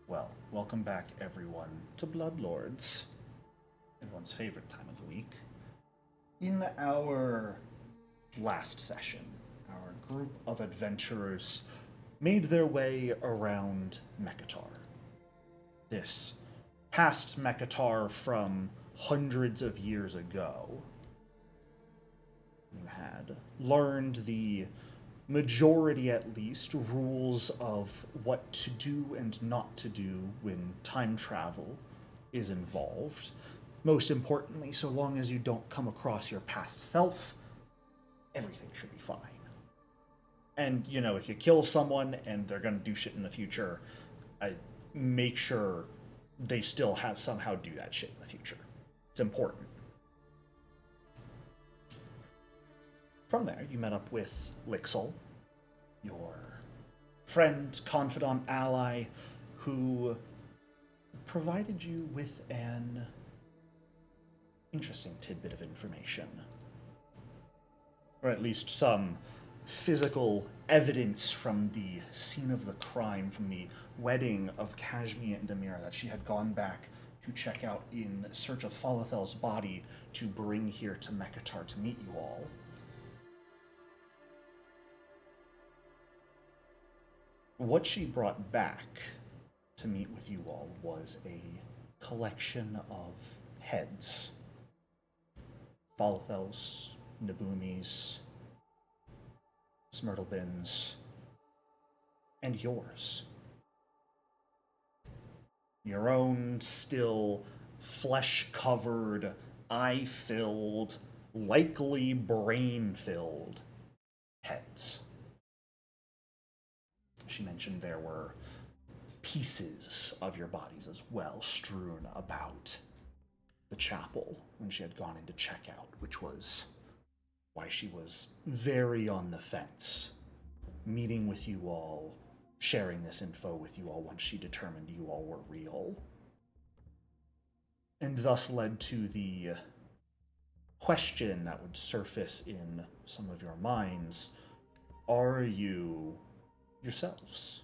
Well, welcome back, everyone, to Bloodlords, everyone's favorite time of the week. In our last session, our group of adventurers made their way around Mekatar. This past Mekatar from hundreds of years ago. You had learned the majority, at least, rules of what to do and not to do when time travel is involved. Most importantly, so long as you don't come across your past self, everything should be fine. And, if you kill someone and they're going to do shit in the future, make sure they still have somehow do that shit in the future. It's important. From there, you met up with Lixel, your friend, confidant, ally, who provided you with an interesting tidbit of information. Or at least some physical evidence from the scene of the crime, from the wedding of Kashmir and Demira, that she had gone back to check out in search of Falathel's body to bring here to Mekatar to meet you all. What she brought back to meet with you all was a collection of heads. Falathel's, Nabumi's, Smyrtlebin's, and yours. Your own still flesh-covered, eye-filled, likely brain-filled heads. She mentioned there were pieces of your bodies as well strewn about the chapel when she had gone in to check out, which was why she was very on the fence, meeting with you all, sharing this info with you all once she determined you all were real. And thus led to the question that would surface in some of your minds: are you yourselves?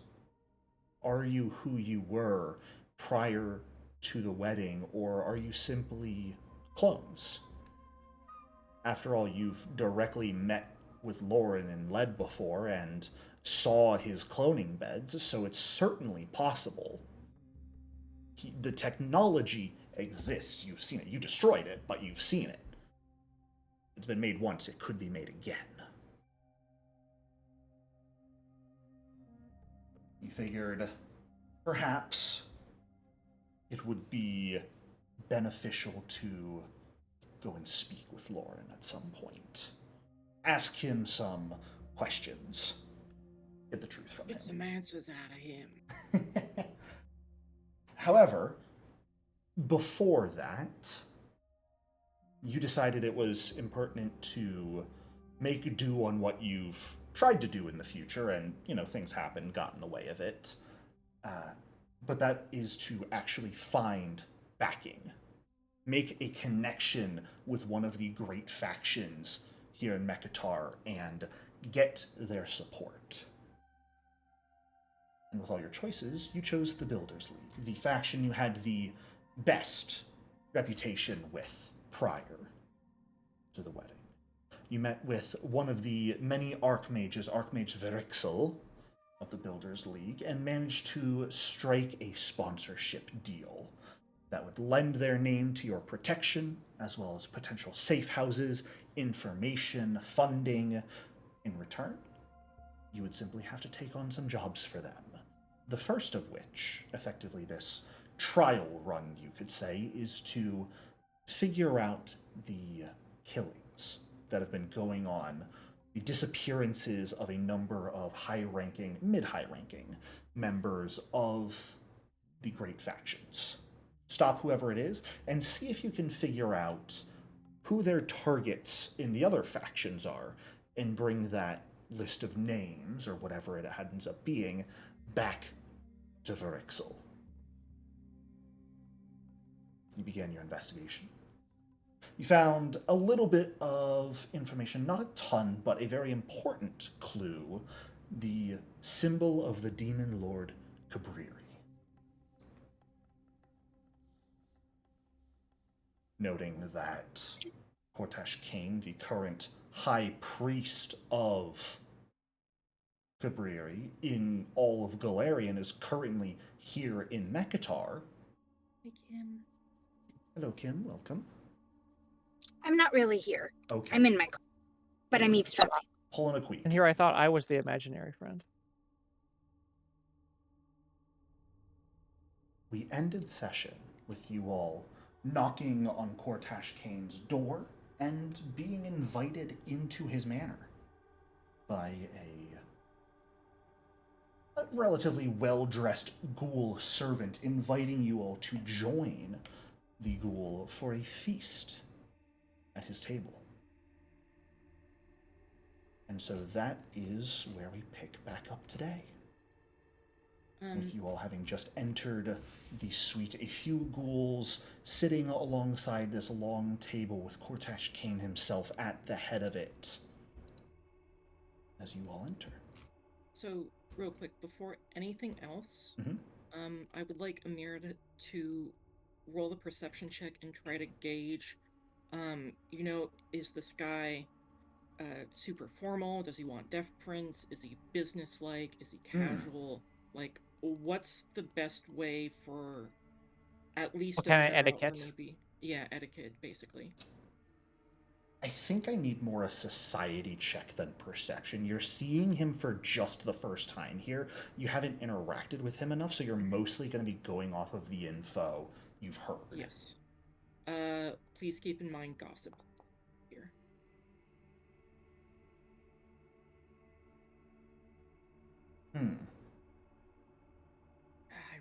Are you who you were prior to the wedding, or are you simply clones? After all, you've directly met with Lauren and Led before and saw his cloning beds, so it's certainly possible. The technology exists. You've seen it. You destroyed it, but you've seen it. It's been made once. It could be made again. You figured perhaps it would be beneficial to go and speak with Lauren at some point. Ask him some questions. Get the truth from him. Get some answers out of him. However, before that, you decided it was impertinent to make do on what you've tried to do in the future, and, things happen, got in the way of it. But that is to actually find backing. Make a connection with one of the great factions here in Mekatar and get their support. And with all your choices, you chose the Builders League, the faction you had the best reputation with prior to the wedding. You met with one of the many Archmages, Archmage Verixel of the Builders League, and managed to strike a sponsorship deal that would lend their name to your protection, as well as potential safe houses, information, funding. In return, you would simply have to take on some jobs for them. The first of which, effectively this trial run, you could say, is to figure out the killings that have been going on, the disappearances of a number of high-ranking, mid-high-ranking members of the great factions. Stop whoever it is, and see if you can figure out who their targets in the other factions are, and bring that list of names, or whatever it ends up being, back to Verixel. You began your investigation. You found a little bit of information, not a ton, but a very important clue: the symbol of the demon lord Cabriri. noting that Cortash Kane, the current high priest of Cabreri in all of Galarian, is currently here in Mekatar. Hey, Kim. Hello, Kim. Welcome. I'm not really here. Okay. I'm in my car, but I'm eavesdropping. Pulling a queek. And here I thought I was the imaginary friend. We ended session with you all knocking on Cortash Kane's door and being invited into his manor by a relatively well-dressed ghoul servant inviting you all to join the ghoul for a feast at his table. And so that is where we pick back up today. With you all having just entered the suite, a few ghouls sitting alongside this long table with Cortash Kane himself at the head of it as you all enter. So, real quick, before anything else, Mhm. I would like Amira to roll a perception check and try to gauge, is this guy super formal? Does he want deference? Is he businesslike? Is he casual? Like, what's the best way for at least What kind of Amira, etiquette? or maybe, yeah, etiquette, basically. I think I need more a society check than perception. You're seeing him for just the first time here. You haven't interacted with him enough, so you're mostly going to be going off of the info you've heard. Yes. Please keep in mind gossip here. I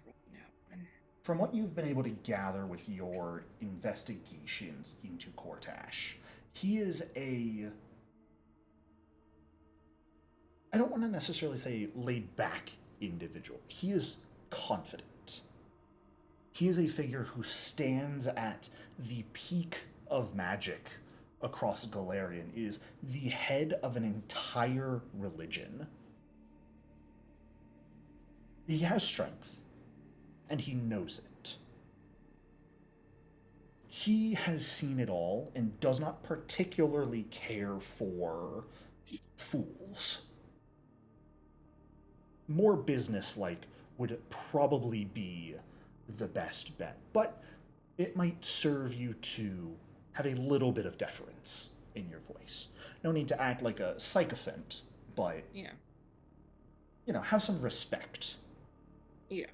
rolled an out one. From what you've been able to gather with your investigations into Cortash, he is I don't want to necessarily say laid back individual. He is confident. He is a figure who stands at the peak of magic across Galarian, is the head of an entire religion. He has strength, and he knows it. He has seen it all and does not particularly care for fools. More businesslike would probably be the best bet, but it might serve you to have a little bit of deference in your voice. No need to act like a sycophant, but, Yeah. Have some respect. Yeah.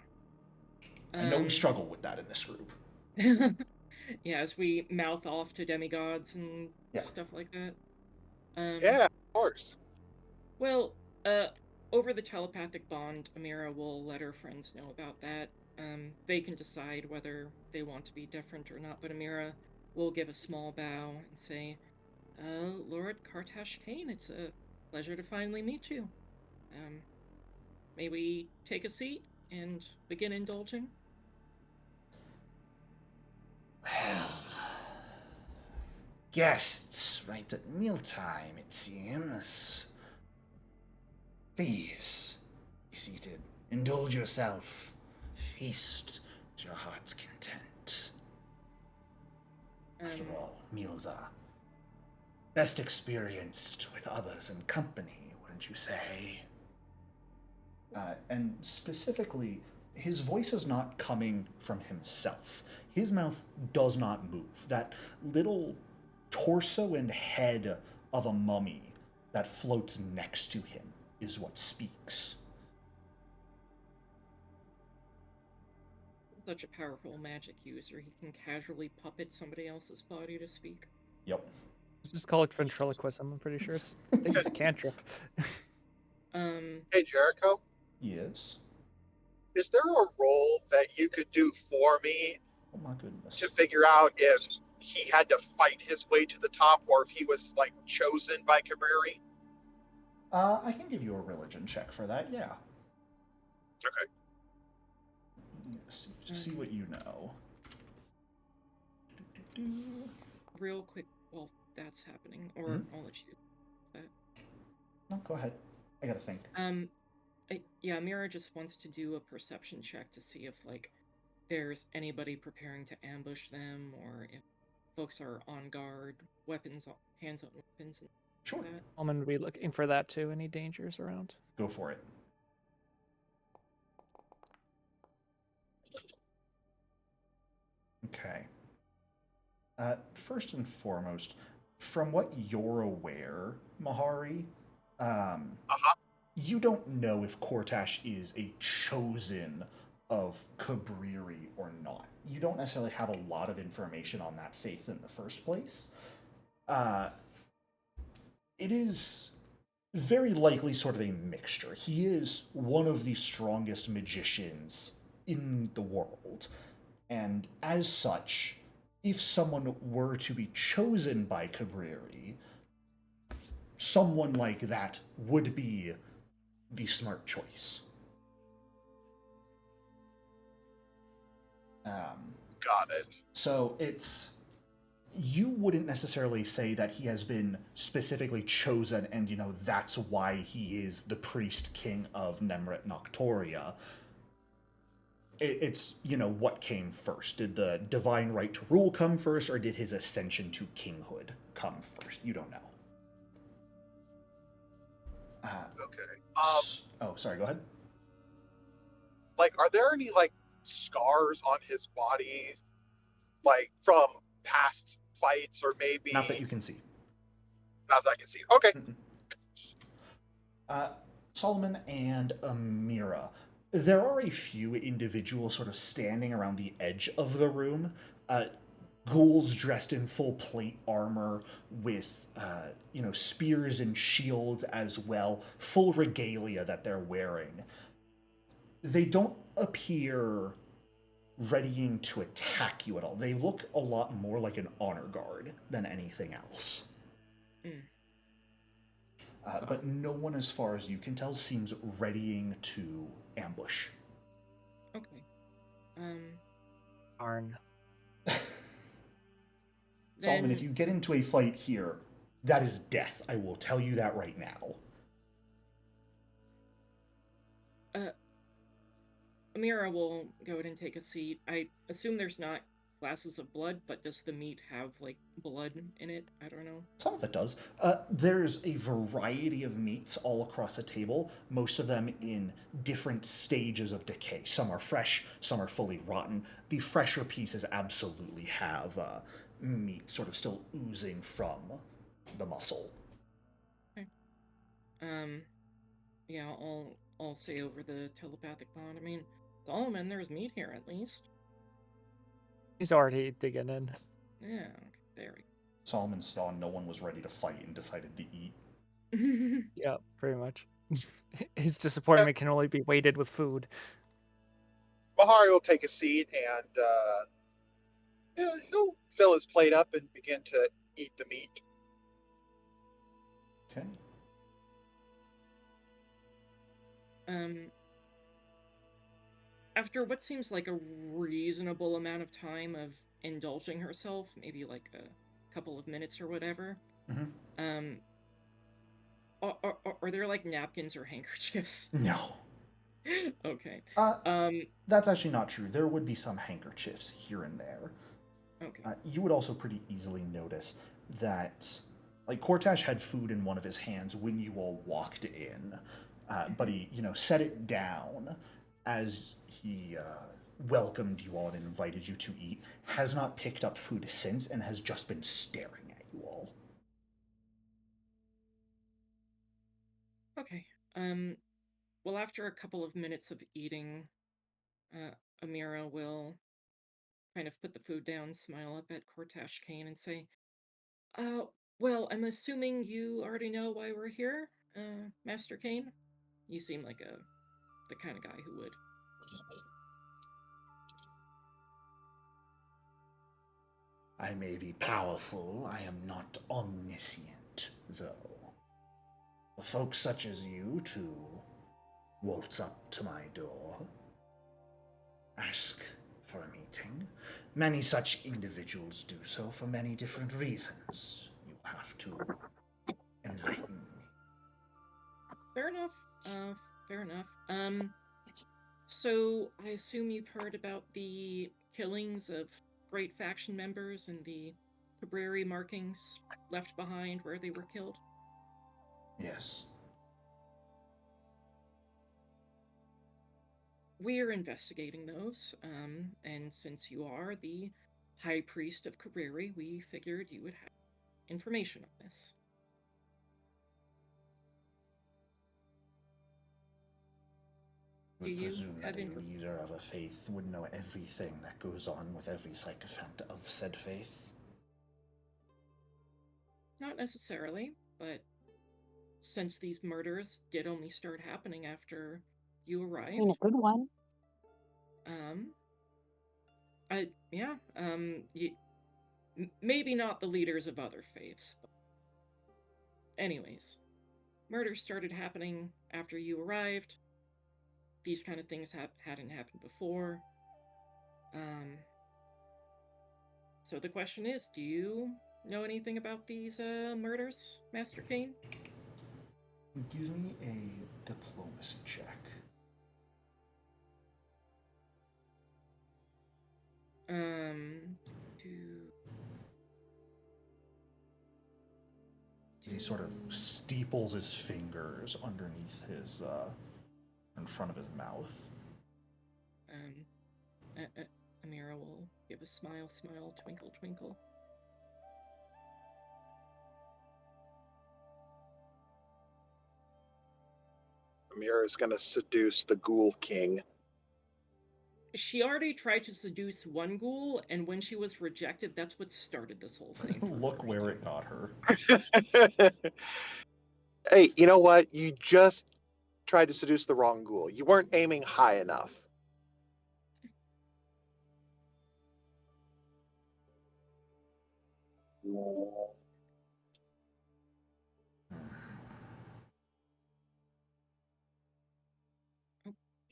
I know we struggle with that in this group. Yeah, as we mouth off to demigods and Yeah. stuff like that. Yeah, of course. Well, over the telepathic bond, Amira will let her friends know about that. They can decide whether they want to be different or not, but Amira will give a small bow and say, Lord Cortash Kane, it's a pleasure to finally meet you. May we take a seat and begin indulging? Well, guests right at mealtime, it seems. Please, be seated. Indulge yourself. Feast to your heart's content. After all, meals are best experienced with others in company, wouldn't you say? And specifically, his voice is not coming from himself. His mouth does not move. That little torso and head of a mummy that floats next to him is what speaks. Such a powerful magic user, he can casually puppet somebody else's body to speak. Yep. This is called ventriloquism, I'm pretty sure. I think it's a cantrip. Hey, Jericho, Yes. is there a role that you could do for me Oh my goodness. to figure out if he had to fight his way to the top or if he was, like, chosen by Cabreri? I can give you a religion check for that, yeah. Okay. See what you know. Real quick, while that's happening, or I'll let you do that. No, go ahead. I gotta think. Yeah, Mira just wants to do a perception check to see if, like, there's anybody preparing to ambush them, or if folks are on guard, hands-on weapons, and Sure. that. I'm going to be looking for that too. Any dangers around? Go for it. Okay. First and foremost, from what you're aware, Mahari, you don't know if Kortash is a chosen of Cabriri or not. You don't necessarily have a lot of information on that faith in the first place. It is very likely sort of a mixture. He is one of the strongest magicians in the world. And as such, if someone were to be chosen by Cabriri, someone like that would be the smart choice. Got it. So it's... You wouldn't necessarily say that he has been specifically chosen and, that's why he is the priest king of Nemret Noctoria. It's, what came first? Did the divine right to rule come first, or did his ascension to kinghood come first? You don't know. Okay. Oh, sorry, go ahead. Are there any, scars on his body, from past fights, or maybe... Not that you can see. Not that I can see. Okay. Solomon and Amira. There are a few individuals sort of standing around the edge of the room. Ghouls dressed in full plate armor with, spears and shields as well. Full regalia that they're wearing. They don't appear readying to attack you at all. They look a lot more like an honor guard than anything else. But no one, as far as you can tell, seems readying to ambush. Okay. Darn. Solomon, if you get into a fight here, that is death. I will tell you that right now. Amira will go ahead and take a seat. I assume there's not glasses of blood, but does the meat have, blood in it? I don't know. Some of it does. There's a variety of meats all across the table, most of them in different stages of decay. Some are fresh, some are fully rotten. The fresher pieces absolutely have meat sort of still oozing from the muscle. Okay. Yeah, I'll say over the telepathic bond. I mean, Solomon, there's meat here at least. He's already digging in. Yeah, okay, there we go. Solomon saw no one was ready to fight and decided to eat. Yeah, pretty much. His disappointment can only be weighted with food. Mahari will take a seat and he'll fill his plate up and begin to eat the meat. Okay. After what seems like a reasonable amount of time of indulging herself, maybe like a couple of minutes or whatever, are there napkins or handkerchiefs? No. Okay. That's actually not true. There would be some handkerchiefs here and there. Okay. You would also pretty easily notice that, Kortash had food in one of his hands when you all walked in, but he, set it down as he welcomed you all and invited you to eat, has not picked up food since, and has just been staring at you all. Okay. Well, after a couple of minutes of eating, Amira will kind of put the food down, smile up at Kortash Kane, and say, well, I'm assuming you already know why we're here, Master Kane? You seem like the kind of guy who would. I may be powerful, I am not omniscient, though. For folks such as you to waltz up to my door, ask for a meeting. Many such individuals do so for many different reasons. You have to enlighten me. Fair enough. Fair enough. So I assume you've heard about the killings of great faction members and the Cabreri markings left behind where they were killed? Yes. We're investigating those, and since you are the High Priest of Cabreri, we figured you would have information on this. We Do you presume that have a leader of a faith would know everything that goes on with every sycophant of said faith. Not necessarily, but since these murders did only start happening after you I arrived, mean, a good one. maybe not the leaders of other faiths, but anyways, murders started happening after you arrived. These kind of things hadn't happened before. So the question is, do you know anything about these murders, Master Kane? Give me a diplomacy check. He sort of steeples his fingers underneath his, in front of his mouth. Amira will give a smile, twinkle, twinkle. Amira is going to seduce the Ghoul King. She already tried to seduce one ghoul, and when she was rejected, that's what started this whole thing. Look where it got her. Hey, you know what? You just tried to seduce the wrong ghoul. You weren't aiming high enough.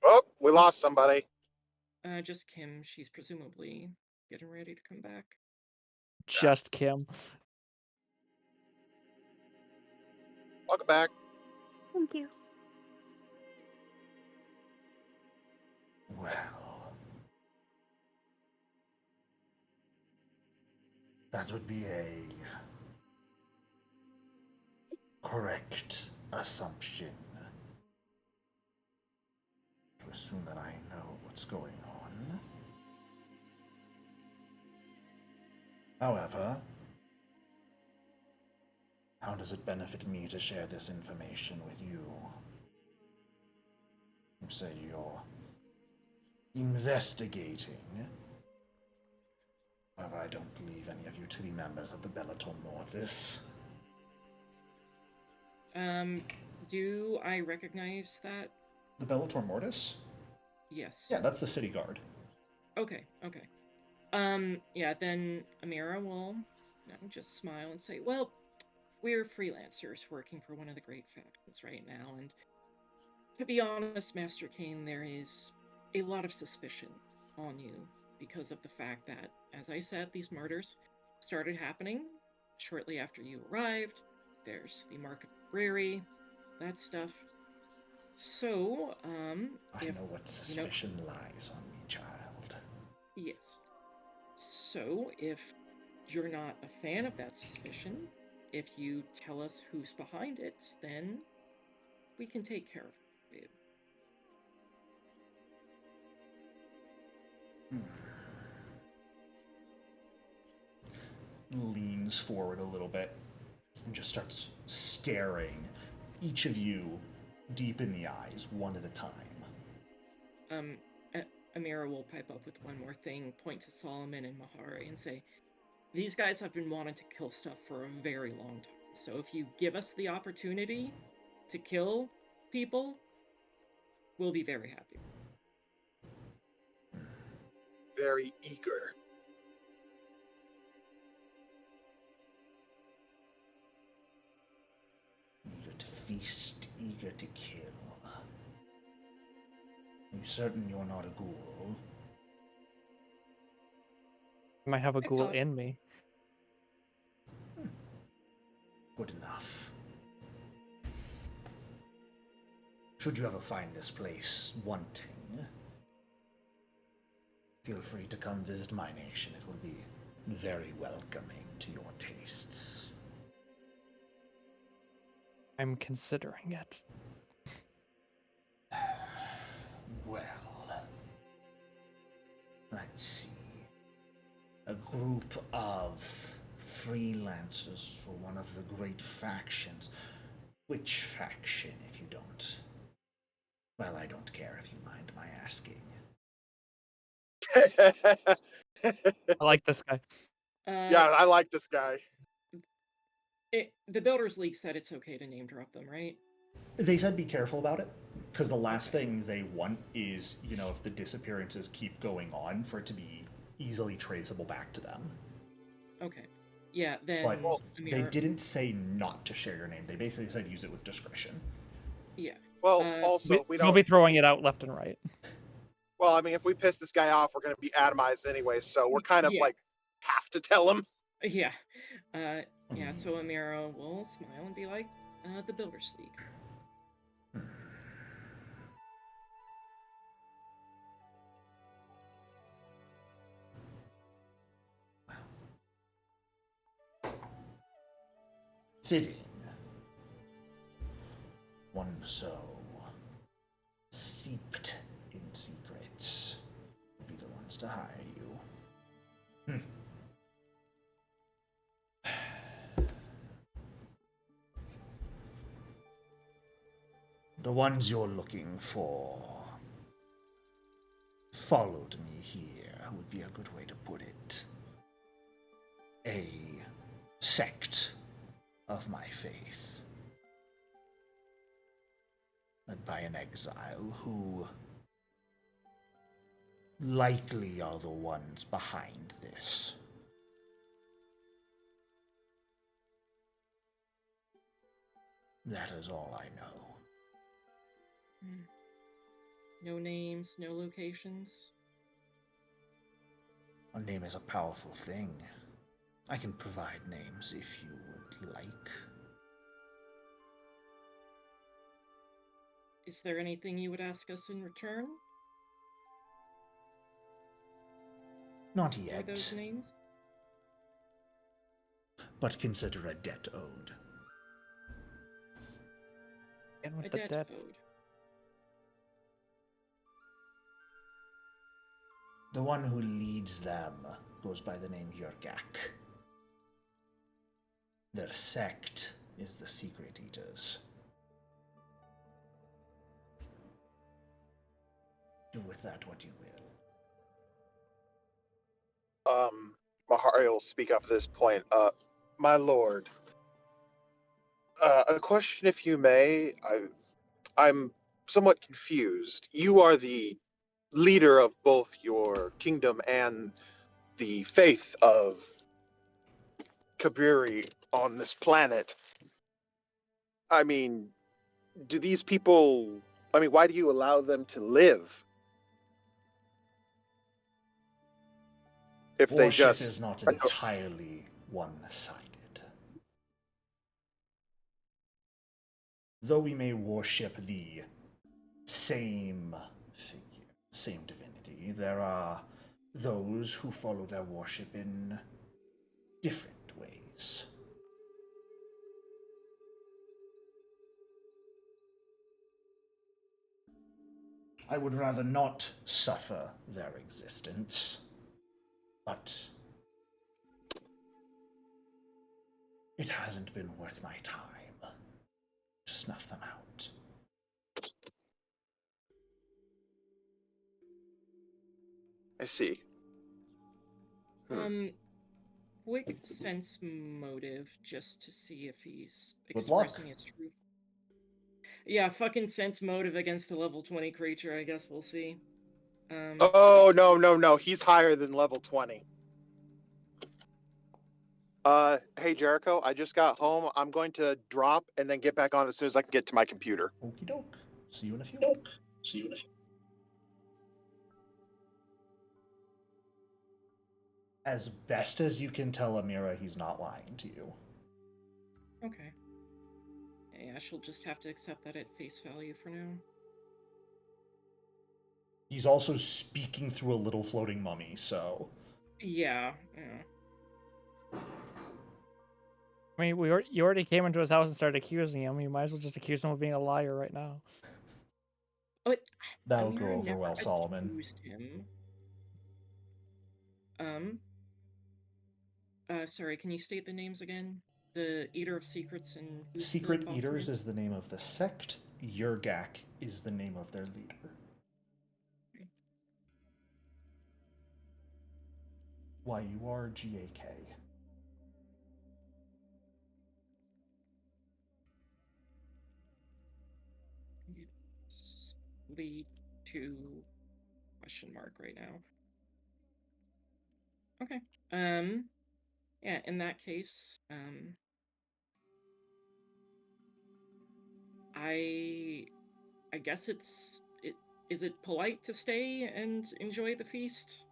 Oh, we lost somebody. Just Kim. She's presumably getting ready to come back. Just Kim. Welcome back. Thank you. Well, that would be a correct assumption. To assume that I know what's going on. However, how does it benefit me to share this information with you? You say you're investigating. However, I don't believe any of you to be members of the Bellator Mortis. Do I recognize that? The Bellator Mortis? Yes. Yeah, that's the city guard. Okay. Yeah, then Amira will just smile and say, well, we're freelancers working for one of the great factions right now, and to be honest, Master Kane, there is a lot of suspicion on you because of the fact that, as I said, these murders started happening shortly after you arrived. There's the Mark of Brary, that stuff. So, I know what suspicion lies on me, child. Yes. So, if you're not a fan of that suspicion, if you tell us who's behind it, then we can take care of it. Leans forward a little bit and just starts staring each of you deep in the eyes, one at a time. Amira will pipe up with one more thing, point to Solomon and Mahari, and say, these guys have been wanting to kill stuff for a very long time. So if you give us the opportunity to kill people, we'll be very happy. Very eager. Eager to feast, eager to kill. Are you certain you're not a ghoul? I might have a ghoul in me. Good enough. Should you ever find this place wanting, feel free to come visit my nation. It will be very welcoming to your tastes. I'm considering it. Well, let's see. A group of freelancers for one of the great factions. Which faction, if you don't? Well, I don't care if you mind my asking. I like this guy. Yeah, I like this guy. The Builders League said it's okay to name drop them, right? They said be careful about it, because the last thing they want is, if the disappearances keep going on, for it to be easily traceable back to them. Okay. Yeah, then... But they Amira... didn't say not to share your name. They basically said use it with discretion. Yeah. Well, also, if we We'll don't... be throwing it out left and right. Well, I mean, if we piss this guy off, we're going to be atomized anyway, so we're kind of, have to tell him. Yeah. Yeah, so Amira will smile and be like, the Builders League. Fitting. One so seeped in secrets would be the ones to hire you. The ones you're looking for followed me here, would be a good way to put it. A sect of my faith, led by an exile who likely are the ones behind this. That is all I know. No names, no locations? A name is a powerful thing. I can provide names if you would like. Is there anything you would ask us in return Not for yet, those names? but consider a debt owed. And with A the debt debt. owed. The one who leads them goes by the name Yurgak. Their sect is the Secret Eaters. Do with that what you will. Mahari will speak up at this point. My lord, a question, if you may. I'm somewhat confused. You are the leader of both your kingdom and the faith of Kabiri on this planet. I mean, do these people... I mean, why do you allow them to live? If they Worship just... is not entirely one-sided. Though we may worship the same figure, same divinity, there are those who follow their worship in different ways. I would rather not suffer their existence, but it hasn't been worth my time to snuff them out. I see. Quick sense motive just to see if he's Good luck. expressing his truth. Yeah, fucking sense motive against a level 20 creature, I guess we'll see. Oh, no. He's higher than level 20. Hey, Jericho, I just got home. I'm going to drop and then get back on as soon as I can get to my computer. Okie doke. See you in a few. As best as you can tell Amira, he's not lying to you. Okay. Yeah, she'll just have to accept that at face value for now. He's also speaking through a little floating mummy, so... Yeah. I mean, you already came into his house and started accusing him. You might as well just accuse him of being a liar right now. But That'll Amira go over never well, Solomon. accused him. Sorry, can you state the names again? The Eater of Secrets and who's Secret the boss Eaters again? is the name of the sect. Yurgak is the name of their leader. YURGAK. Lead to question mark right now. Okay. Yeah, in that case, I guess is it polite to stay and enjoy the feast?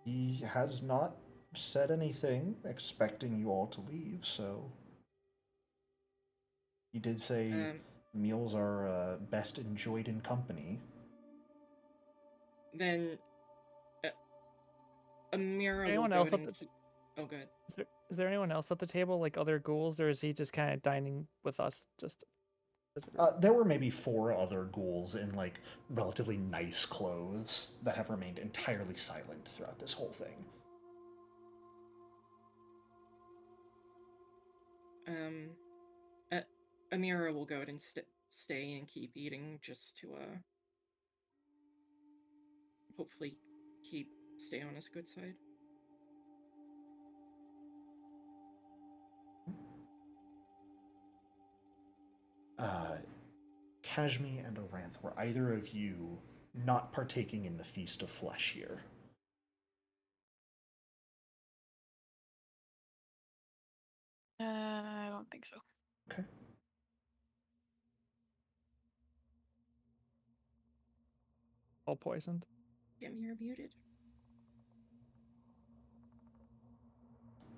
He has not said anything expecting you all to leave, so he did say meals are best enjoyed in company. Then Amira will Anyone go else ahead at and the oh, good. is there anyone else at the table, like other ghouls, or is he just kind of dining with us? Just There were maybe 4 other ghouls in like relatively nice clothes that have remained entirely silent throughout this whole thing. Amira will go ahead and stay and keep eating just to hopefully stay on his good side. Kashmi and Oranth, were either of you not partaking in the Feast of Flesh here? I don't think so. Okay. all poisoned. Amira muted.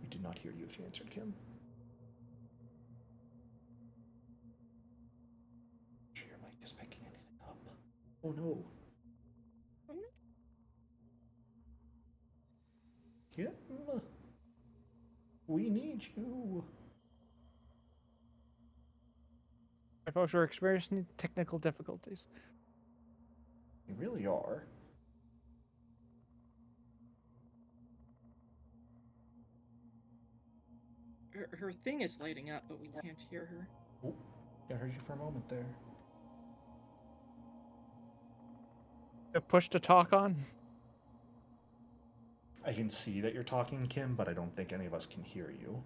We did not hear you if you answered Kim. Sure your mic is picking anything up. Oh no. Kim? We need you. Our folks are experiencing technical difficulties. You really are. Her thing is lighting up, but we can't hear her. Oh, I heard you for a moment there. A push to talk on. I can see that you're talking, Kim, but I don't think any of us can hear you.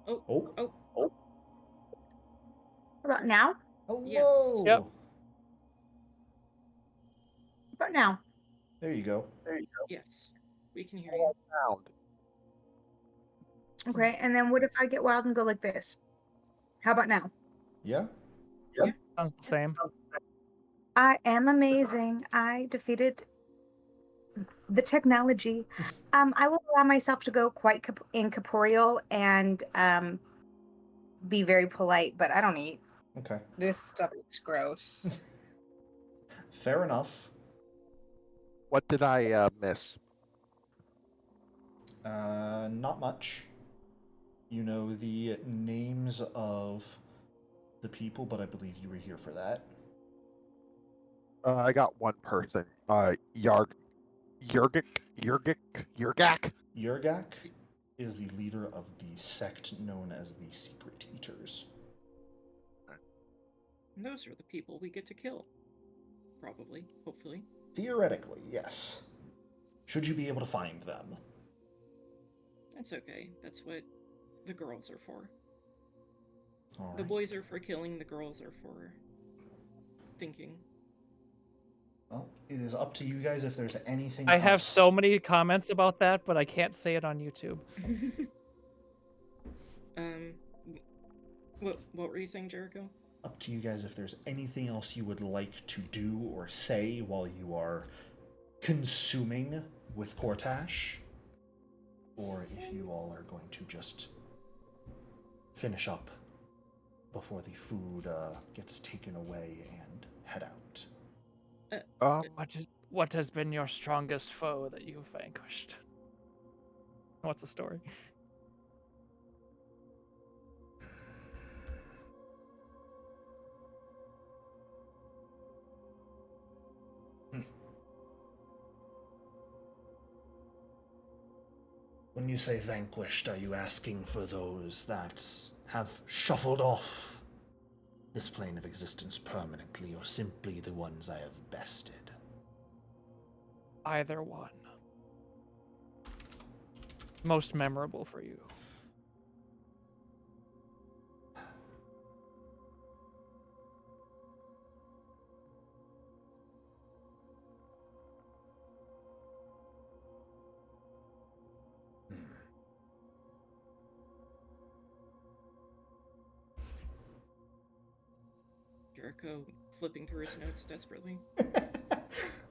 Oh. How about now? Hello. Yep. How about now? There you go. Yes, we can hear you. Sound. Okay, and then what if I get wild and go like this? How about now? Yeah? Sounds the same. I am amazing. I defeated the technology. I will allow myself to go quite incorporeal and be very polite, but I don't eat. Okay. This stuff is gross. Fair enough. What did I miss? Not much. You know the names of the people, but I believe you were here for that. I got one person. Yurgak. Yurgak is the leader of the sect known as the Secret Eaters. And those are the people we get to kill. Probably, hopefully. Theoretically, yes. Should you be able to find them. That's okay. That's what the girls are for. All right. The boys are for killing, the girls are for thinking. Well, it is up to you guys if there's anything I have else. so many comments about that, but I can't say it on YouTube. What were you saying, Jericho? Up to you guys if there's anything else you would like to do or say while you are consuming with Cortash, or if you all are going to just finish up before the food gets taken away and head out. what has been your strongest foe that you've vanquished? What's the story? When you say vanquished, are you asking for those that have shuffled off this plane of existence permanently, or simply the ones I have bested? Either one. Most memorable for you. Jericho flipping through his notes desperately.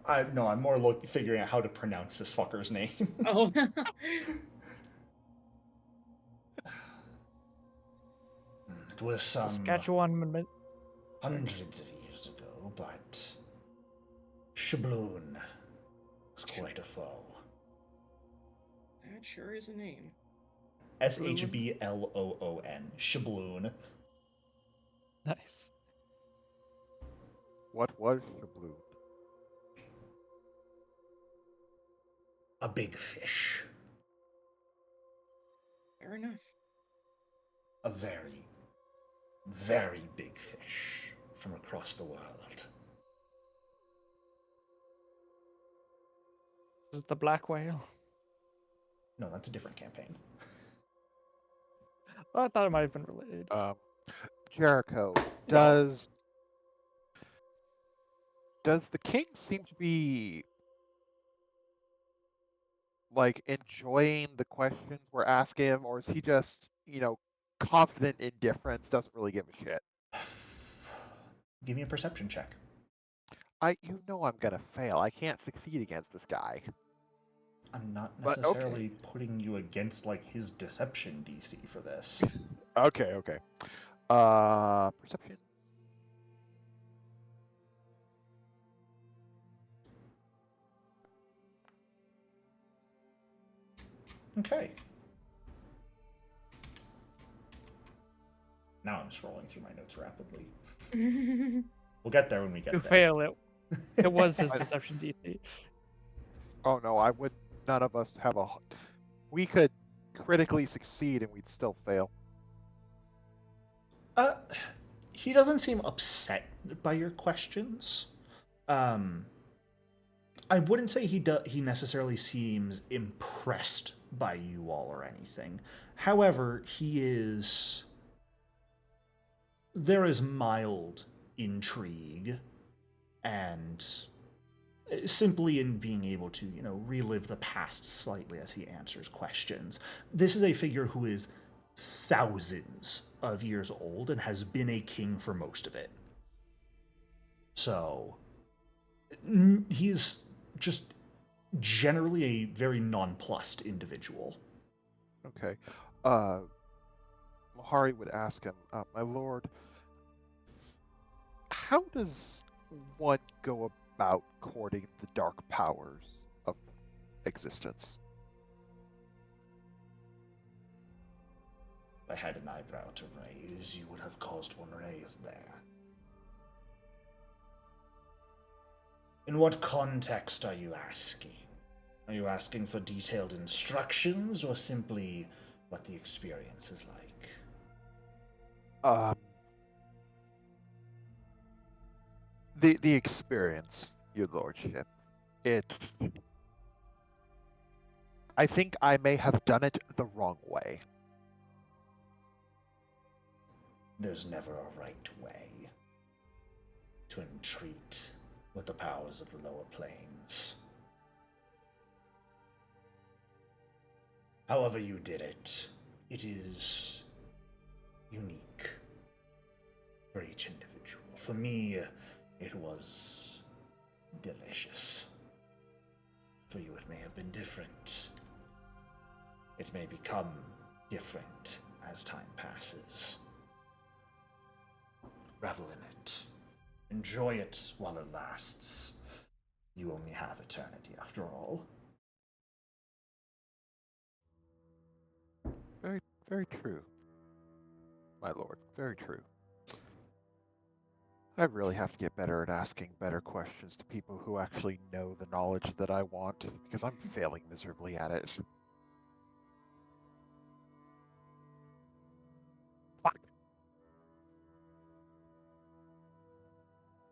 I'm more figuring out how to pronounce this fucker's name. Oh. It was some Saskatchewan. hundreds of years ago, but Shabloon was quite a foe. That sure is a name. Shbloon. Shabloon. Nice. What was the blue? A big fish. Fair enough. A very, very big fish from across the world. Was it the black whale? No, that's a different campaign. Well, I thought it might have been related. Jericho, does the king seem to be like enjoying the questions we're asking him, or is he just, confident indifference, doesn't really give a shit? Give me a perception check. I'm gonna fail. I can't succeed against this guy. I'm not But, necessarily putting you against his deception DC for this. Okay. Perception. Okay. Now I'm scrolling through my notes rapidly. We'll get there when we get To there. fail it. It was his deception DC. Oh no, I would. None of us have a. We could critically succeed and we'd still fail. He doesn't seem upset by your questions. I wouldn't say he necessarily seems impressed by you all or anything. However, there is mild intrigue and simply in being able to, relive the past slightly as he answers questions. This is a figure who is thousands of years old and has been a king for most of it. So, he's just generally a very nonplussed individual. Okay. Mahari would ask him, my lord, how does one go about courting the dark powers of existence? If I had an eyebrow to raise, you would have caused one raised there. In what context are you asking? Are you asking for detailed instructions or simply what the experience is like? The experience, your lordship. I think I may have done it the wrong way. There's never a right way to entreat with the powers of the lower planes. However you did it, it is unique for each individual. For me, it was delicious. For you, it may have been different. It may become different as time passes. Revel in it. Enjoy it while it lasts. You only have eternity, after all. Very, very true, my lord. Very true. I really have to get better at asking better questions to people who actually know the knowledge that I want, because I'm failing miserably at it. Fuck.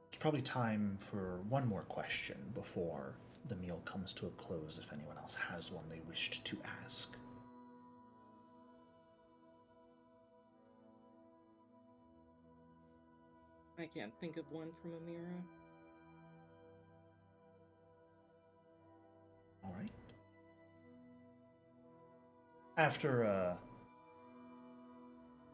It's probably time for one more question before the meal comes to a close, if anyone else has one they wished to ask. I can't think of one from Amira. All right. After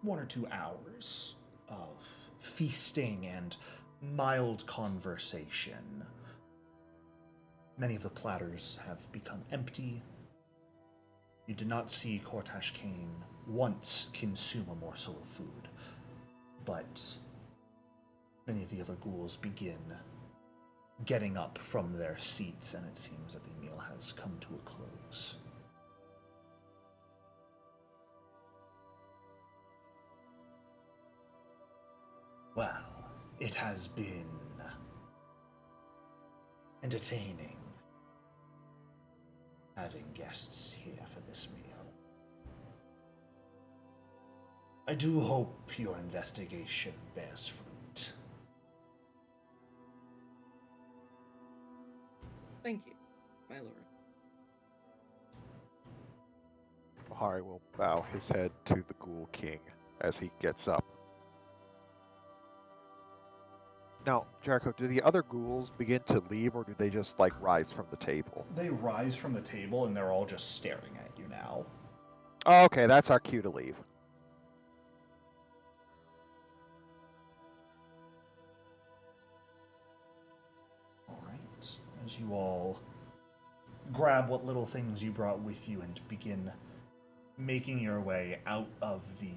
1 or 2 hours of feasting and mild conversation, many of the platters have become empty. You did not see Cortash Kane once consume a morsel of food, but many of the other ghouls begin getting up from their seats, and it seems that the meal has come to a close. Well, it has been entertaining having guests here for this meal. I do hope your investigation bears fruit. Thank you, my lord. Bahari will bow his head to the Ghoul King as he gets up. Now, Jericho, do the other ghouls begin to leave, or do they just, like, rise from the table? They rise from the table and they're all just staring at you now. Oh, okay, that's our cue to leave. Alright. As you all grab what little things you brought with you and begin making your way out of the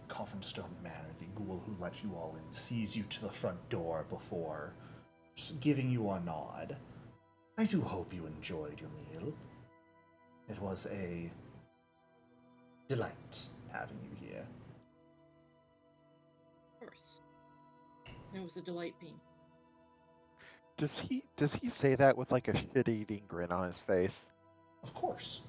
Coffinstone Manor, the ghoul who let you all in sees you to the front door before just giving you a nod. I do hope you enjoyed your meal. It was a delight having you here. Of course. It was a delight being. Does he say that with, like, a shit-eating grin on his face? Of course.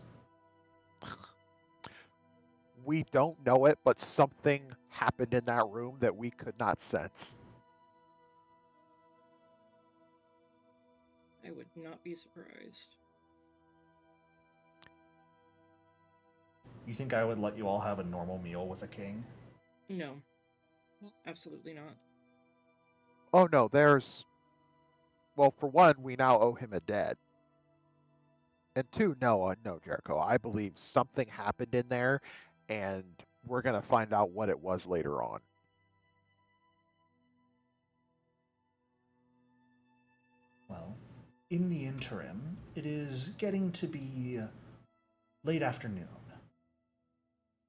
We don't know it, but something happened in that room that we could not sense. I would not be surprised. You think I would let you all have a normal meal with a king? No. Absolutely not. Oh no, well, for one, we now owe him a debt. And two, no, Jericho. I believe something happened in there, and we're gonna find out what it was later on. Well, in the interim, it is getting to be late afternoon.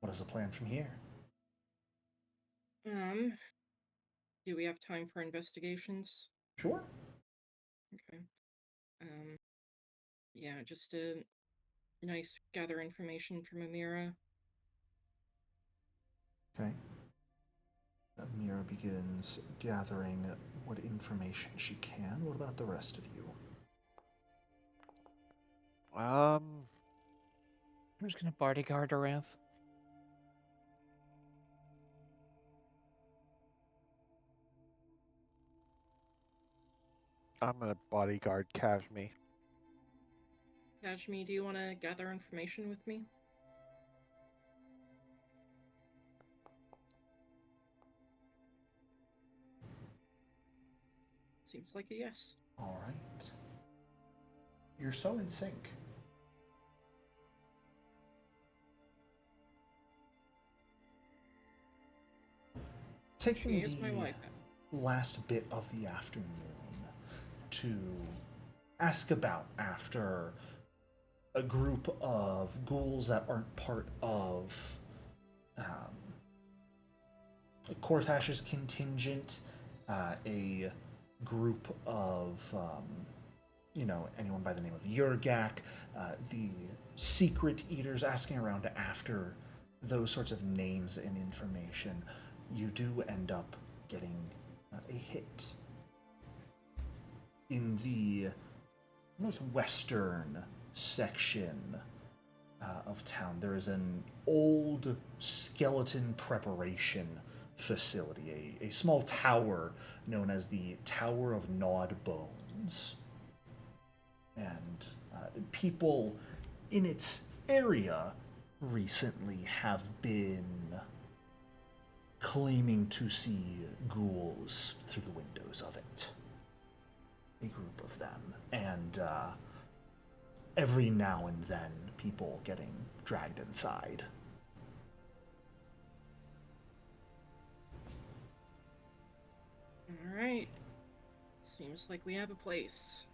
What is the plan from here? Do we have time for investigations? Sure. Okay. Yeah, just a nice gather information from Amira. Okay. Mira begins gathering what information she can. What about the rest of you? I'm just gonna bodyguard Aranth. I'm gonna bodyguard Kashmi. Kashmi, do you want to gather information with me? Seems like a yes. All right. You're so in sync. Taking She is my wife. the last bit of the afternoon to ask about after a group of ghouls that aren't part of Cortash's contingent, a group of anyone by the name of Yurgak, the secret eaters, asking around after those sorts of names and information, you do end up getting a hit. In the northwestern section of town, there is an old skeleton preparation facility, a small tower known as the Tower of Gnawed Bones. And people in its area recently have been claiming to see ghouls through the windows of it. A group of them. And every now and then, people getting dragged inside. All right. Seems like we have a place.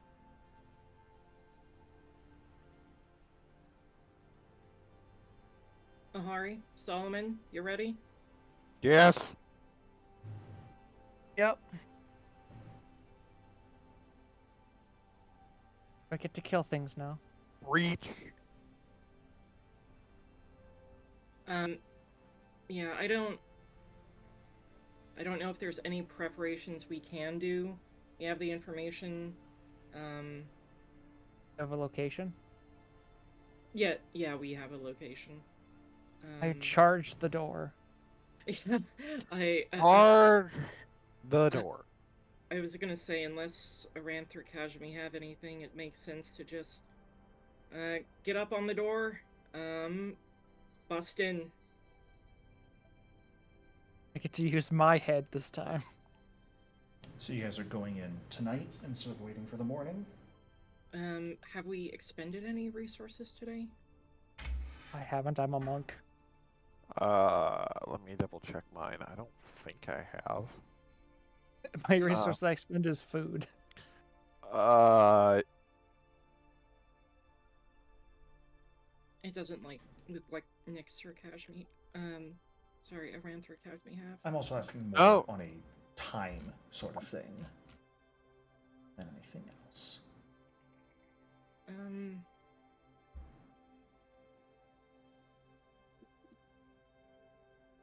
Ahari, Solomon, you ready? Yes. Yep. I get to kill things now. Reach. Yeah, I don't know if there's any preparations we can do. We have the information. Have a location. Yeah, we have a location. I charged the door. Yeah, Charge the door. I was gonna say, unless Aranth or Kajmi have anything, it makes sense to just get up on the door, bust in. I get to use my head this time. So you guys are going in tonight instead of waiting for the morning? Have we expended any resources today? I haven't. I'm a monk. Let me double check mine. I don't think I have. My resource I expend is food. It doesn't look like Nyx or Kajmi. Sorry, Aranth or Kajmi have. I'm also asking more on a time sort of thing than anything else.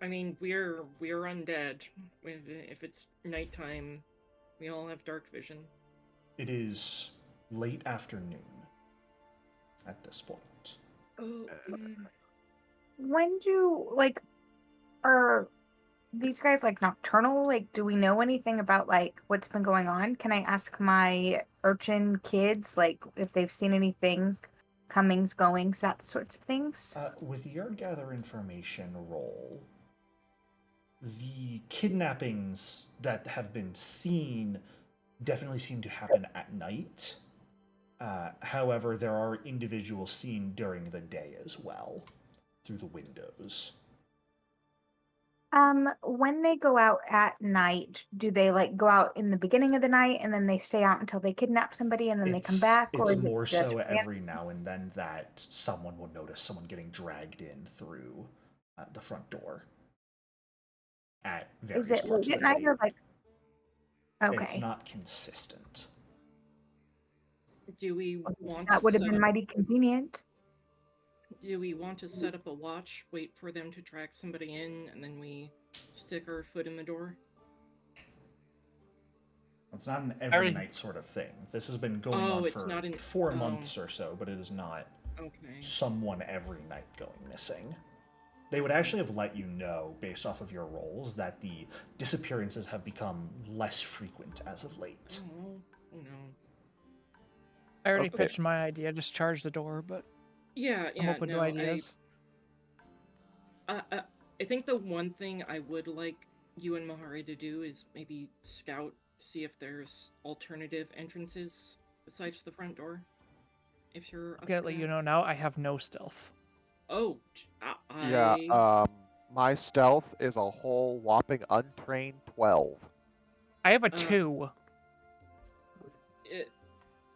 I mean, we're undead. If it's nighttime, we all have dark vision. It is late afternoon at this point. Oh. When are these guys nocturnal? Do we know anything about what's been going on? Can I ask my urchin kids if they've seen anything, comings, goings, that sorts of things? With your gather information roll, the kidnappings that have been seen definitely seem to happen at night. However, there are individuals seen during the day as well, through the windows. When they go out at night, do they go out in the beginning of the night and then they stay out until they kidnap somebody and then they come back? It's or is more it just so every now and then that someone will notice someone getting dragged in through the front door at various Is it parts late of at the night day. or okay? It's not consistent. Do we want That to would have set been up- mighty convenient. Do we want to set up a watch, wait for them to drag somebody in, and then we stick our foot in the door? It's not an every night sort of thing. This has been going on it's for not 4 months or so, but it is not Okay. someone every night going missing. They would actually have let you know, based off of your rolls, that the disappearances have become less frequent as of late. Oh no. I already Okay. pitched my idea. Just charge the door, but Yeah, I'm open to ideas. I think the one thing I would like you and Mahari to do is maybe scout, see if there's alternative entrances besides the front door. If you're up I gotta for let you that. know now. I have no stealth. Oh, Yeah, my stealth is a whole whopping untrained 12. I have a 2.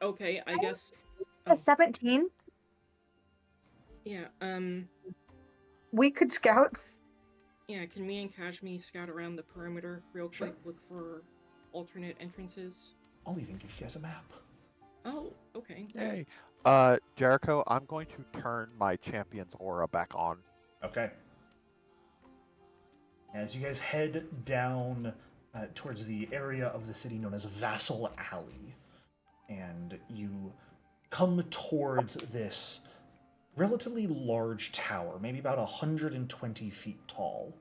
Okay, I guess. A 17. Yeah. We could scout. Yeah. Can me and Kashmi scout around the perimeter real quick, look for alternate entrances? I'll even give you guys a map. Oh, okay. Yay. Jericho, I'm going to turn my champion's aura back on. Okay. As you guys head down towards the area of the city known as Vassal Alley, and you come towards this relatively large tower, maybe about 120 feet tall.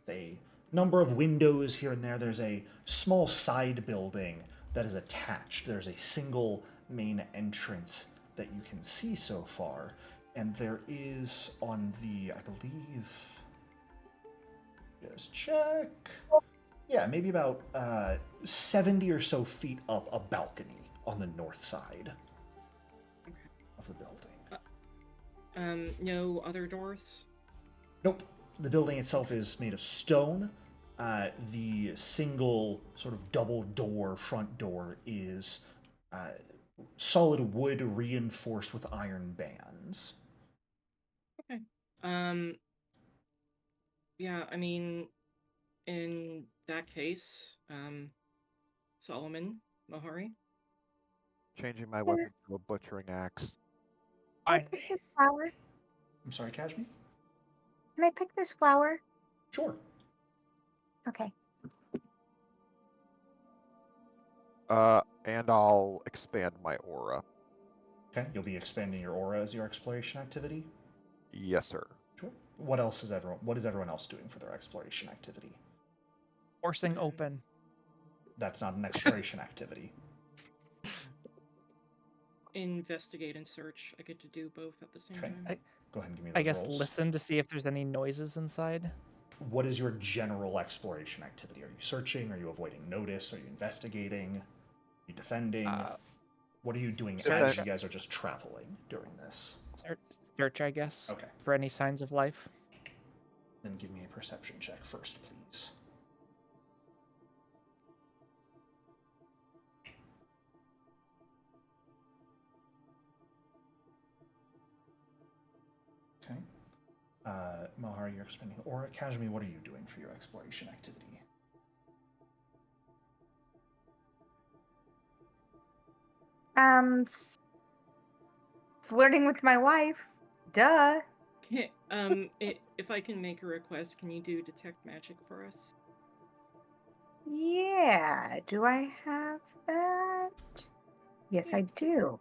A number of windows here and there. There's a small side building that is attached. There's a single main entrance that you can see so far, and there is on the, I believe, just check. Yeah, maybe about 70 or so feet up, a balcony on the north side of the building. No other doors? Nope. The building itself is made of stone. The single sort of double door front door is solid wood reinforced with iron bands. Okay. Yeah, I mean, in that case, Solomon, Mohari. Changing my weapon to a butchering axe. Can I Fine. pick this flower? I'm sorry, Kashmi? Can I pick this flower? Sure. Okay. And I'll expand my aura. Okay, you'll be expanding your aura as your exploration activity? Yes, sir. Sure. What is everyone else doing for their exploration activity? Forcing open. That's not an exploration activity. Investigate and search. I get to do both at the same Okay. time. Go ahead and give me those I guess rolls. listen to see if there's any noises inside. What is your general exploration activity? Are you searching? Are you avoiding notice? Are you investigating? Are you defending? What are you doing as you guys are just traveling during this? Search, I guess. Okay. For any signs of life. Then give me a perception check first, please. Okay. Mahari, you're expending aura. Kashmi, what are you doing for your exploration activity? Flirting with my wife. Duh. If I can make a request, can you do detect magic for us? Yeah. Do I have that? Yes, I do.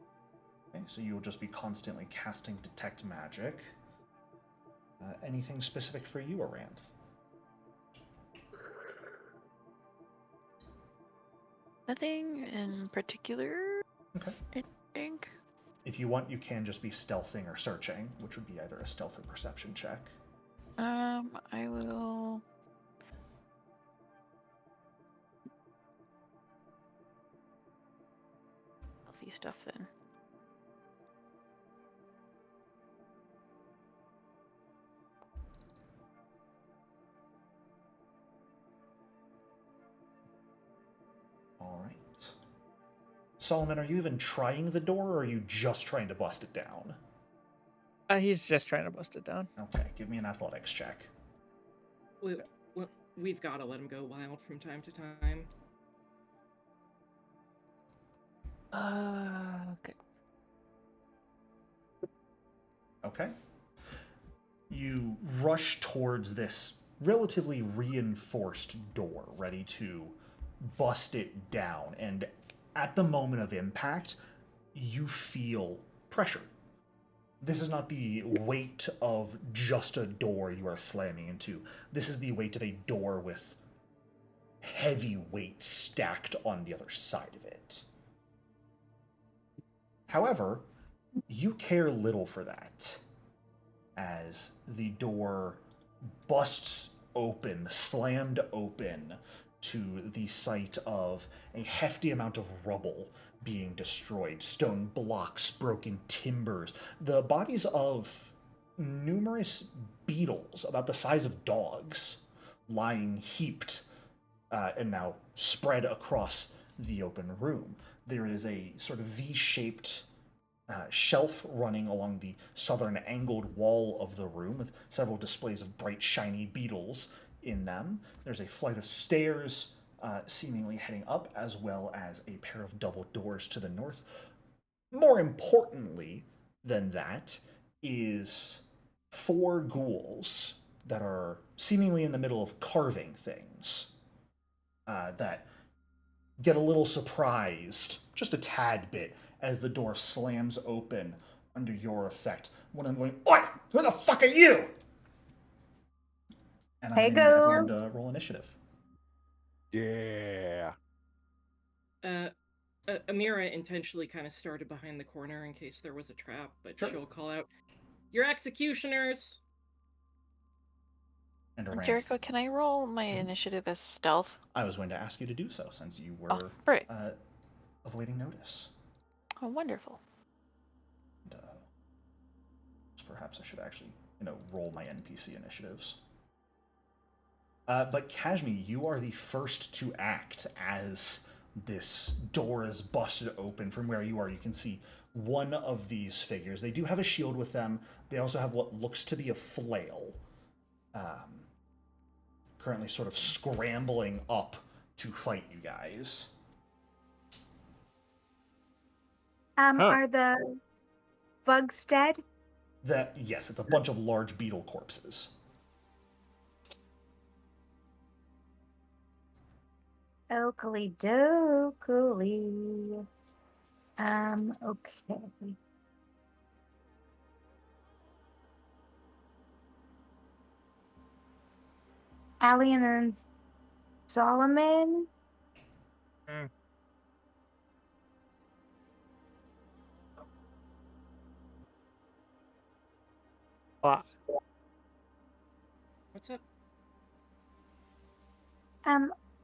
Okay, so you'll just be constantly casting detect magic. Anything specific for you, Aranth? Nothing in particular. Okay. I think. If you want, you can just be stealthing or searching, which would be either a stealth or perception check. I will. Healthy stuff then. All right. Solomon, are you even trying the door, or are you just trying to bust it down? He's just trying to bust it down. Okay, give me an athletics check. We've got to let him go wild from time to time. Okay. Okay. You rush towards this relatively reinforced door, ready to bust it down, and at the moment of impact, you feel pressure. This is not the weight of just a door you are slamming into. This is the weight of a door with heavy weight stacked on the other side of it. However, you care little for that, as the door busts open, slammed open, to the sight of a hefty amount of rubble being destroyed, stone blocks, broken timbers, the bodies of numerous beetles about the size of dogs lying heaped and now spread across the open room. There is a sort of V-shaped shelf running along the southern angled wall of the room with several displays of bright, shiny beetles in them. There's a flight of stairs seemingly heading up, as well as a pair of double doors to the north. More importantly than that is 4 ghouls that are seemingly in the middle of carving things that get a little surprised, just a tad bit, as the door slams open under your effect. One of them going, "Oi! Who the fuck are you?" And I'm Hey, going to need go. everyone to roll initiative. Yeah. Amira intentionally kind of started behind the corner in case there was a trap, but Sure. she'll call out, "You're executioners!" And Aranth, Jericho, can I roll my initiative as stealth? I was going to ask you to do so since you Oh, were great. avoiding notice. Oh, wonderful. And, so perhaps I should actually, roll my NPC initiatives. But Kashmi, you are the first to act as this door is busted open from where you are. You can see one of these figures. They do have a shield with them. They also have what looks to be a flail. Currently sort of scrambling up to fight you guys. Are the bugs dead? Yes, it's a bunch of large beetle corpses. Oakley dokley. Okay. Allie and then Solomon. Mm. Well, What's up?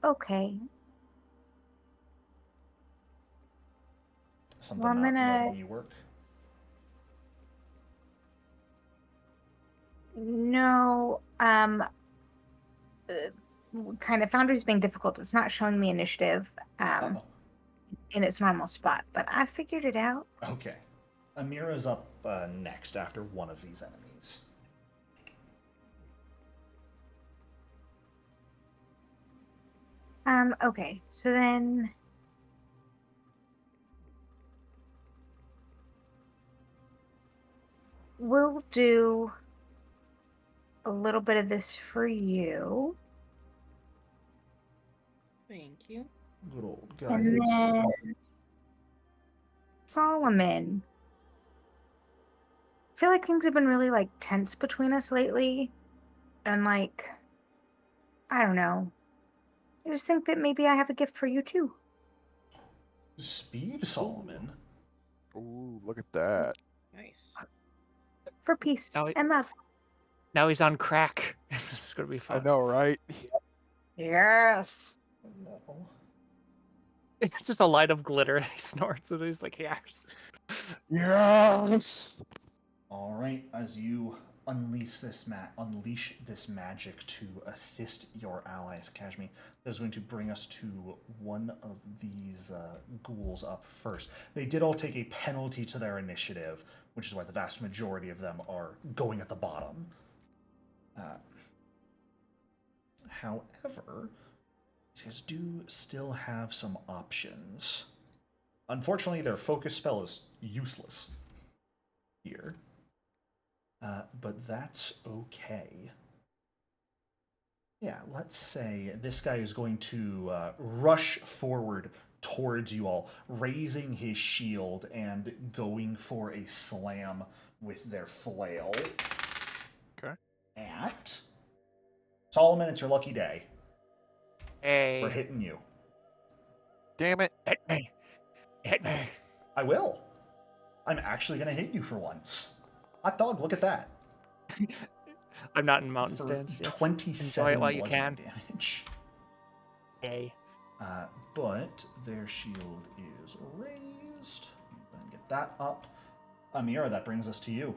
Okay. Something Well, I'm not gonna. letting you work. No. Kind of Foundry's being difficult. It's not showing me initiative Uh-oh. in its normal spot, but I figured it out. Okay. Amira's up next after one of these enemies. Okay. So then we'll do a little bit of this for you. Thank you. Good old And guidance. then Solomon. I feel like things have been really like tense between us lately. And like, I don't know. I just think that maybe I have a gift for you too. Speed, Solomon. Ooh, look at that. Nice. For peace Now and love. now he's on crack. This is gonna be I fun. know, right? Yes. No. It's just a light of glitter. And he snorts, and he's like, "Yes." Yes. All right, as you unleash this magic to assist your allies, Kashmi, that is going to bring us to one of these ghouls up first. They did all take a penalty to their initiative, which is why the vast majority of them are going at the bottom. However, these guys do still have some options. Unfortunately, their focus spell is useless here. But that's okay. Yeah, let's say this guy is going to rush forward towards you all, raising his shield and going for a slam with their flail. Okay. At Solomon, it's your lucky day. Hey, We're hitting you. Damn it. hit me, hit me. I will. I'm actually going to hit you for once. Hot dog, look at that. I'm not in mountain For stance. Yes. 27 Enjoy it while you bludgeoning can. damage. Hey. But their shield is raised. Then get that up. Amira, that brings us to you.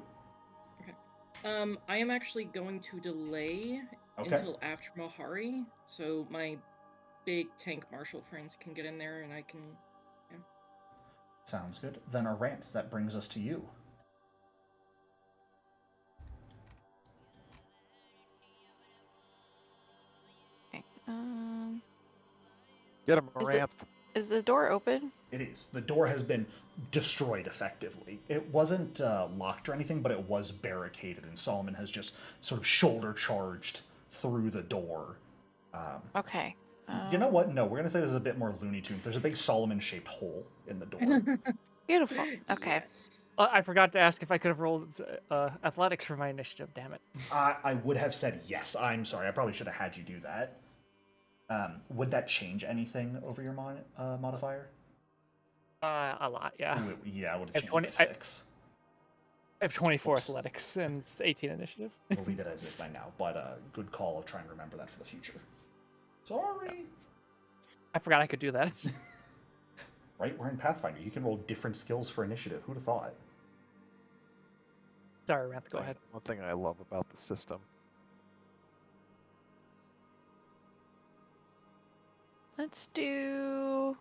I am actually going to delay Okay. until after Mahari, so my big tank martial friends can get in there and I can. Yeah. Sounds good. Then Aranth, that brings us to you. Okay. Get him, Is the- Ranth. Is the door open? It is. The door has been destroyed effectively. It wasn't locked or anything, but it was barricaded, and Solomon has just sort of shoulder charged through the door. Okay. You know what? No, we're going to say there's a bit more Looney Tunes. There's a big Solomon-shaped hole in the door. Beautiful. Okay. Yes. I forgot to ask if I could have rolled athletics for my initiative. Damn it. I would have said yes. I'm sorry. I probably should have had you do that. Would that change anything over your modifier? A lot, yeah. Yeah, I would At have changed 20 it by 6. I have 24 Oops. athletics and 18 initiative. We'll leave it as is by now, but good call. I'll try and remember that for the future. Sorry. I forgot I could do that. Right, we're in Pathfinder. You can roll different skills for initiative. Who'd have thought? Sorry, Ranth, go ahead. One thing I love about the system. Let's do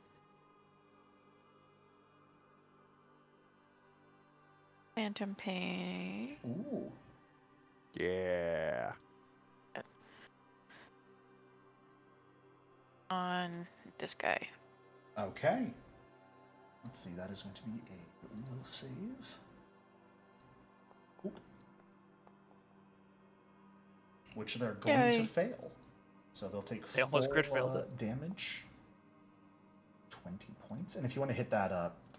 Phantom Pain. Ooh. Yeah. On this guy. Okay. Let's see. That is going to be a will save. Oop. Which they're going to Yay. fail. So they'll take They almost crit failed full damage. 20 points. And if you want to hit that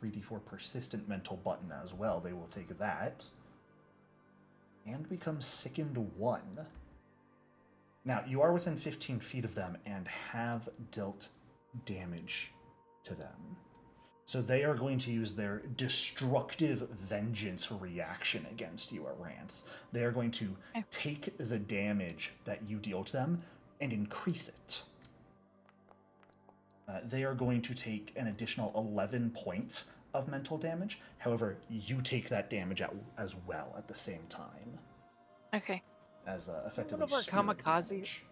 3d4 persistent mental button as well, they will take that. And become sickened 1. Now, you are within 15 feet of them and have dealt damage to them. So they are going to use their destructive vengeance reaction against you, Aranth. They are going to take the damage that you deal to them and increase it. They are going to take an additional 11 points of mental damage. However, you take that damage as well at the same time. Okay. As effectively One of our spirit kamikaze- damage.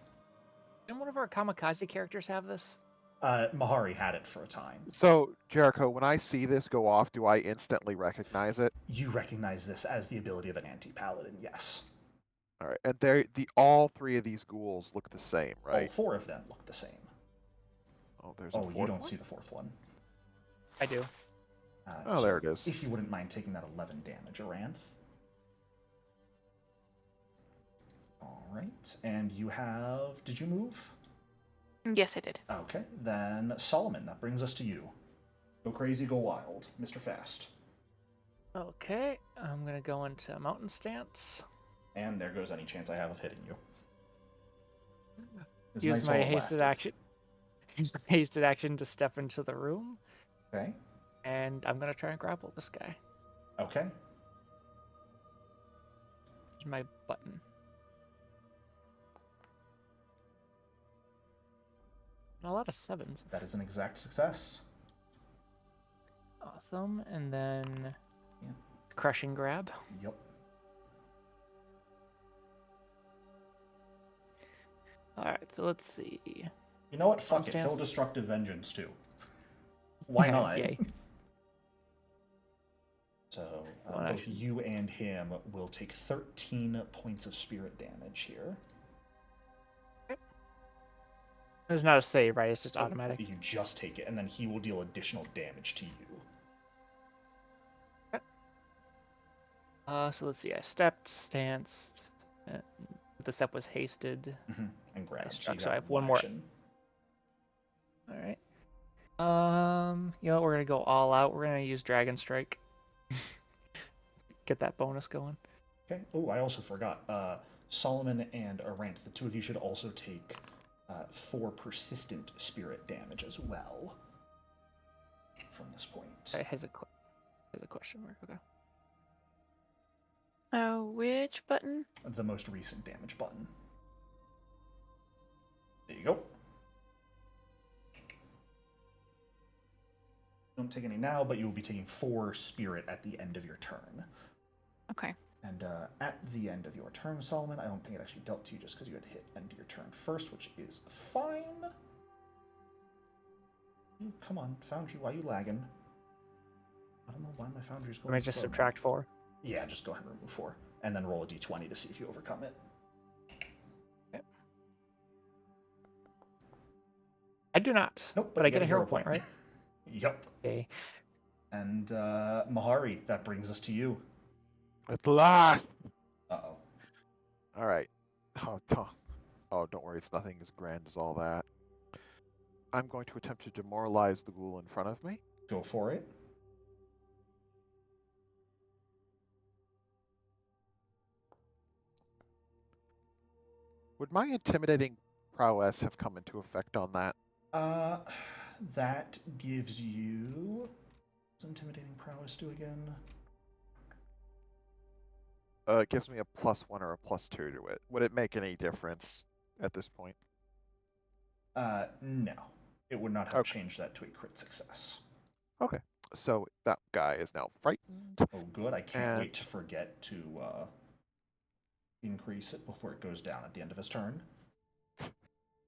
Didn't one of our kamikaze characters have this? Mahari had it for a time. So, Jericho, when I see this go off, do I instantly recognize it? You recognize this as the ability of an anti-paladin, yes. All right, and all 3 of these ghouls look the same, All right? 4 of them look the same. Oh, there's a Oh, fourth you don't one? see the 4th one. I do. Oh, there it is. If you wouldn't mind taking that 11 damage, Aranth. All right, and you have... Did you move? Yes, I did. Okay, then Solomon, that brings us to you. Go crazy, go wild, Mr. Fast. Okay, I'm gonna go into mountain stance. And there goes any chance I have of hitting you. It's Use nice my while it hasted lasted. action. Use my hasted action to step into the room, Okay, and I'm gonna try and grapple this guy. okay. Here's my button. A lot of 7s. That is an exact success. Awesome, and then Yeah. crushing grab. Yep. All right, so let's see. You know what? Fuck it. Stance. He'll Destructive Vengeance too. Why not? Yay. So One both action. you and him will take 13 points of spirit damage here. There's not a save, right? It's just automatic. You just take it, and then he will deal additional damage to you. So let's see. I stepped, stanced. The step was hasted. And grab. struck, you so got I have one more. action. All right. You know what? We're gonna go all out. We're gonna use Dragon Strike. Get that bonus going. Okay. Oh, I also forgot. Solomon and Aranth, the 2 of you should also take 4 persistent spirit damage as well from this point. It has a question mark. Okay. Which button? The most recent damage button. There you go. Don't take any now, but you will be taking 4 spirit at the end of your turn. Okay. And at the end of your turn, Solomon, I don't think it actually dealt to you just because you had hit end of your turn first, which is fine. Come on, Foundry, why are you lagging? I don't know why my Foundry's going Let me just slow now. subtract 4. Yeah, just go ahead and remove 4. And then roll a d20 to see if you overcome it. do not. Nope, But I get a hero point, right? Yep. Okay. And Mahari, that brings us to you. At last. Uh-oh. All right. Don't worry. It's nothing as grand as all that. I'm going to attempt to demoralize the ghoul in front of me. Go for it. Would my intimidating prowess have come into effect on that? That gives you... What's intimidating prowess do again? It gives me a +1 or a +2 to it. Would it make any difference at this point? No. It would not have Okay. changed that to a crit success. Okay. So that guy is now frightened. Oh, good. I can't wait And- to forget to increase it before it goes down at the end of his turn.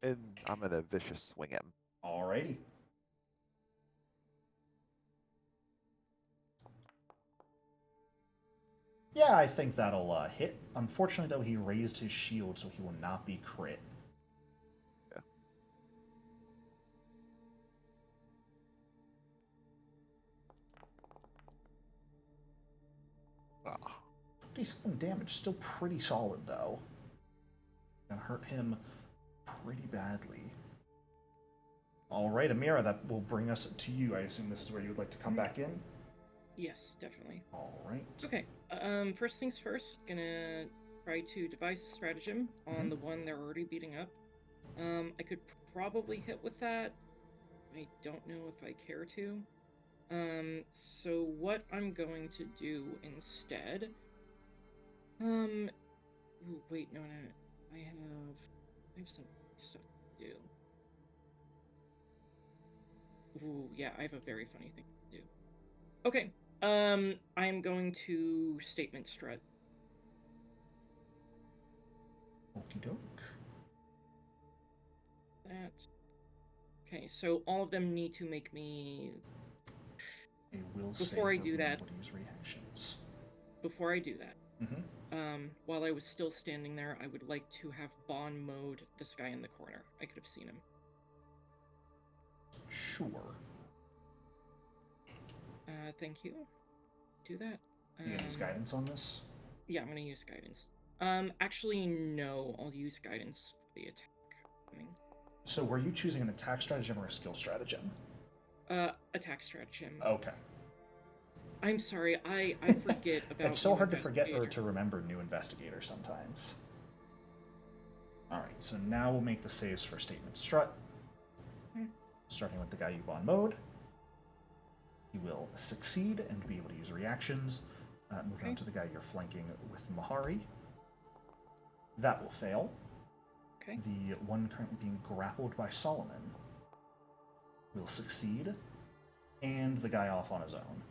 And I'm going to vicious swing him. Alrighty. Yeah, I think that'll hit. Unfortunately, though, he raised his shield, so he will not be crit. Yeah. Ah. 57 damage, still pretty solid, though. Gonna hurt him pretty badly. Alright, Amira, that will bring us to you. I assume this is where you would like to come back in? Yes, definitely. Alright. Okay. First things first, gonna try to devise a stratagem on the one they're already beating up. I could probably hit with that. I don't know if I care to. So what I'm going to do instead... ooh, wait, no. I have some stuff to do. Ooh, yeah, I have a very funny thing to do. Okay, I'm going to statement strut. Okie doke. That. Okay, so all of them need to make me... A will Before save I do or that- being able to use reactions. Before I do that, Mm-hmm. while I was still standing there, I would like to have Bond mode this guy in the corner. I could have seen him. Sure. Thank you. Do that. You gonna use guidance on this? Yeah, I'm gonna use guidance. Actually, no. I'll use guidance for the attack. So were you choosing an attack stratagem or a skill stratagem? Attack stratagem. Okay. I'm sorry, I forget about. It's so new hard to forget or investigator. to remember new investigator sometimes. Alright, so now we'll make the saves for statement strut. Starting with the guy you on mode. He will succeed and be able to use reactions. Moving on to the guy you're flanking with Mahari. That will fail. Okay. The one currently being grappled by Solomon will succeed. And the guy off on his own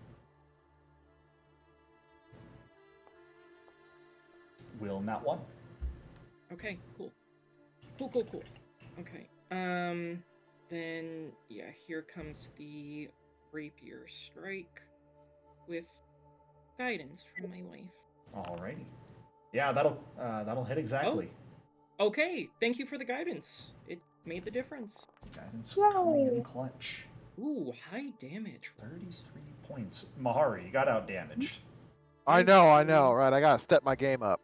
will not one. Okay, cool. Cool. Okay. Then yeah, here comes the rapier strike with guidance from my wife. Alrighty. Yeah, that'll hit exactly. Okay, thank you for the guidance. It made the difference. Guidance coming in clutch. Ooh, high damage. 33 points. Mahari, you got out damaged. I know, right? I gotta step my game up.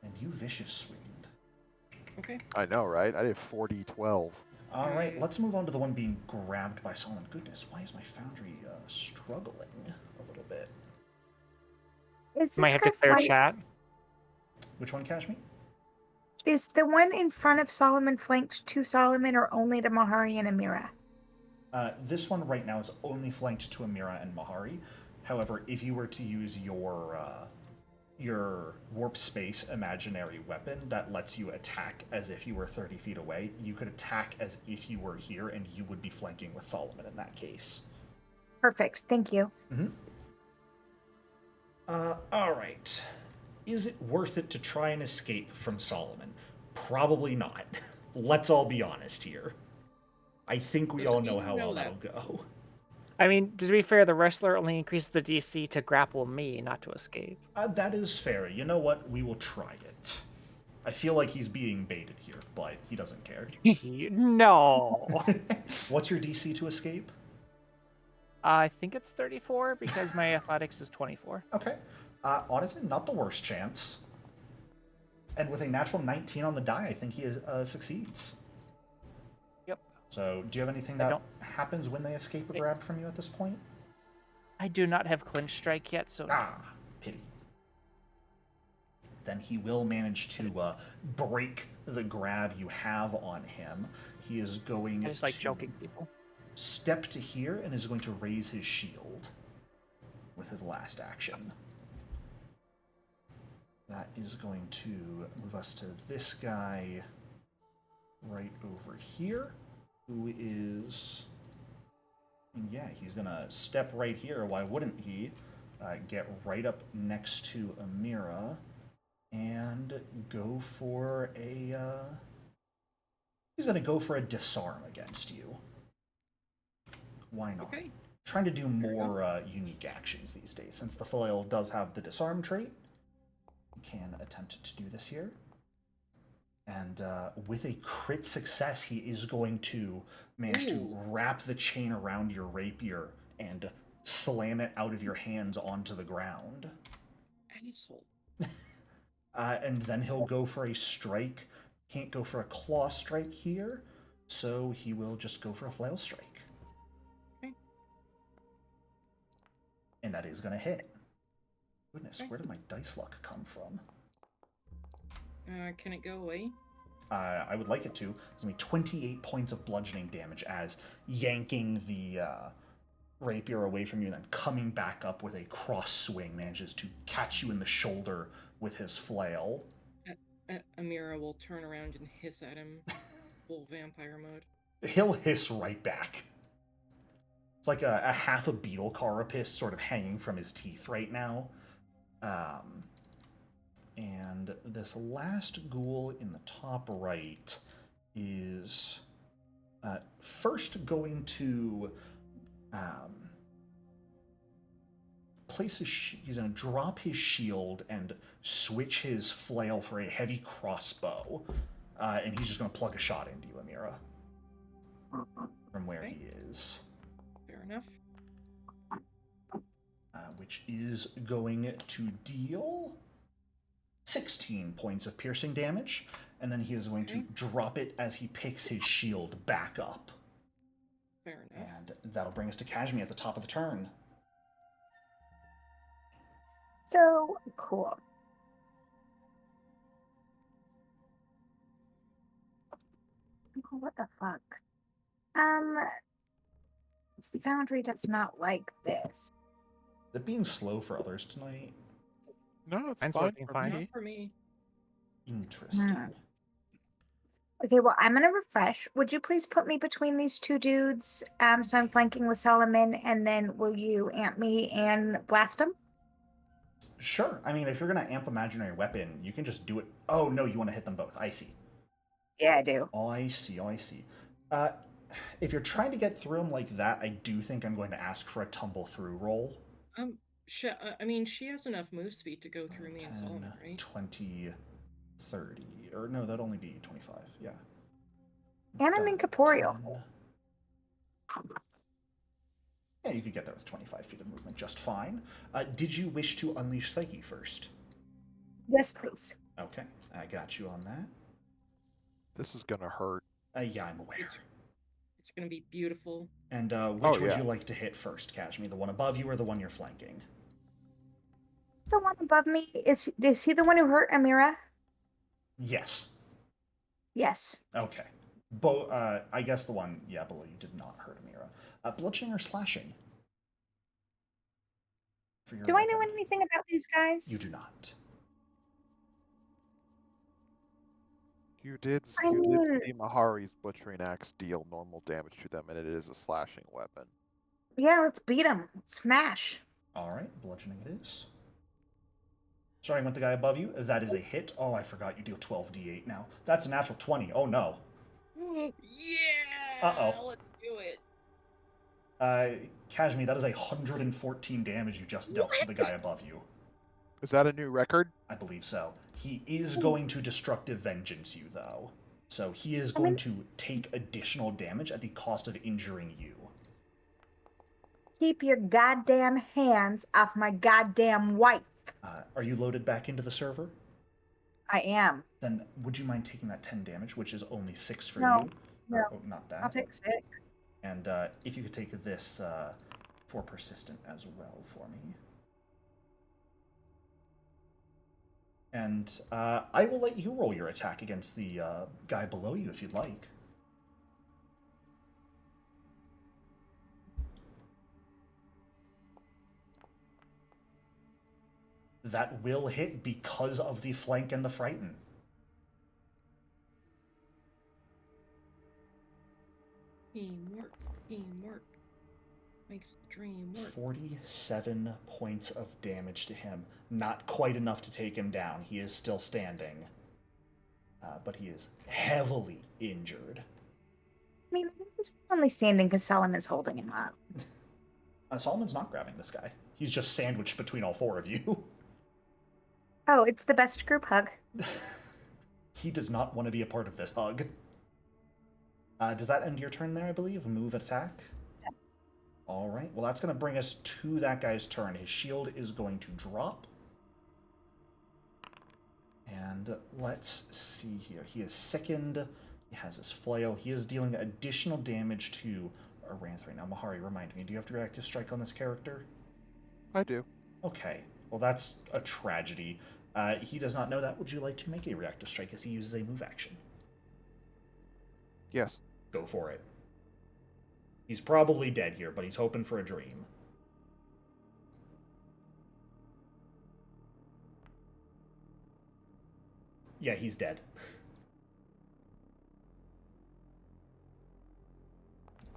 And you vicious swinged. Okay. I know, right? I did 40-12. Alright, let's move on to the one being grabbed by Solomon. Goodness, why is my foundry struggling a little bit? Is this Might have guy to clear flank- chat. Which one, Kashmi? Is the one in front of Solomon flanked to Solomon or only to Mahari and Amira? This one right now is only flanked to Amira and Mahari. However, if you were to use your warp space imaginary weapon that lets you attack as if you were 30 feet away, you could attack as if you were here, and you would be flanking with Solomon in that case. Perfect. Thank you. Alright. Is it worth it to try and escape from Solomon? Probably not. Let's all be honest here. I think we all know how well that'll go. I mean, to be fair, the wrestler only increased the DC to grapple me, not to escape. That is fair. You know what? We will try it. I feel like he's being baited here, but he doesn't care. No. What's your DC to escape? I think it's 34 because my athletics is 24. Okay. Honestly, not the worst chance. And with a natural 19 on the die, I think he succeeds. Yep. So, do you have anything I that don't- happens when they escape a grab from you at this point? I do not have clinch strike yet, so Pity. Then he will manage to break the grab you have on him. He is going I just like to choking people. step to here and is going to raise his shield with his last action. That is going to move us to this guy right over here, who is... Yeah, he's going to step right here. Why wouldn't he? Get right up next to Amira and go for a... He's going to go for a disarm against you. Why not? Okay. Trying to do more unique actions these days. Since the flail does have the disarm trait, you can attempt to do this here. And with a crit success, he is going to manage to wrap the chain around your rapier and slam it out of your hands onto the ground. Asshole. And then he'll go for a strike. Can't go for a claw strike here, so he will just go for a flail strike. Okay. And that is going to hit. Goodness, Okay. where did my dice luck come from? Can it go away? I would like it to. It's going to be 28 points of bludgeoning damage as yanking the rapier away from you and then coming back up with a cross swing manages to catch you in the shoulder with his flail. Amira will turn around and hiss at him. Full vampire mode. He'll hiss right back. It's like a half a beetle carapace sort of hanging from his teeth right now. And this last ghoul in the top right is first going to place he's going to drop his shield and switch his flail for a heavy crossbow. And he's just going to plug a shot into you, Amira. From where he is. Fair enough. Which is going to deal 16 points of piercing damage, and then he is going to drop it as he picks his shield back up. Fair enough. And that'll bring us to Kashmi at the top of the turn. So cool. Oh, what the fuck? Foundry does not like this. Is it being slow for others tonight? No, it's Mine's fine working for fine. me. Not for me. Interesting. Okay, well, I'm gonna refresh. Would you please put me between these two dudes? So I'm flanking with Solomon, and then will you amp me and blast him? Sure. I mean, if you're going to amp imaginary weapon, you can just do it. Oh, no, you want to hit them both. I see. Yeah, I do. Oh, I see. Oh, I see. If you're trying to get through them like that, I do think I'm going to ask for a tumble through roll. I mean, she has enough move speed to go through me and 10, Solomon, right? 20, 30. Or no, that'd only be 25. Yeah. And I'm incorporeal. 10. Yeah, you could get there with 25 feet of movement just fine. Did you wish to unleash Psyche first? Yes, please. Okay, I got you on that. This is gonna hurt. Yeah, I'm aware. It's gonna be beautiful. And which would yeah. you like to hit first, Kashmi? The one above you or the one you're flanking? The one above me, is he the one who hurt Amira? Yes. Yes. Okay. I guess the one, below you did not hurt Amira. Bludgeoning or slashing? Do I know anything about these guys? You do not. You did I mean- see Mahari's butchering axe deal normal damage to them, and it is a slashing weapon. Yeah, let's beat him. Smash. All right, bludgeoning it is. Starting with the guy above you, that is a hit. Oh, I forgot you deal 12d8 now. That's a natural 20. Oh, no. Yeah! Uh-oh. Let's do it. Kashmi, that is 114 damage you just dealt to the guy above you. Is that a new record? I believe so. He is going to destructive vengeance you, though. So he is I mean- going to take additional damage at the cost of injuring you. Keep your goddamn hands off my goddamn wife. Are you loaded back into the server? I am. Then would you mind taking that 10 damage, which is only 6 for No, you? no. Oh, not that. I'll take 6. And if you could take this for persistent as well for me. And I will let you roll your attack against the guy below you if you'd like. That will hit because of the flank and the frighten. Teamwork. Teamwork. Makes the dream work. 47 points of damage to him. Not quite enough to take him down. He is still standing. But he is heavily injured. I mean, he's only standing because Solomon's holding him up. Solomon's not grabbing this guy. He's just sandwiched between all 4 of you. Oh, it's the best group hug. He does not want to be a part of this hug. Does that end your turn there, I believe? Move attack? Yes. All right. Well, that's going to bring us to that guy's turn. His shield is going to drop. And let's see here. He is sickened. He has his flail. He is dealing additional damage to Aranth right now. Mahari, remind me, do you have to reactive strike on this character? I do. Okay. Well, that's a tragedy. He does not know that. Would you like to make a reactive strike as he uses a move action? Yes. Go for it. He's probably dead here, but he's hoping for a dream. Yeah, he's dead.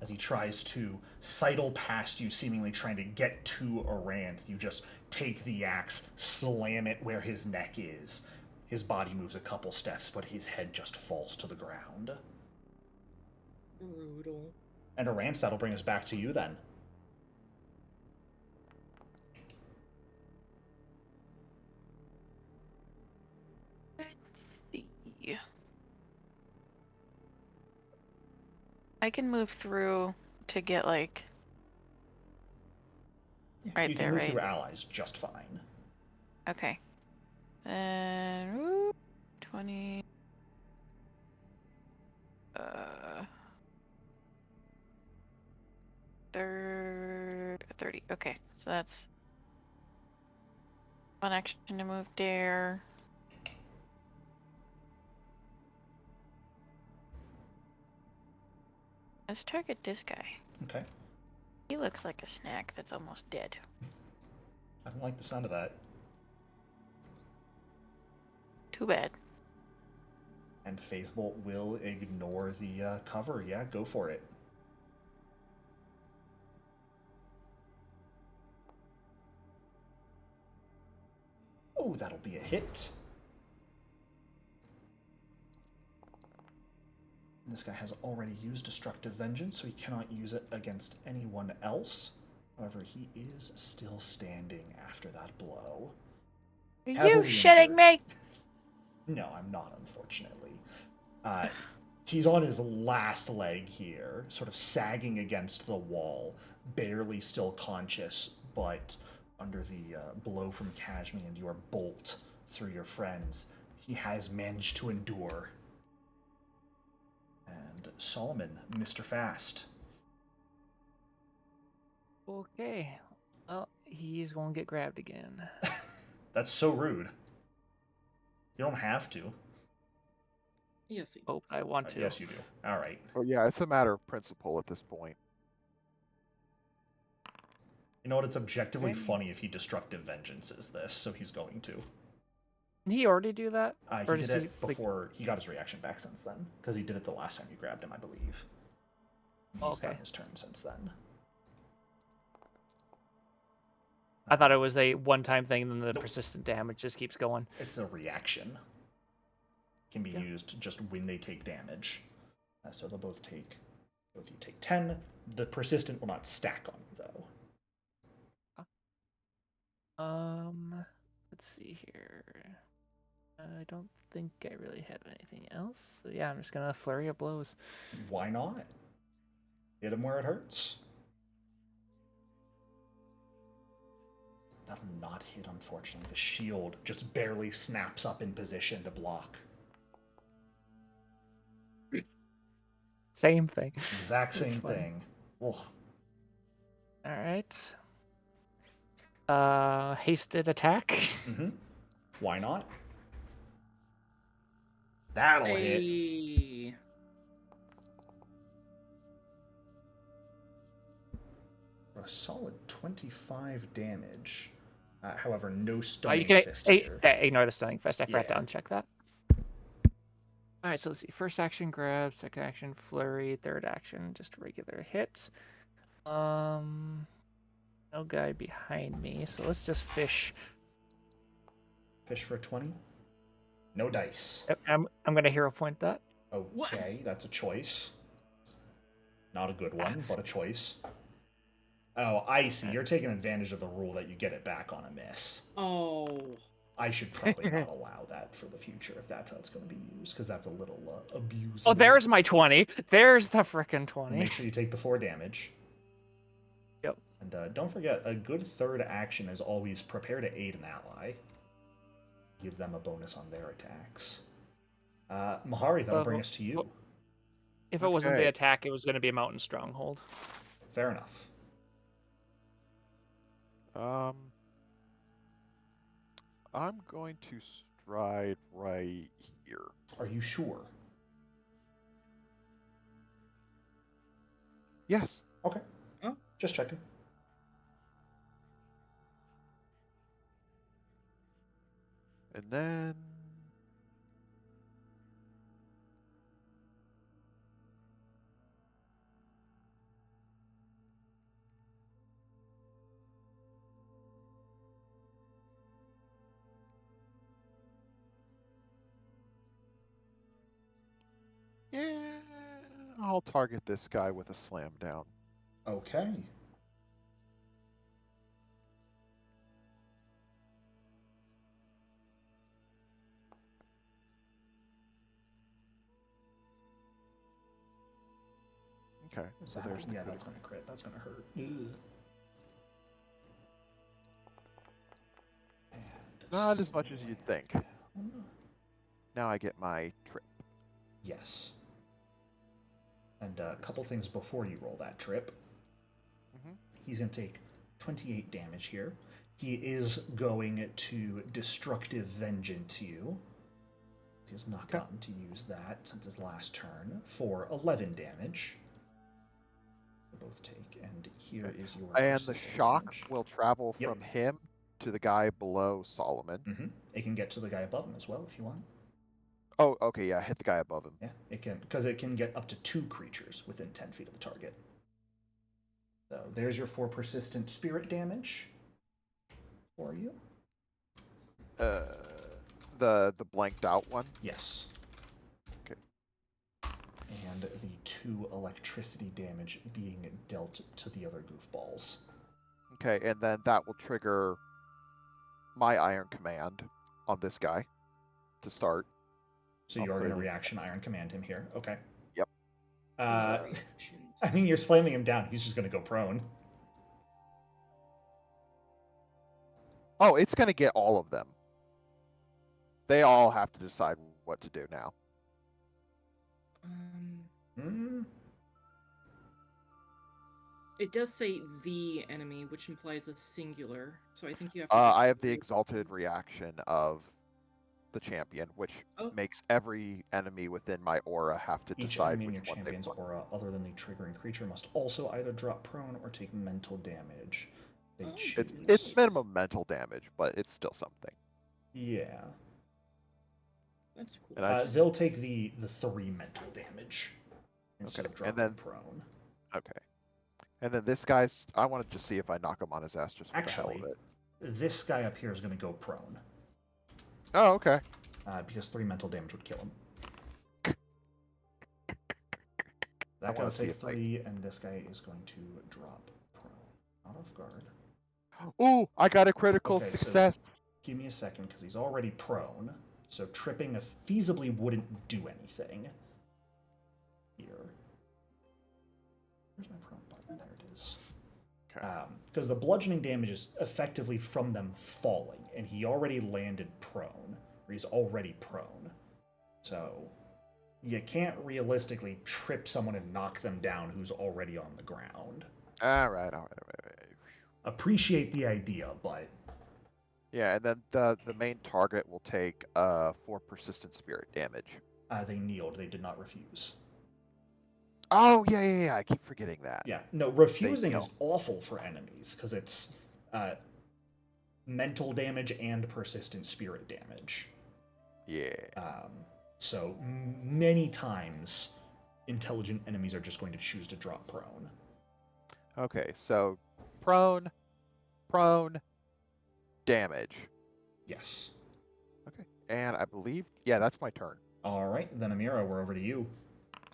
As he tries to sidle past you, seemingly trying to get to Aranth, you just take the axe, slam it where his neck is. His body moves a couple steps, but his head just falls to the ground. Brutal. And Aranth, that'll bring us back to you then. See. I can move through to get like right you can there, move right? through allies just fine. Okay. And 20. 30. Okay, so that's one action to move there. Let's target this guy. Okay. He looks like a snack that's almost dead. I don't like the sound of that. Too bad. And Phasebolt will ignore the cover. Yeah, go for it. Oh, that'll be a hit. And this guy has already used Destructive Vengeance, so he cannot use it against anyone else. However, he is still standing after that blow. Are you Heavily shitting injured. me? No, I'm not, unfortunately. He's on his last leg here, sort of sagging against the wall, barely still conscious, but under the blow from Kashmi and your bolt through your friends, he has managed to endure. And Solomon, Mr. Fast. Okay. Well, he's going to get grabbed again. That's so rude. You don't have to. Yes, he Hope does. I want to. Yes, you do. All right. Oh yeah, it's a matter of principle at this point. You know what? It's objectively Okay. funny if he destructive vengeances this, so he's going to. Did he already do that? He did it before he got his reaction back since then, because he did it the last time you grabbed him, I believe. He's done his turn since then. I thought it was a one-time thing, and then the persistent damage just keeps going. It's a reaction. Can be used just when they take damage. So they'll both you take 10. The persistent will not stack on you, though. let's see here. I don't think I really have anything else. So yeah, I'm just gonna flurry of blows. Why not? Hit him where it hurts. That'll not hit, unfortunately. The shield just barely snaps up in position to block. Same thing. Exact That's same funny. thing. Ugh. All right. Hasted attack. Mm-hmm. Why not? That'll hit. Hey. For a solid 25 damage. However, no You stunning can fist here. ignore the stunning fist. I forgot to Yeah. uncheck that. All right, so let's see. First action, grab. Second action, flurry. Third action, just regular hit. No guy behind me, so let's just fish. Fish for a 20. No dice. I'm gonna hero point that. Okay, that's a choice. Not a good one, but a choice. Oh, I see. You're taking advantage of the rule that you get it back on a miss. Oh. I should probably not allow that for the future if that's how it's going to be used, because that's a little abusable. Oh, there's my 20. There's the frickin' 20. And make sure you take the 4 damage. Yep. And don't forget, a good third action is always prepare to aid an ally. Give them a bonus on their attacks. Mahari, that'll bring us to you. If it wasn't the Okay. attack, it was going to be a mountain stronghold. Fair enough. I'm going to stride right here. Are you sure? Yes. Okay. Oh. Just checking. And then yeah, I'll target this guy with a slam down. Okay. Okay, so there's the yeah, critical. that's gonna crit. That's gonna hurt. And Not as much as you'd think. down. Now I get my trip. Yes. And a couple things before you roll that trip. Mhm. He's going to take 28 damage here. He is going to Destructive Vengeance you. He has not gotten to use that since his last turn for 11 damage. They both take, and here is your And the persistent shock damage. will travel Yep. from him to the guy below Solomon. Mm-hmm. It can get to the guy above him as well if you want. Oh, okay, yeah, hit the guy above him. Yeah, it can, because it can get up to 2 creatures within 10 feet of the target. So there's your 4 persistent spirit damage for you. The blanked out one. Yes. Okay. And the 2 electricity damage being dealt to the other goofballs. Okay, and then that will trigger my Iron Command on this guy to start. So I'll you are put going to it in. reaction Iron Command him here. Okay. Yep. Reactions. I mean, you're slamming him down. He's just going to go prone. Oh, it's going to get all of them. They all have to decide what to do now. It does say the enemy, which implies a singular. So I think you have to. I have the decide- exalted reaction of the champion, which makes every enemy within my aura have to Each decide enemy in your which one they champion's want. aura, other than the triggering creature, must also either drop prone or take mental damage. They choose. It's minimum mental damage, but it's still something. Yeah. That's cool. And They'll take the 3 mental damage instead of dropping then- prone. Okay. And then this guy's, I wanted to see if I knock him on his ass just for the hell Actually, of it. this guy up here is going to go prone. Oh, okay. Because 3 mental damage would kill him. I That guy wanna will see take if I- 3, and this guy is going to drop prone. Not off guard. Ooh, I got a critical Okay, so- success. Give me a second, because he's already prone. So tripping feasibly wouldn't do anything. Here. Where's my prone button? There it is. Okay. Because the bludgeoning damage is effectively from them falling, and he already landed prone, or he's already prone. So you can't realistically trip someone and knock them down who's already on the ground. All right. Appreciate the idea, but Yeah, and then the main target will take 4 persistent spirit damage. they kneeled. They did not refuse. Oh, yeah. I keep forgetting that. Yeah, no, refusing kneel. is awful for enemies, because it's mental damage and persistent spirit damage. Yeah. So many times, intelligent enemies are just going to choose to drop prone. Okay, so prone, damage. Yes. Okay, and I believe, yeah, that's my turn. All right, then Amira, we're over to you.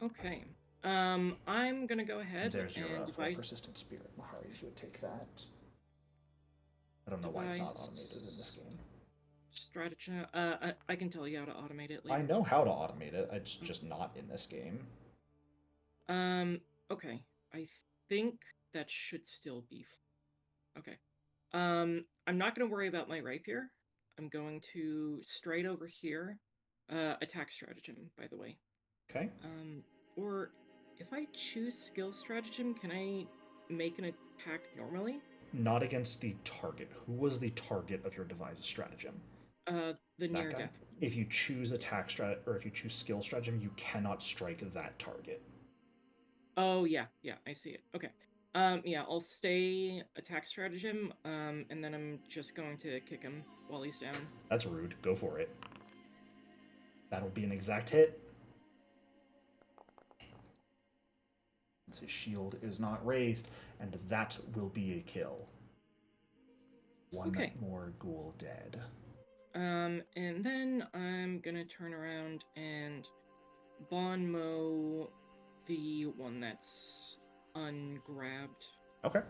Okay. I'm gonna go ahead There's your and 4 devise persistent spirit, Mahari, if you would take that. I don't know why it's not Device. automated in this game. strategy. I can tell you how to automate it later. I know how to automate it. It's just not in this game. Okay. I think that should still be. Okay. I'm not gonna worry about my rapier. I'm going to straight over here. Attack stratagem, by the way. Okay. Or if I choose skill stratagem, can I make an attack normally? Not against the target. Who was the target of your devised stratagem? The near That guy. death. If you choose attack strat or if you choose skill stratagem, you cannot strike that target. Oh yeah, I see it. Okay. Yeah, I'll stay attack stratagem, and then I'm just going to kick him while he's down. That's rude. Go for it. That'll be an exact hit. His shield is not raised, and that will be a kill. One Okay. more ghoul dead. And then I'm gonna turn around and Bonmo the one that's ungrabbed. Okay.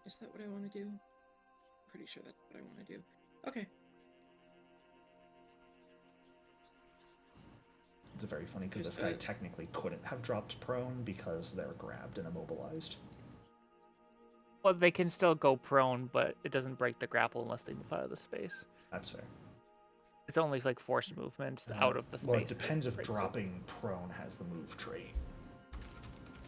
Is that what I want to do? Pretty sure that's what I want to do. Okay. It's very funny because this guy technically couldn't have dropped prone because they're grabbed and immobilized. Well, they can still go prone, but it doesn't break the grapple unless they move out of the space. That's fair. It's only like forced movement out of the space. Well, it depends if breaks it. dropping prone has the move trait.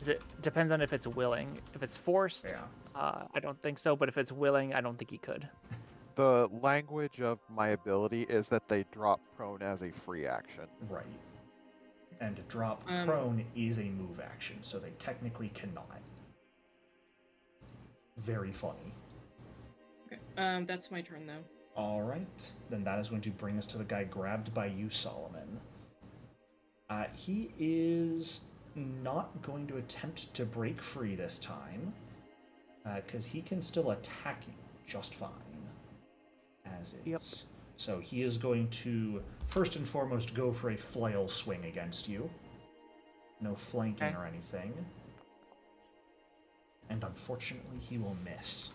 It depends on if it's willing. If it's forced, Yeah. I don't think so. But if it's willing, I don't think he could. The language of my ability is that they drop prone as a free action. Right. And drop prone is a move action, so they technically cannot. Very funny. Okay. That's my turn though. All right. Then that is going to bring us to the guy grabbed by you, Solomon. He is not going to attempt to break free this time, because he can still attack you just fine, as is. Yep. So he is going to, first and foremost, go for a flail swing against you. No flanking Okay. or anything. And unfortunately, he will miss.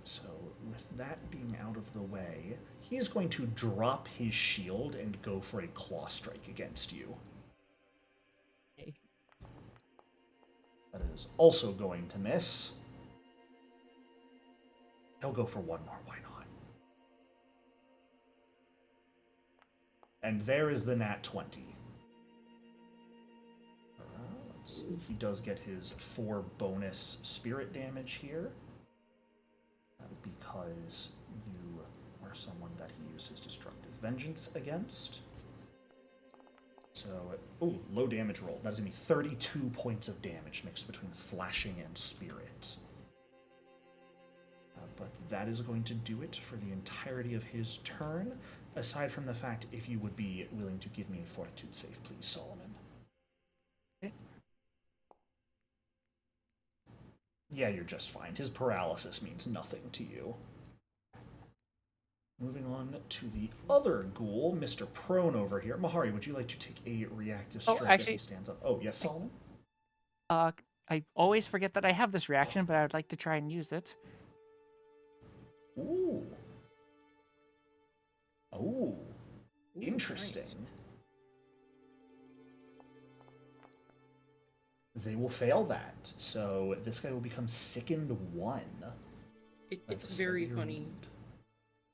So with that being out of the way, he is going to drop his shield and go for a claw strike against you. Okay. That is also going to miss. He'll go for one more, why not? And there is the nat 20. Let's see. He does get his 4 bonus spirit damage here. Because you are someone that he used his destructive vengeance against. So, low damage roll. That is going to be 32 points of damage mixed between slashing and spirit. But that is going to do it for the entirety of his turn, aside from the fact if you would be willing to give me a fortitude save, please, Solomon. Okay. Yeah, you're just fine. His paralysis means nothing to you. Moving on to the other ghoul, Mr. Prone over here. Mahari, would you like to take a reactive strike as he stands up? Oh, yes, Solomon? I always forget that I have this reaction, but I would like to try and use it. Ooh. Oh. Ooh, Interesting. nice. They will fail that, so this guy will become sickened 1. It's That's a very severe funny wound.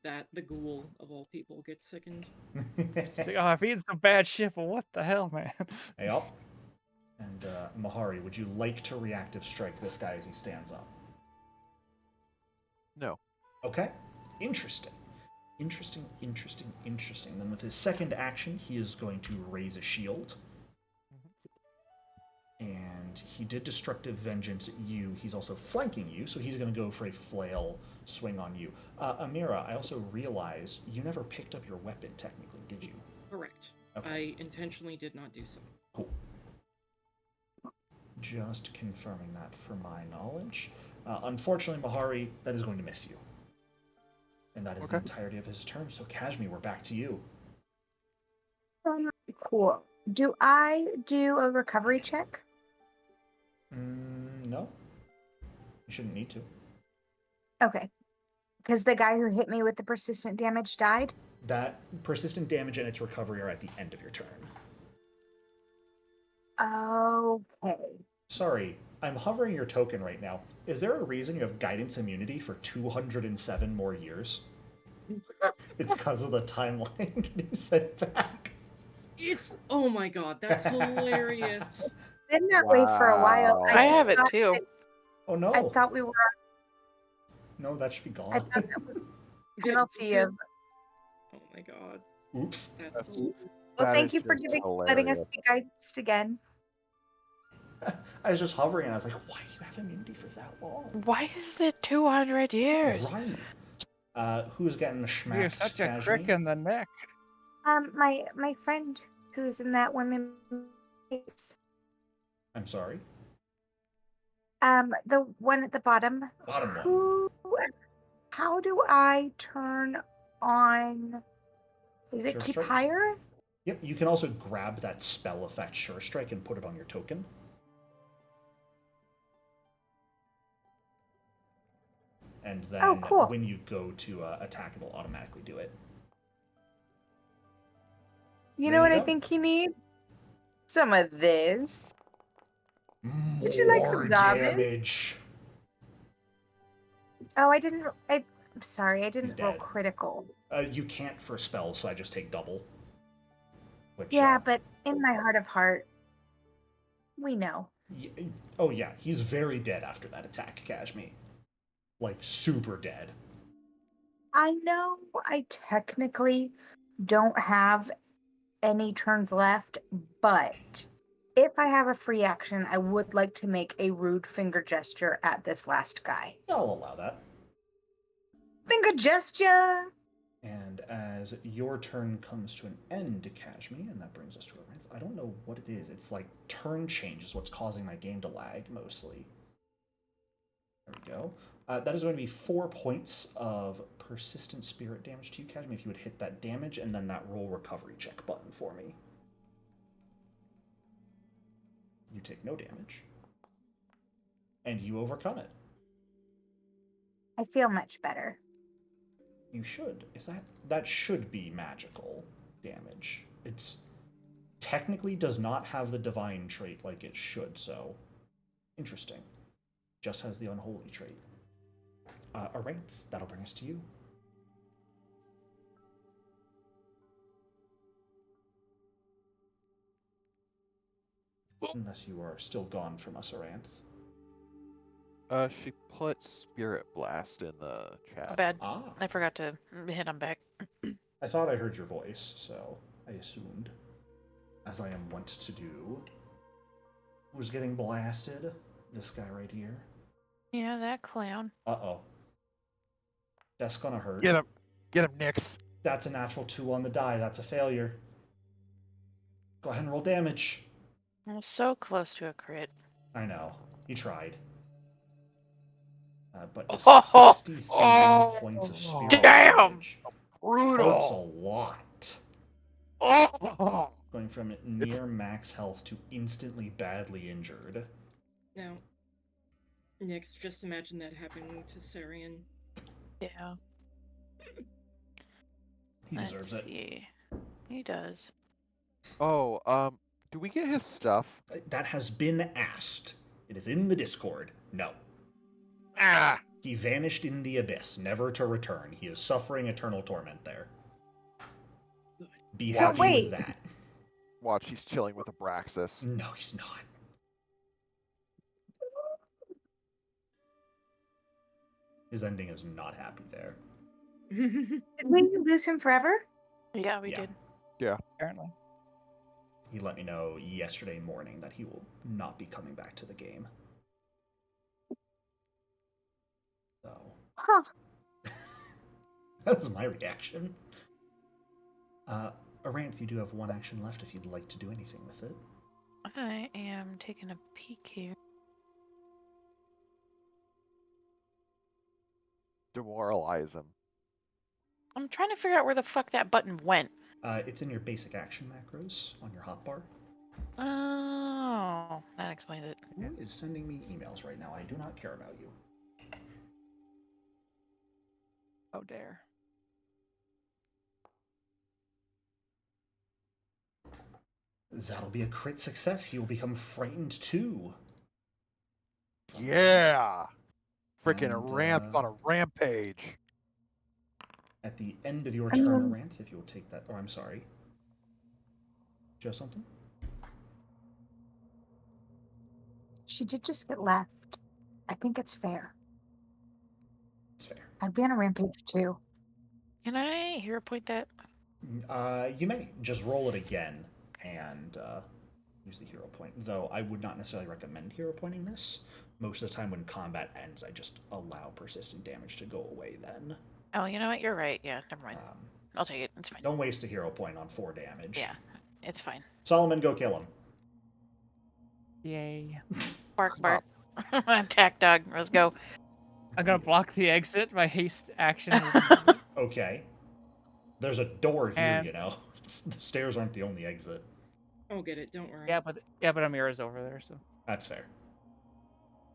that the ghoul of all people gets sickened. It's like, oh, I've eaten some bad shit, but what the hell, man? Yep. And Mahari, would you like to reactive strike this guy as he stands up? No. Okay. Interesting. Interesting. Then with his second action, he is going to raise a shield. And he did destructive vengeance at you. He's also flanking you, so he's going to go for a flail swing on you. Amira, I also realized you never picked up your weapon, technically, did you? Correct. Okay. I intentionally did not do so. Cool. Just confirming that for my knowledge. Unfortunately, Mahari, that is going to miss you. And that is the Okay. entirety of his turn. So, Kashmi, we're back to you. Cool. Do I do a recovery check? No. You shouldn't need to. Okay. Because the guy who hit me with the persistent damage died? That persistent damage and its recovery are at the end of your turn. Okay. Sorry, I'm hovering your token right now. Is there a reason you have guidance immunity for 207 more years? It's because of the timeline getting sent back. It's oh my god, that's hilarious. Been that way for a while. Wow. I have it thought too. Oh no. I thought we were. No, that should be I gone. thought that was the penalty of. Oh my god, Oops. that's hilarious. Well, That thank is you for just letting us hilarious. be guidance again. I was just hovering and I was like, why do you have immunity for that long? Why is it 200 years? Right. Who's getting schmacked? You're such a crick Kashmi? in the neck. My friend who's in that women's case. I'm sorry. The one at the bottom. Bottom one. Who? How do I turn on? Is it Sure keep strike? higher? Yep, you can also grab that spell effect Sure Strike and put it on your token. And then Oh, cool. when you go to attack, it'll automatically do it. You There know what you I go. think he needs? Some of this. Would you like some More garbage? damage. Oh, I'm sorry, I He's didn't roll dead. critical. You can't for spells, so I just take double. Which, Yeah, but in my heart of heart, we know. Oh yeah, he's very dead after that attack, Kashmi. Like, super dead. I know I technically don't have any turns left, but if I have a free action, I would like to make a rude finger gesture at this last guy. I'll allow that. Finger gesture! And as your turn comes to an end, Kashmi, and that brings us to a Wraith. I don't know what it is. It's like turn change is what's causing my game to lag, mostly. There we go. That is going to be 4 points of persistent spirit damage to you, Kashmi, if you would hit that damage, and then that roll recovery check button for me. You take no damage. And you overcome it. I feel much better. You should. That should be magical damage. It's technically does not have the divine trait like it should, so interesting. Just has the unholy trait. Alright, that'll bring us to you. Unless you are still gone from us, Aranth. She put Spirit Blast in the chat. Bad. Ah, I forgot to hit on back. I thought I heard your voice, so I assumed, as I am wont to do. Who's getting blasted? This guy right here. Yeah, that clown. Uh-oh. That's gonna hurt. Get him! Get him, Nix! That's a natural 2 on the die. That's a failure. Go ahead and roll damage. I was so close to a crit. I know. He tried. But Oh, 63 oh, points of spirit damn! damage. Hurts a Brutal! lot. Oh! Going from near max health to instantly badly injured. Now, Nyx, just imagine that happening to Sarian. Yeah. He deserves it. See. He does. Oh, do we get his stuff? That has been asked. It is in the Discord. No. Ah! He vanished in the abyss, never to return. He is suffering eternal torment there. Be So happy wait. with that. Watch, he's chilling with Abraxas. No, he's not. His ending is not happy there. Did we lose him forever? Yeah, we Yeah. did. Apparently. He let me know yesterday morning that he will not be coming back to the game. So Huh. that was my reaction. Aranth, you do have one action left if you'd like to do anything with it. I am taking a peek here. Demoralize him. I'm trying to figure out where the fuck that button went. It's in your basic action macros on your hotbar. Oh, that explains it. Who is sending me emails right now? I do not care about you. Oh, dare. That'll be a crit success. He will become frightened too. Yeah! Freaking And, Aranth on a rampage. At the end of your I turn, mean- Aranth, if you will take that. Or I'm sorry. Do you have something? She did just get left. I think it's fair. It's fair. I'd be on a rampage too. Can I hero point that? You may just roll it again and use the hero point. Though I would not necessarily recommend hero pointing this. Most of the time when combat ends, I just allow persistent damage to go away then. Oh, you know what? You're right. Yeah, never mind. Um, I'll take it. It's fine. Don't waste a hero point on 4 damage. Yeah, it's fine. Solomon, go kill him. Yay. Bark, bark. Attack dog. Let's go. I'm gonna block the exit by haste action. Okay. There's a door here, And- you know. The stairs aren't the only exit. I'll get it. Don't worry. yeah, but Amira's over there, so. That's fair.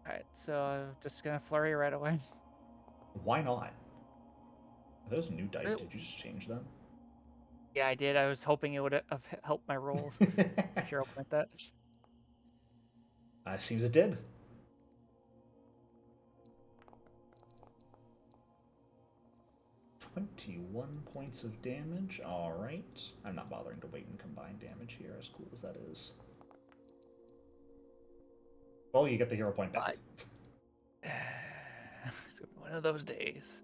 Alright, so I'm just gonna flurry right away. Why not? Are those new dice? Well- Did you just change them? Yeah, I did. I was hoping it would have helped my rolls. Hero point that. Seems it did. $21 points of damage. Alright. I'm not bothering to wait and combine damage here, as cool as that is. Well, you get the hero point back. It's gonna be one of those days.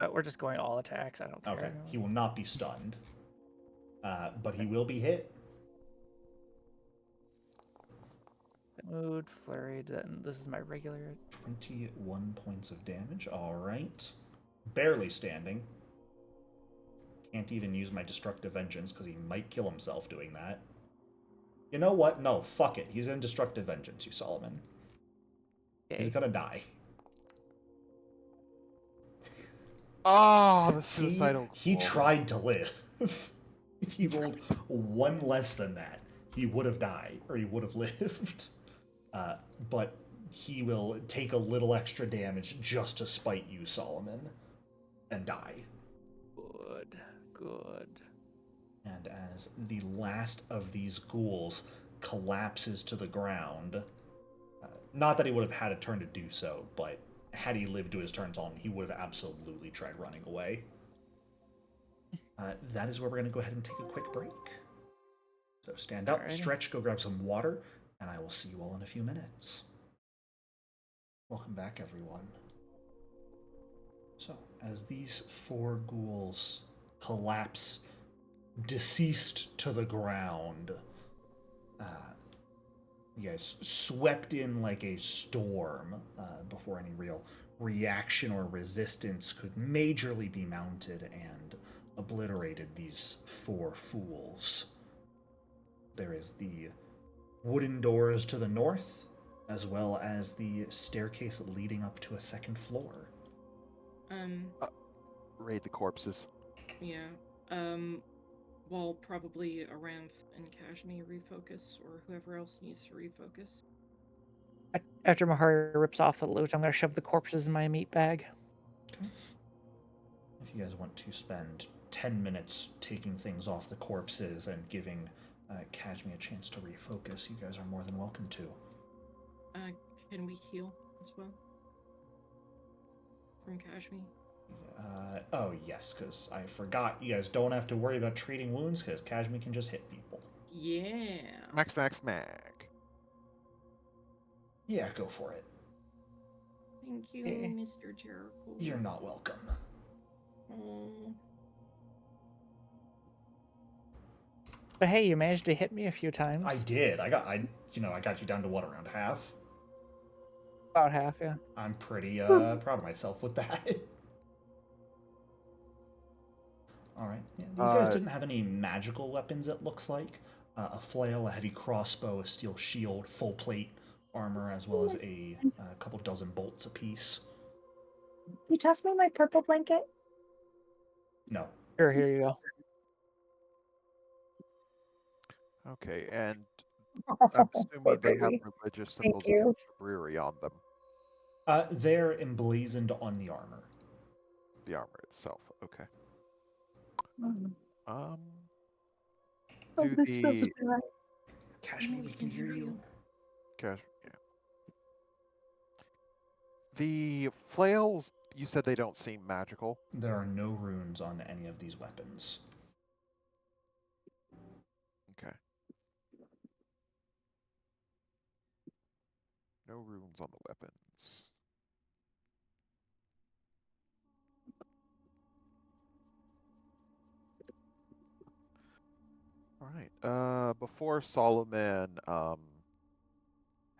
But we're just going all attacks. I don't care. Okay. He will not be stunned. But he will be hit. Mood, flurried, then this is my regular. 21 points of damage. Alright. Barely standing. Can't even use my destructive vengeance because he might kill himself doing that. You know what? No, fuck it. He's in destructive vengeance, you Solomon. He's Okay. gonna die. Oh, the suicidal. He claw. tried to live. If he rolled one less than that, he would have died, or he would have lived. But he will take a little extra damage just to spite you, Solomon, and die. Good. Good. And as the last of these ghouls collapses to the ground, not that he would have had a turn to do so, but had he lived to his turns on, he would have absolutely tried running away. That is where we're going to go ahead and take a quick break. So stand up, Alrighty. stretch, go grab some water, and I will see you all in a few minutes. Welcome back, everyone. So, as these 4 ghouls collapse, deceased to the ground, you guys swept in like a storm before any real reaction or resistance could majorly be mounted and obliterated these 4 fools. There is the wooden doors to the north, as well as the staircase leading up to a 2nd floor. Raid the corpses. Yeah. While probably Aranth and Kashmir refocus, or whoever else needs to refocus. After Mahari rips off the loot, I'm gonna shove the corpses in my meat bag. if you guys want to spend 10 minutes taking things off the corpses and giving Kashmi a chance to refocus, you guys are more than welcome to. Can we heal as well? From Kashmi? Oh, yes, because I forgot you guys don't have to worry about treating wounds because Kashmi can just hit people. Yeah. Smack. Yeah, go for it. Thank you, Okay. Mr. Jericho. You're not welcome. Oh. But hey, you managed to hit me a few times. I did. I got you down to what, around half? About half, yeah. I'm pretty proud of myself with that. All right. Yeah, these guys didn't have any magical weapons, it looks like. A flail, a heavy crossbow, a steel shield, full plate armor, as well as a couple dozen bolts apiece. You toss me my purple blanket? No. Here you go. Okay, and I'm assuming they have baby. religious Thank symbols of you. the brewery on them. They're emblazoned on the armor. The armor itself. Okay. Oh, Do this feels the right. Kashmi, we can hear you. cash? Yeah. The flails. You said they don't seem magical. There are no runes on any of these weapons. Okay. No runes on the weapons. All right. Before Solomon,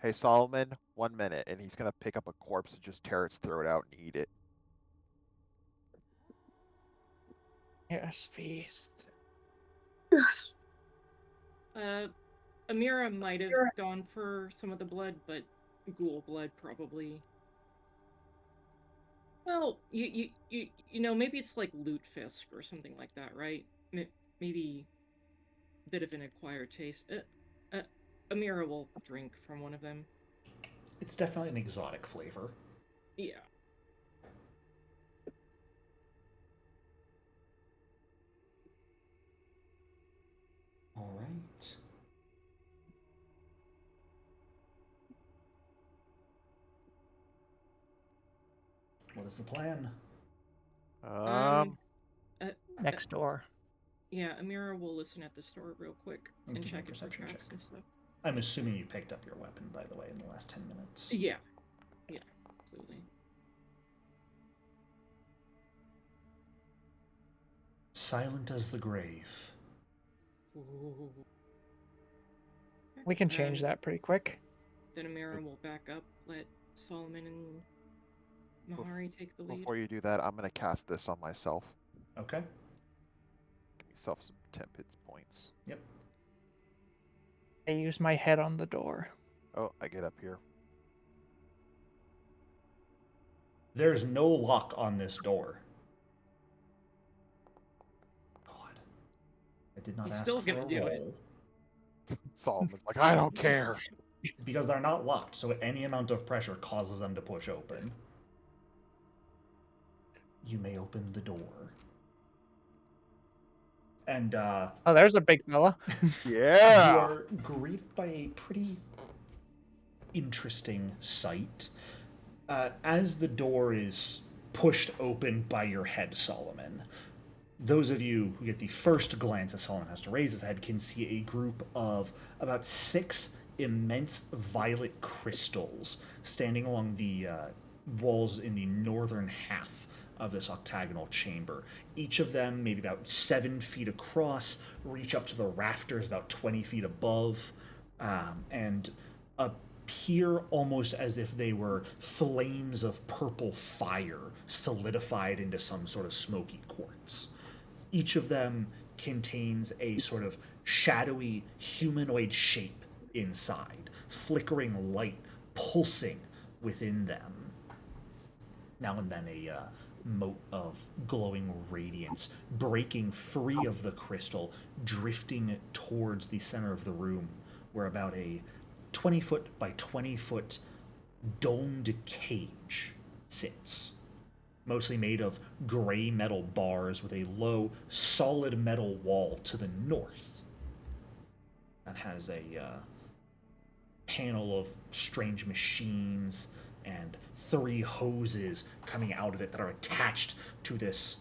hey Solomon, 1 minute, and he's gonna pick up a corpse and just tear its throat out and eat it. Yes, feast. Amira might have gone for some of the blood, but ghoul blood probably. Well, you know, maybe it's like lutefisk or something like that, right? Maybe a bit of an acquired taste. Amira will drink from one of them. It's definitely an exotic flavor. Yeah. All right. What is the plan? Next door. Yeah, Amira will listen at the store real quick and give me a check it for perception traps check. and stuff. I'm assuming you picked up your weapon, by the way, in the last 10 minutes. Yeah, absolutely. Silent as the grave. Ooh. We can change that pretty quick. Then Amira will back up, let Solomon and Mahari take the lead. Before you do that, I'm gonna cast this on myself. Okay. Give myself some temp hit points. Yep. I use my head on the door. Oh, I get up here. There's no lock on this door. God. I did not He's ask still for a gonna do it. roll. Solomon's like, I don't care. Because they're not locked, so any amount of pressure causes them to push open. You may open the door. And, Oh, there's a big fella. Yeah. You are greeted by a pretty interesting sight. As the door is pushed open by your head, Solomon, those of you who get the first glance as Solomon has to raise his head can see a group of about 6 immense violet crystals standing along the walls in the northern half of this octagonal chamber. Each of them maybe about 7 feet across, reach up to the rafters about 20 feet above, and appear almost as if they were flames of purple fire solidified into some sort of smoky quartz. Each of them contains a sort of shadowy humanoid shape inside, flickering light pulsing within them. Now and then a mote of glowing radiance breaking free of the crystal, drifting towards the center of the room, where about a 20-foot by 20-foot domed cage sits. mostly made of gray metal bars with a low, solid metal wall to the north. That has a panel of strange machines and 3 hoses coming out of it that are attached to this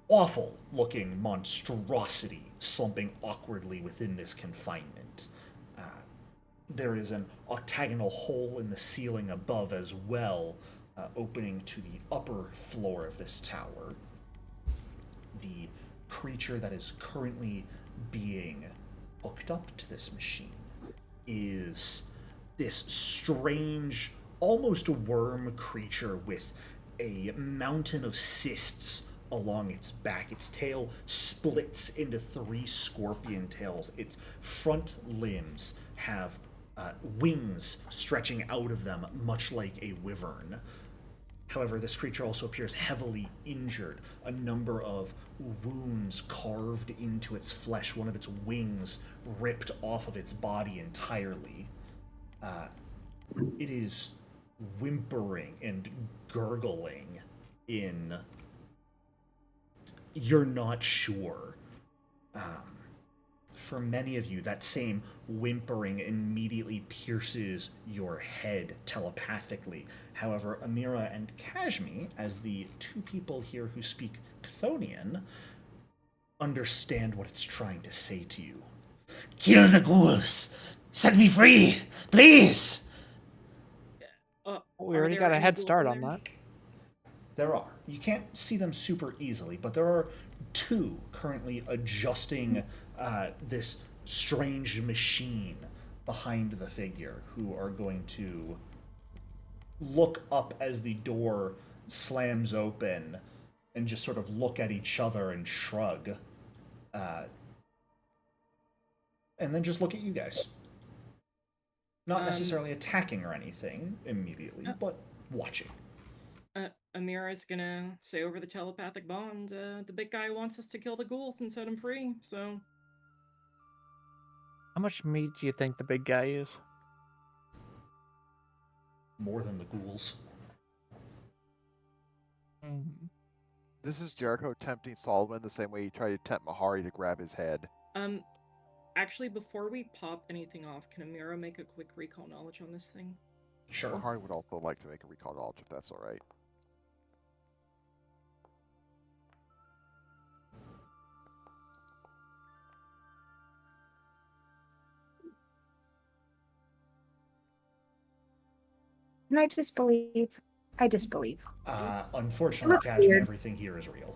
awful looking monstrosity slumping awkwardly within this confinement. There is an octagonal hole in the ceiling above as well, opening to the upper floor of this tower. The creature that is currently being hooked up to this machine is this strange, almost worm creature with a mountain of cysts along its back. Its tail splits into 3 scorpion tails. Its front limbs have wings stretching out of them, much like a wyvern. However, this creature also appears heavily injured. A number of wounds carved into its flesh, one of its wings ripped off of its body entirely. It is whimpering and gurgling in... You're not sure. For many of you, that same whimpering immediately pierces your head telepathically. However, Amira and Kashmi, as the 2 people here who speak Chthonian, understand what it's trying to say to you. Kill the ghouls! Set me free! Please! We already got a head start on that. There are. You can't see them super easily, but there are 2 currently adjusting this strange machine behind the figure who are going to look up as the door slams open and just sort of look at each other and shrug. And then just look at you guys. Not necessarily attacking or anything immediately, but watching. Amira's gonna say over the telepathic bond, the big guy wants us to kill the ghouls and set him free, so... How much meat do you think the big guy is? More than the ghouls. Mm-hmm. This is Jericho tempting Solomon the same way he tried to tempt Mahari to grab his head. Actually, before we pop anything off, can Amira make a quick recall knowledge on this thing? Sure. Mahari would also like to make a recall knowledge if that's alright. Can I disbelieve? I disbelieve. Unfortunately, Kashmi, everything here is real.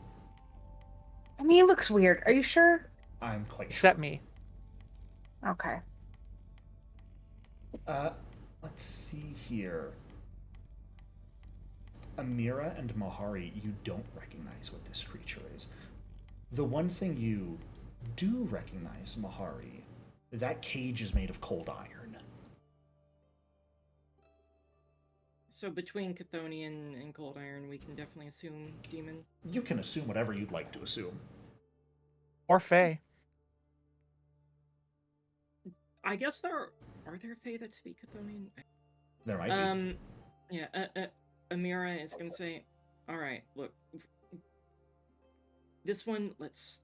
I mean, it looks weird. Are you sure? I'm quite Except sure. me. Okay. Let's see here. Amira and Mahari, you don't recognize what this creature is. The one thing you do recognize, Mahari, that cage is made of cold iron. So between Chthonian and Cold Iron, we can definitely assume demon. You can assume whatever you'd like to assume. Or Fae. I guess are there Fae that speak Chthonian? There might be. Yeah, Amira is gonna say, alright, look, this one, let's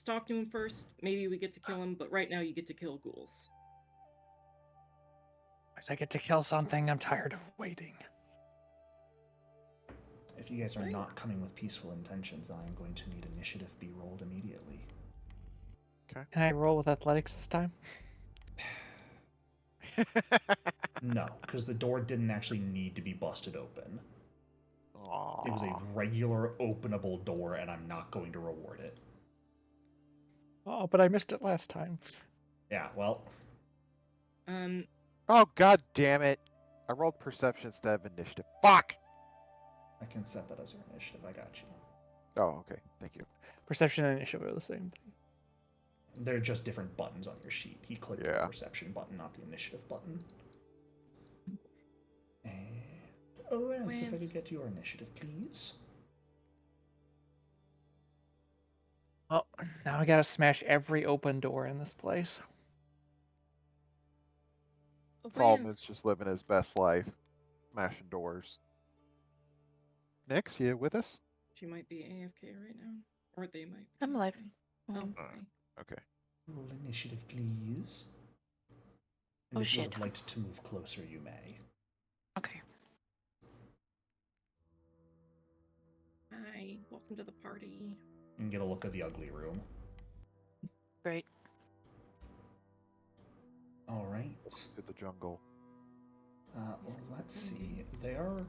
talk to him first. Maybe we get to kill him, but right now you get to kill ghouls. As I get to kill something, I'm tired of waiting. If you guys are not coming with peaceful intentions, I am going to need initiative be rolled immediately. Okay. Can I roll with athletics this time? No, because the door didn't actually need to be busted open. Aww. It was a regular openable door, and I'm not going to reward it. Oh, but I missed it last time. Yeah, well... Oh, god damn it. I rolled perception instead of initiative. Fuck! I can set that as your initiative, I got you. Oh, okay. Thank you. Perception and initiative are the same thing. They're just different buttons on your sheet. He clicked the perception button, not the initiative button. And... Oh, Rance, if I could get your initiative, please. Oh, now I gotta smash every open door in this place. Solomon's just living his best life, smashing doors. Nyx, you with us? She might be AFK right now, or they might. Be I'm alive. AFK. Oh, Mm. okay. Okay. Roll initiative, please. And Oh, if you shit. would like to move closer, you may. Okay. Hi, welcome to the party. And get a look at the ugly room. Great. All right. To the jungle. Well, let's see. They are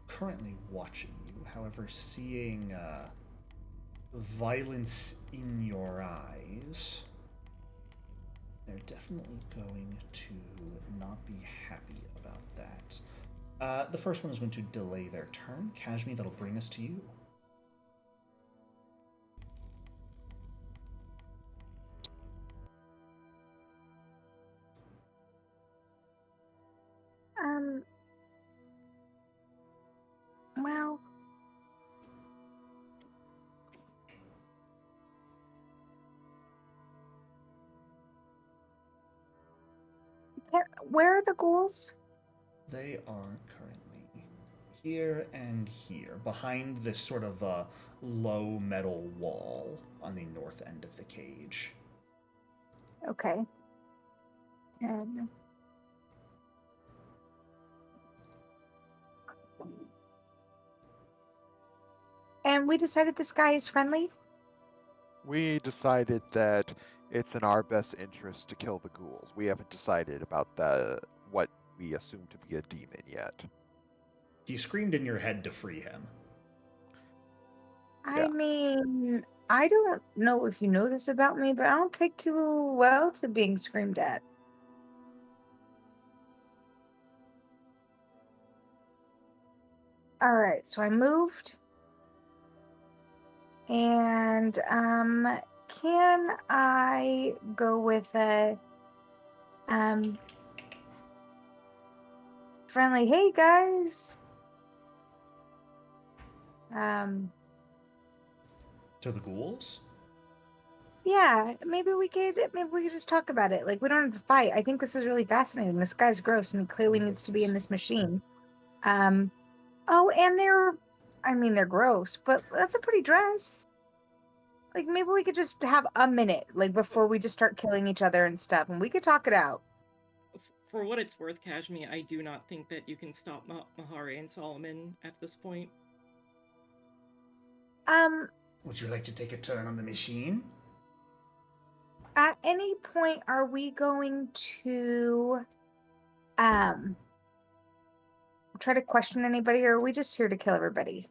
currently watching you. However, seeing violence in your eyes, they're definitely going to not be happy about that. The first one is going to delay their turn. Kashmi, that'll bring us to you. Well, where are the ghouls? They are currently here and here, behind this sort of low metal wall on the north end of the cage. Okay. 10. And we decided this guy is friendly? We decided that it's in our best interest to kill the ghouls. We haven't decided about what we assume to be a demon yet. He screamed in your head to free him. I mean, I don't know if you know this about me, but I don't take too well to being screamed at. All right, so I moved. And can I go with a friendly, hey guys? To the ghouls? Yeah, maybe we could just talk about it. Like, we don't have to fight. I think this is really fascinating. This guy's gross and he clearly needs to be in this machine. Oh, and they're gross, but that's a pretty dress. Like, maybe we could just have a minute, like, before we just start killing each other and stuff, and we could talk it out. For what it's worth, Kashmi, I do not think that you can stop Mahari and Solomon at this point. Would you like to take a turn on the machine? At any point, are we going to try to question anybody, or are we just here to kill everybody?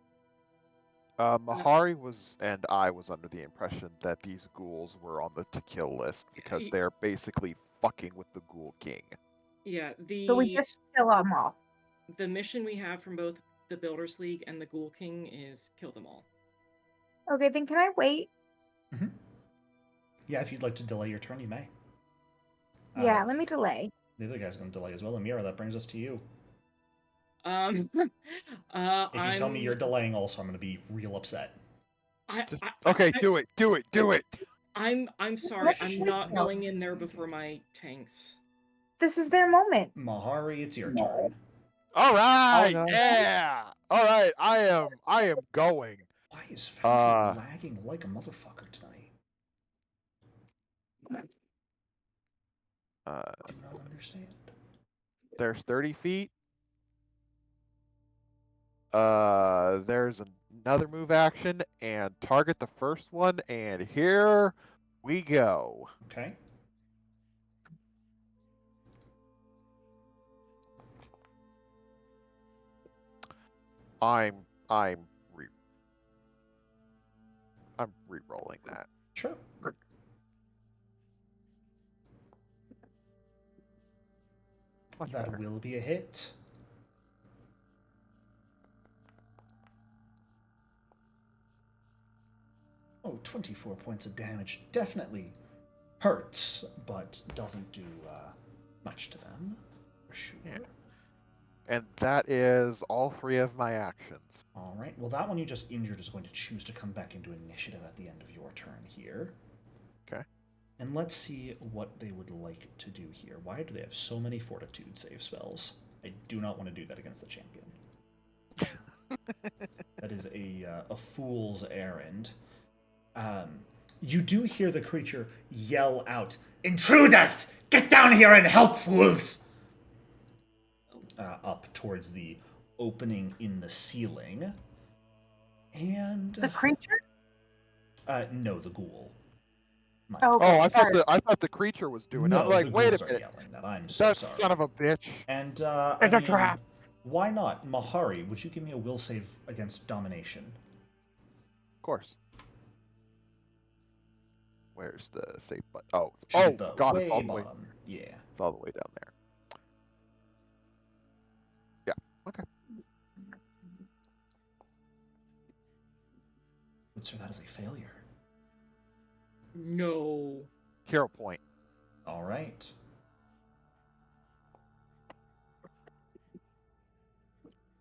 Mahari and I was under the impression that these ghouls were on the to kill list because they're basically fucking with the Ghoul King. Yeah, So we just kill them all. The mission we have from both the Builders League and the Ghoul King is kill them all. Okay, then can I wait? Mm-hmm. Yeah, if you'd like to delay your turn, you may. Yeah, let me delay. The other guy's going to delay as well. Amira, that brings us to you. If you tell me you're delaying also, I'm going to be real upset. Do it! I'm sorry, I'm not going in there before my tanks. This is their moment. Mahari, it's your turn. All right, yeah. All right, I am going. Why is Foundry lagging like a motherfucker tonight? I do not understand. There's 30 feet. There's another move action and target the first one, and here we go. Okay. I'm re-rolling that. Sure. Much that better. will be a hit. Oh, 24 points of damage. Definitely hurts, but doesn't do much to them, for sure. Yeah. And that is all 3 of my actions. All right. Well, that one you just injured is going to choose to come back into initiative at the end of your turn here. Okay. And let's see what they would like to do here. Why do they have so many fortitude save spells? I do not want to do that against the champion. is a fool's errand. You do hear the creature yell out, "Intruders! Get down here and help, fools!" Up towards the opening in the ceiling. And The creature? no, the ghoul. My Oh, Oh, okay, I sorry. thought the creature was doing it. No, I'm like, the wait a ghouls are minute. yelling that. I'm so That sorry. son of a bitch. And It's a trap. why not? Mahari, would you give me a will save against domination? Of course. Where's the save button? Oh, Should be oh, the God, way it's all the way. bottom. Yeah. It's all the way down there. Yeah. Okay. Sir, that is a failure. No. Hero point. All right.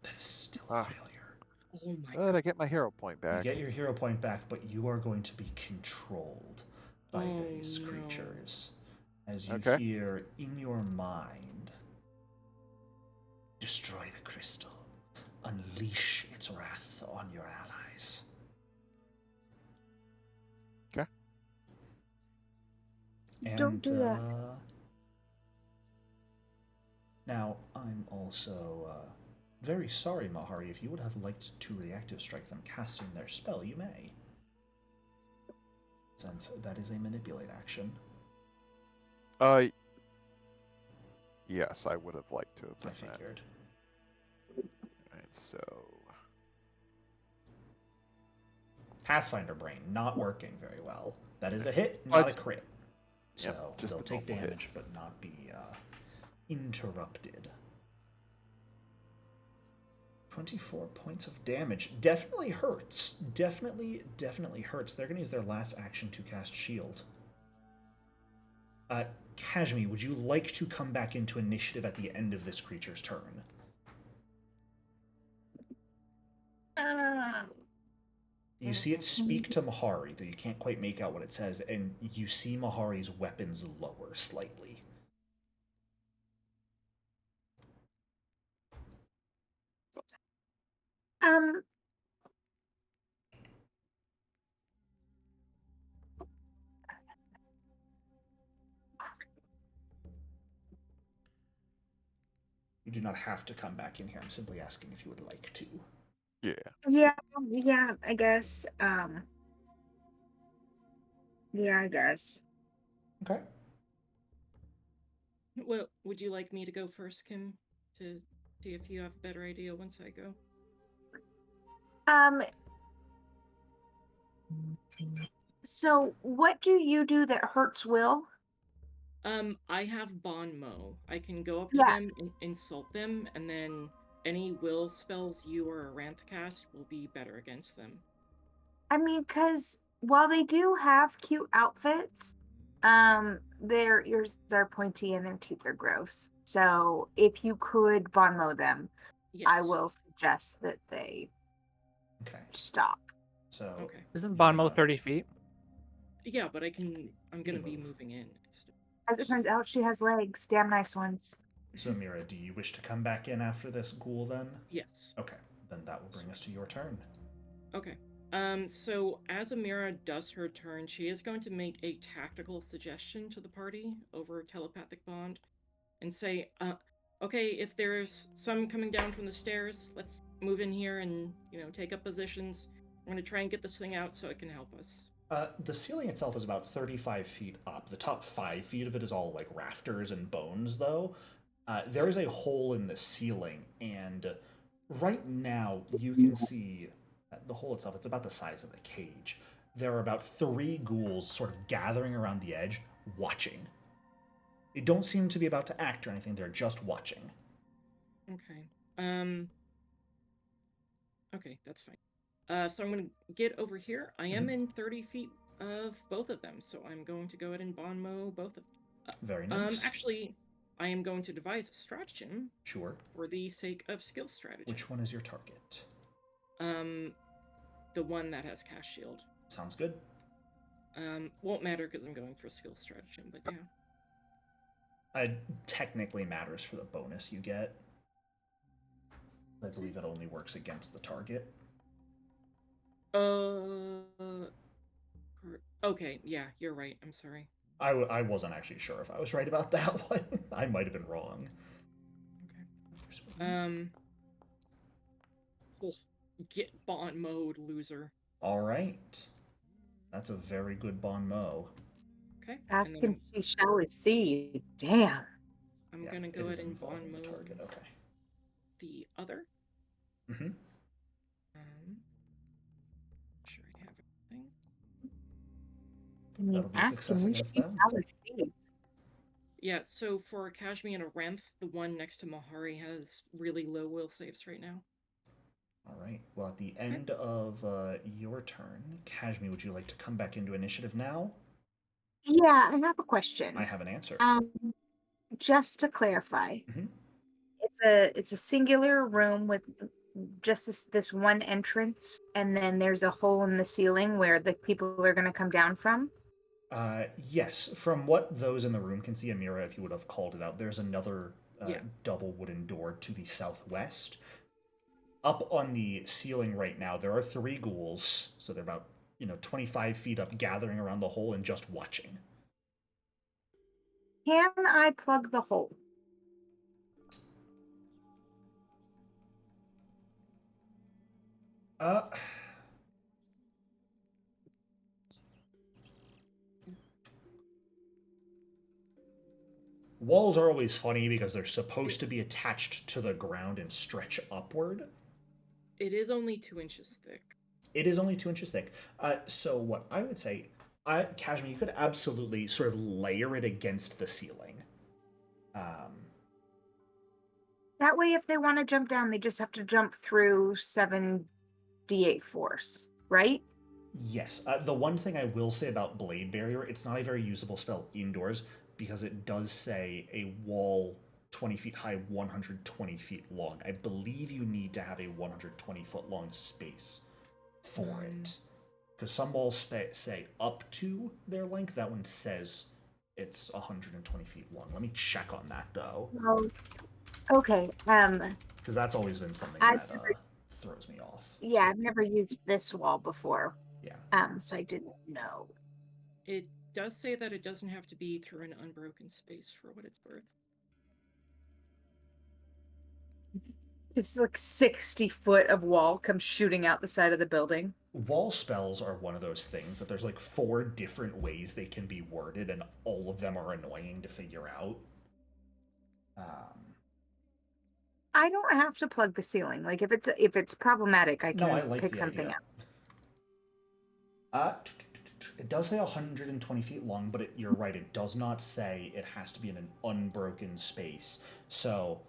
That is still a failure. Oh my But god. I get my hero point You back. get your hero point back, but you are going to be controlled by Oh, these no. creatures. As you Okay. hear in your mind, destroy the crystal. Unleash its wrath on your allies. Okay. Don't do that. Now, I'm also very sorry, Mahari. If you would have liked to reactive strike them casting their spell, you may. Since that is a manipulate action. Yes, I would have liked to have I done that. figured. Alright, so Pathfinder brain not working very well. That is a hit, not a crit. So Yep, just they'll a take normal hit. damage, but not be interrupted. 24 points of damage. Definitely hurts. Definitely hurts. They're going to use their last action to cast shield. Kashmi, would you like to come back into initiative at the end of this creature's turn? You see it speak to Mahari, though you can't quite make out what it says, and you see Mahari's weapons lower slightly. You do not have to come back in here. I'm simply asking if you would like to. yeah. Yeah, I guess. Yeah, I guess. Okay. Well, would you like me to go first, Kim? To see if you have a better idea once I go? So what do you do that hurts Will? I have Bon Mo. I can go up to Yeah. them and insult them, and then any will spells you or Aranth cast will be better against them. I mean, because while they do have cute outfits, their ears are pointy and their teeth are gross. So if you could Bon Mo them, Yes. I will suggest that they stop. So Okay. Isn't Bonmo 30 feet? Yeah, but I'm gonna be moving in. As it turns out, she has legs, damn nice ones. So Amira, do you wish to come back in after this ghoul then? Yes. Okay, then that will bring us to your turn. Okay. So as Amira does her turn, she is going to make a tactical suggestion to the party over telepathic bond and say, okay, if there's some coming down from the stairs, let's move in here and, take up positions. I'm going to try and get this thing out so it can help us. The ceiling itself is about 35 feet up. The top 5 feet of it is all like rafters and bones, though. There is a hole in the ceiling, and right now you can see the hole itself. It's about the size of the cage. There are about 3 ghouls sort of gathering around the edge, watching. They don't seem to be about to act or anything. They're just watching. Okay. Okay, that's fine. So I'm going to get over here. I am in 30 feet of both of them, so I'm going to go ahead and Bon Mo both of them. Very nice. Actually, I am going to devise a stratagem. Sure. For the sake of skill strategy. Which one is your target? The one that has cast shield. Sounds good. Won't matter because I'm going for skill stratagem, but yeah. It technically matters for the bonus you get. I believe it only works against the target. Okay, yeah, you're right. I'm sorry. I wasn't actually sure if I was right about that one. I might have been wrong. Okay. Oh, get bond mode, loser. All right. That's a very good bon mot. Okay. Ask And then and she shall receive. Damn. I'm Yeah, gonna it go is ahead and involving bond the mode target. Okay. the other. Mm-hmm. Sure I have everything. I mean, That'll be a ask success and against she them. shall receive. Yeah, so for Kashmi and a Renth, the one next to Mahari has really low will saves right now. All right. Well, at the end of your turn, Kashmi, would you like to come back into initiative now? Yeah, I have a question. I have an answer. Just to clarify, Mhm. it's a singular room with just this one entrance, and then there's a hole in the ceiling where the people are going to come down from. Yes, from what those in the room can see, Amira, if you would have called it out, there's another Yeah. double wooden door to the southwest. Up on the ceiling right now, there are 3 ghouls, so they're about 25 feet up, gathering around the hole and just watching. Can I plug the hole? Uh, Walls are always funny because they're supposed to be attached to the ground and stretch upward. It is only 2 inches thick. It is only 2 inches thick. So what I would say, Kashmir, you could absolutely sort of layer it against the ceiling. That way, if they want to jump down, they just have to jump through 7d8 force, right? Yes. The one thing I will say about Blade Barrier, it's not a very usable spell indoors because it does say a wall 20 feet high, 120 feet long. I believe you need to have a 120-foot long space for it. Because some walls say up to their length. That one says it's 120 feet long. Let me check on that, though. Well, okay. Because that's always been something that throws me off. Yeah, I've never used this wall before. Yeah. So I didn't know. It does say that it doesn't have to be through an unbroken space for what it's worth. It's like 60 foot of wall comes shooting out the side of the building. Wall spells are one of those things that there's like 4 different ways they can be worded, and all of them are annoying to figure out. I don't have to plug the ceiling. Like if it's problematic, I can No, I like pick the something idea. up. It does say 120 feet long, but you're right. It does not say it has to be in an unbroken space. So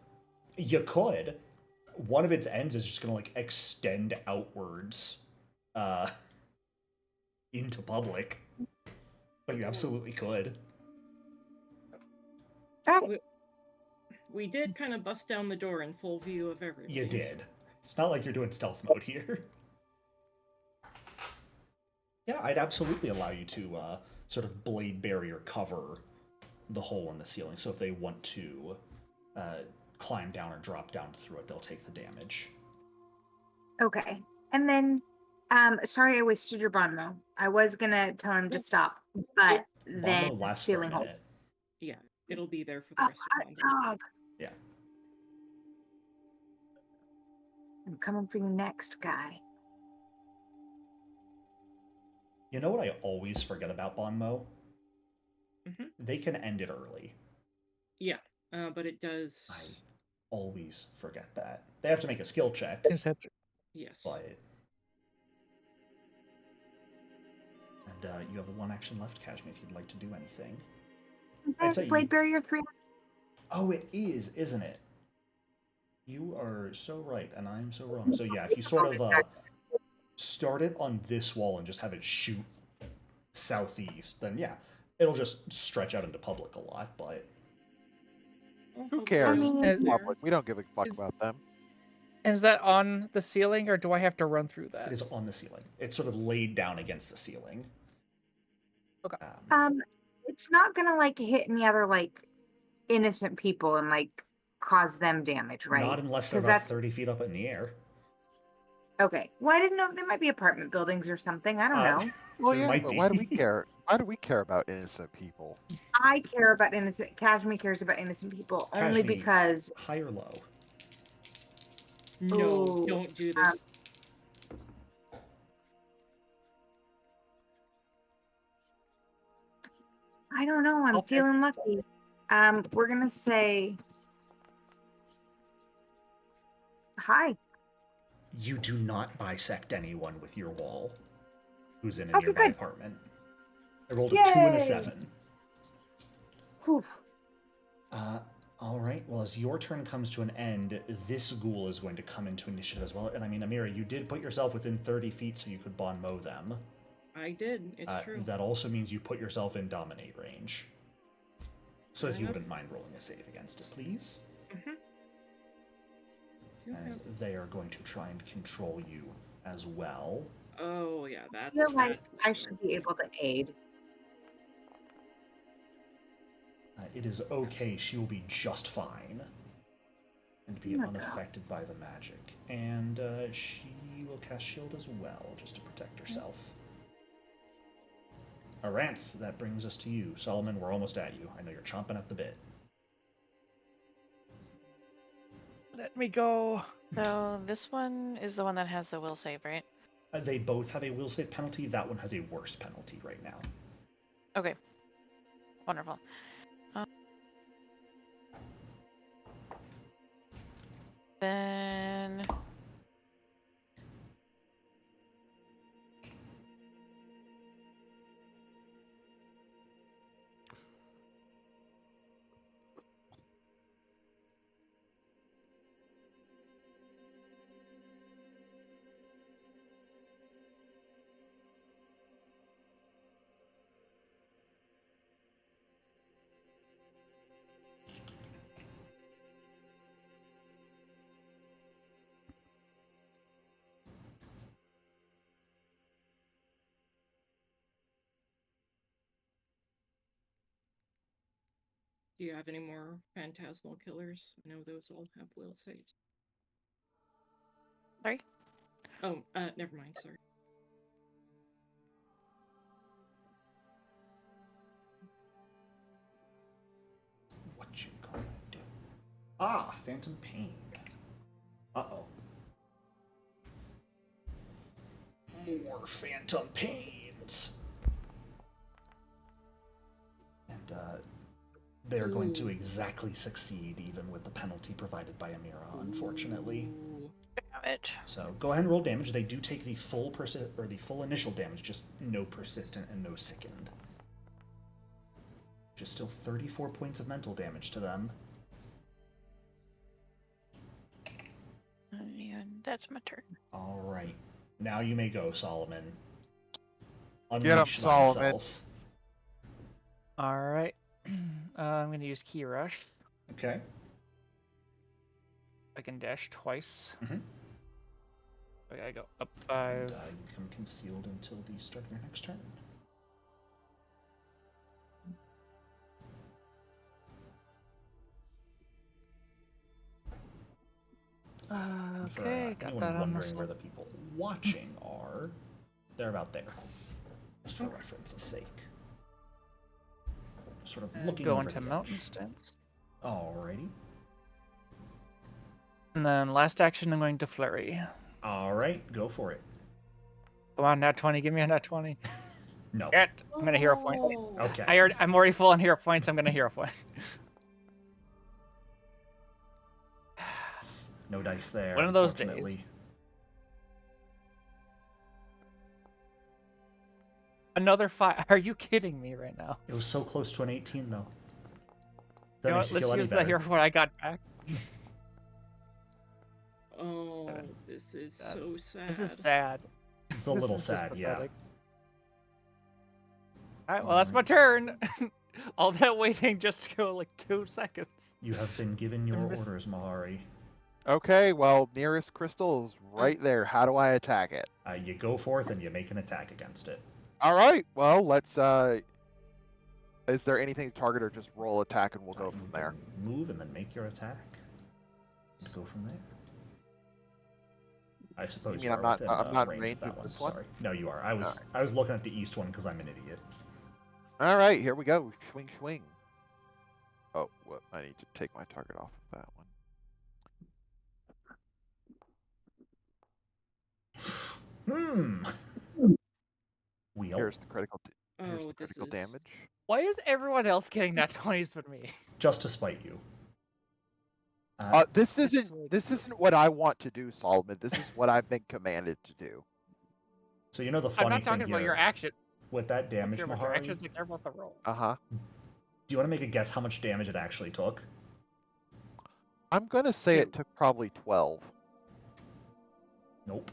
you could. One of its ends is just going to like extend outwards into public. But you absolutely could. We did kind of bust down the door in full view of everybody. You did. It's not like you're doing stealth mode here. Yeah, I'd absolutely allow you to sort of blade barrier cover the hole in the ceiling. So if they want to climb down or drop down through it, they'll take the damage. Okay. And then sorry I wasted your Bonmo. I was gonna tell him to stop, but then Bonmo lasts ceiling for a hole. minute. Yeah, it'll be there for the Oh, rest of the hot dog. Yeah. I'm coming for you next, guy. You know what I always forget about Bonmo? Mm-hmm. They can end it early. Yeah, but it does. I always forget that. They have to make a skill check. Yes. But... And you have 1 action left, Kashmir, if you'd like to do anything. Is that Blade Barrier 3? Oh, it is, isn't it? You are so right, and I'm so wrong. So yeah, if you sort of start it on this wall and just have it shoot southeast, then yeah, it'll just stretch out into public a lot, but... Who cares? I mean, It's public. We don't give a fuck about them. Is that on the ceiling, or do I have to run through that? It is on the ceiling. It's sort of laid down against the ceiling. Okay. It's not gonna like hit any other like innocent people and like cause them damage, right? Not unless they're about 30 feet up in the air. Okay. Well, I didn't know. There might be apartment buildings or something. I don't know. Well, There yeah, might but be. why do we care? Why do we care about innocent people? I care about innocent. Kashmir cares about innocent people only Kashmir, because. high or low? No, Oh, don't do this. I don't know. I'm Okay. feeling lucky. We're gonna say hi. You do not bisect anyone with your wall who's in a Okay, nearby good. apartment. I rolled a 2 and a Yay. 7. Whew. All right. Well, as your turn comes to an end, this ghoul is going to come into initiative as well. And I mean, Amira, you did put yourself within 30 feet so you could bon mow them. I did. It's true. That also means you put yourself in dominate range. So if you enough. wouldn't mind rolling a save against it, please. As Okay. they are going to try and control you as well. Oh yeah, I that's. feel like that's I should be able to aid. It is okay. She will be just fine and be Oh my God. unaffected by the magic. And she will cast shield as well, just to protect herself. Aranth, that brings us to you. Solomon, we're almost at you. I know you're chomping at the bit. Let me go. So this one is the one that has the will save, right? They both have a will save penalty. That one has a worse penalty right now. Okay. Wonderful. Then Do you have any more phantasmal killers? I know those all have will saves. sorry. Oh, never mind. Sorry. What you gonna do? Ah, Phantom Pain. Uh-oh. More Phantom Pains. And they're going to exactly succeed even with the penalty provided by Amira, unfortunately. Ooh. Damn it. So go ahead and roll damage. They do take the full the full initial damage, just no persistent and no sickened. Just still 34 points of mental damage to them. And that's my turn. All right. Now you may go, Solomon. Get him, Unleash Solomon. thyself. All right. I'm going to use Key Rush. Okay. I can dash twice. Mhm. I gotta go up 5. And, you become concealed until the start of your next turn. For Okay, got anyone that on wondering muscle. where the people watching are, they're about there. Just for reference's sake. Sort of looking Go over into the mountain edge. stance. Alrighty. And then last action, I'm going to flurry. Alright, go for it. Come on, nat 20. Give me a nat 20. No. Get. I'm gonna hero point. Oh. Okay. I'm already full on hero points. I'm gonna hero point. No dice there. One of those unfortunately. days. Another 5. Are you kidding me right now? It was so close to an 18, though. You That know makes what? you Let's feel any use the better. hero point I got back. Oh, Seven. this is so sad. This is sad. It's a This little is just sad, yeah. pathetic. Alright, well, that's my turn. All that waiting just to go like 2 seconds. You have been given your miss- orders, Mahari. Okay, well, nearest crystal is right there. How do I attack it? You go forth and you make an attack against it. All right, well, let's. Is there anything to target or just roll attack and we'll go You from can there? Move and then make your attack. And go from there. I suppose mean you I'm are not within I'm not in range range of that of one. this one? Sorry. No, you are. I was looking at the east one because I'm an idiot. All right, here we go. Swing, swing. Oh, what? I need to take my target off of that one. Wheel. Here's the critical. Here's Oh, the this critical is damage. Why is everyone else getting nat 20s but me? Just to spite you. This It's isn't like- this isn't what I want to do, Solomon. This is what I've been commanded to do. So you know the I'm funny not talking thing about your here action. with that I don't damage, care about your Mahari. actions, I care about the roll. Uh-huh. Do you want to make a guess how much damage it actually took? I'm gonna say 2. it took probably 12. Nope.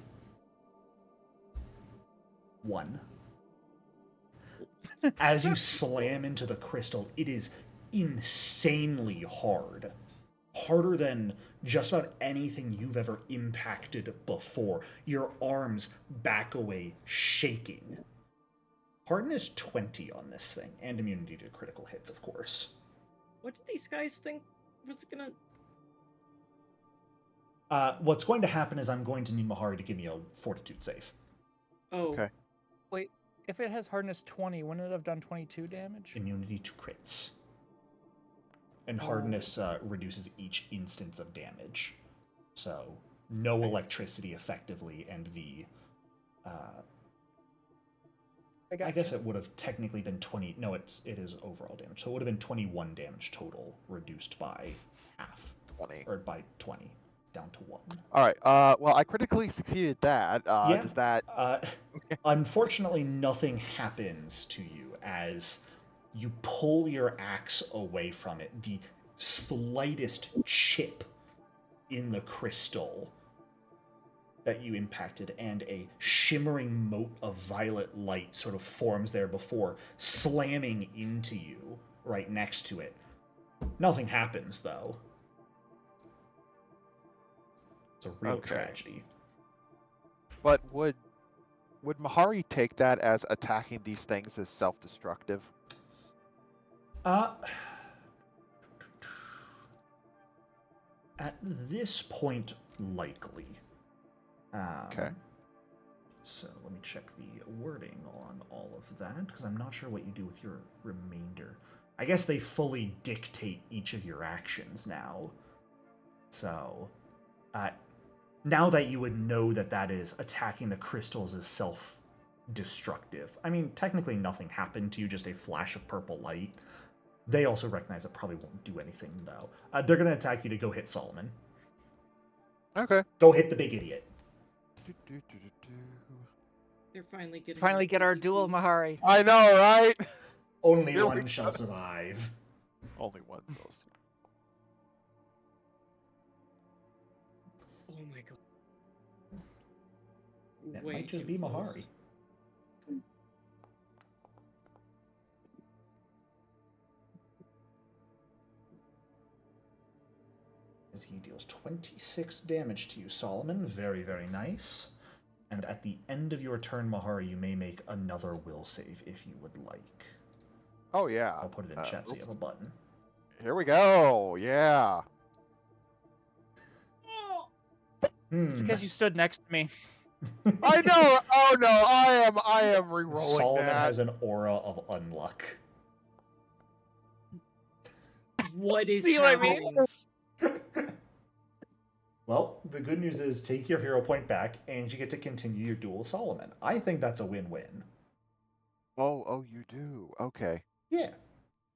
1. As you slam into the crystal, it is insanely hard. Harder than just about anything you've ever impacted before. Your arms back away, shaking. Hardness 20 on this thing, and immunity to critical hits, of course. What did these guys think was gonna? What's going to happen is I'm going to need Mahari to give me a fortitude save. Oh, Okay. Wait, if it has hardness 20, wouldn't it have done 22 damage? Immunity to crits. And hardness reduces each instance of damage. So, no electricity effectively, and the... I guess it would have technically been 20... No, it is overall damage. So it would have been 21 damage total, reduced by half. 20. Or by 20, down to 1. All right. Well, I critically succeeded that. Yeah. Does that? Unfortunately, nothing happens to you as you pull your axe away from it. The slightest chip in the crystal that you impacted, and a shimmering mote of violet light sort of forms there before slamming into you right next to it. Nothing happens, though. It's a real tragedy. But would Mahari take that as attacking these things as self-destructive? At this point, likely. Okay. So let me check the wording on all of that, because I'm not sure what you do with your remainder. I guess they fully dictate each of your actions now. So, now that you would know that that is attacking the crystals is self-destructive. I mean, technically nothing happened to you, just a flash of purple light. They also recognize it probably won't do anything, though. They're going to attack you to go hit Solomon. Okay. Go hit the big idiot. they're finally getting. Finally their get our PvP. duel, Mahari. I know, right? Only Here we one go. shall survive. Only one. So. Oh my god. It Way might just too be close. Mahari. As he deals 26 damage to you, Solomon. Very, very nice. And at the end of your turn, Mahari, you may make another will save if you would like. Oh yeah. I'll put it in chat so you have a button. Here we go. Yeah. It's because you stood next to me. I know. Oh no. I am re-rolling Solomon that. has an aura of unluck. What is See what I happening? mean? Well, the good news is take your hero point back, and you get to continue your duel with Solomon. I think that's a win-win. Oh, you do. Okay. Yeah.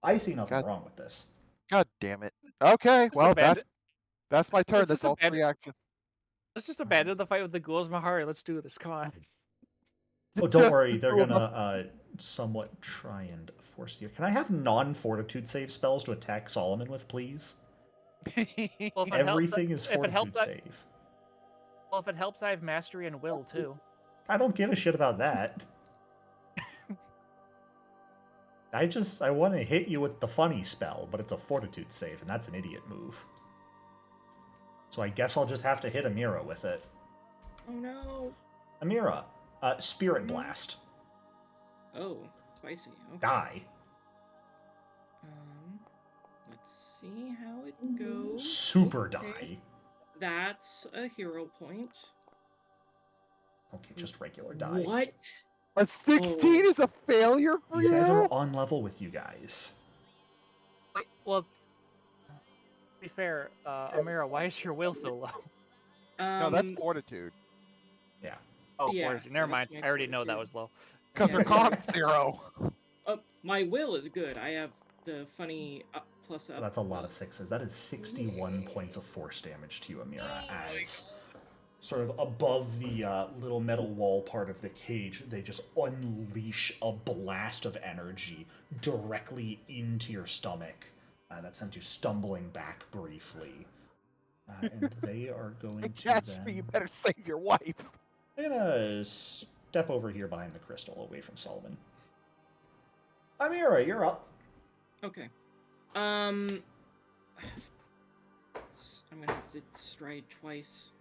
I see nothing God. wrong with this. God damn it. Okay. Just Well, abandon- that's my turn. Let's That's just all abandon- 3 actions. Let's just abandon the fight with the ghouls, Mahari. Let's do this. Come on. Oh, don't worry. They're gonna somewhat try and force you. Can I have non-fortitude save spells to attack Solomon with, please? Well, if it Everything helps, is if it helps, fortitude save. well, if it helps, I have mastery and will too. I don't give a shit about that. I want to hit you with the funny spell, but it's a fortitude save, and that's an idiot move. So I guess I'll just have to hit Amira with it. Oh no. Amira, Spirit Blast. Oh, spicy. Okay. Die. Let's see how it goes. Super Okay. die. That's a hero point. Okay, just regular die. What? A 16 is a failure for These guys you? are on level with you guys. Wait, well, to be fair, Amira, why is your will so low? No, that's fortitude. Yeah. Oh, Yeah, fortitude. Never that's mind. my I already know that fortitude. was low. Because Yeah, her sorry. con's 0. My will is good. I have the funny plus up. Well, that's a lot of 6s. That is 61 points of force damage to you, Amira, as sort of above the little metal wall part of the cage, they just unleash a blast of energy directly into your stomach. That sent you stumbling back briefly. And they are going to Gatsby, then... you better save your wife. I'm gonna step over here behind the crystal, away from Solomon. Amira, you're up. Okay. I'm gonna have to stride twice.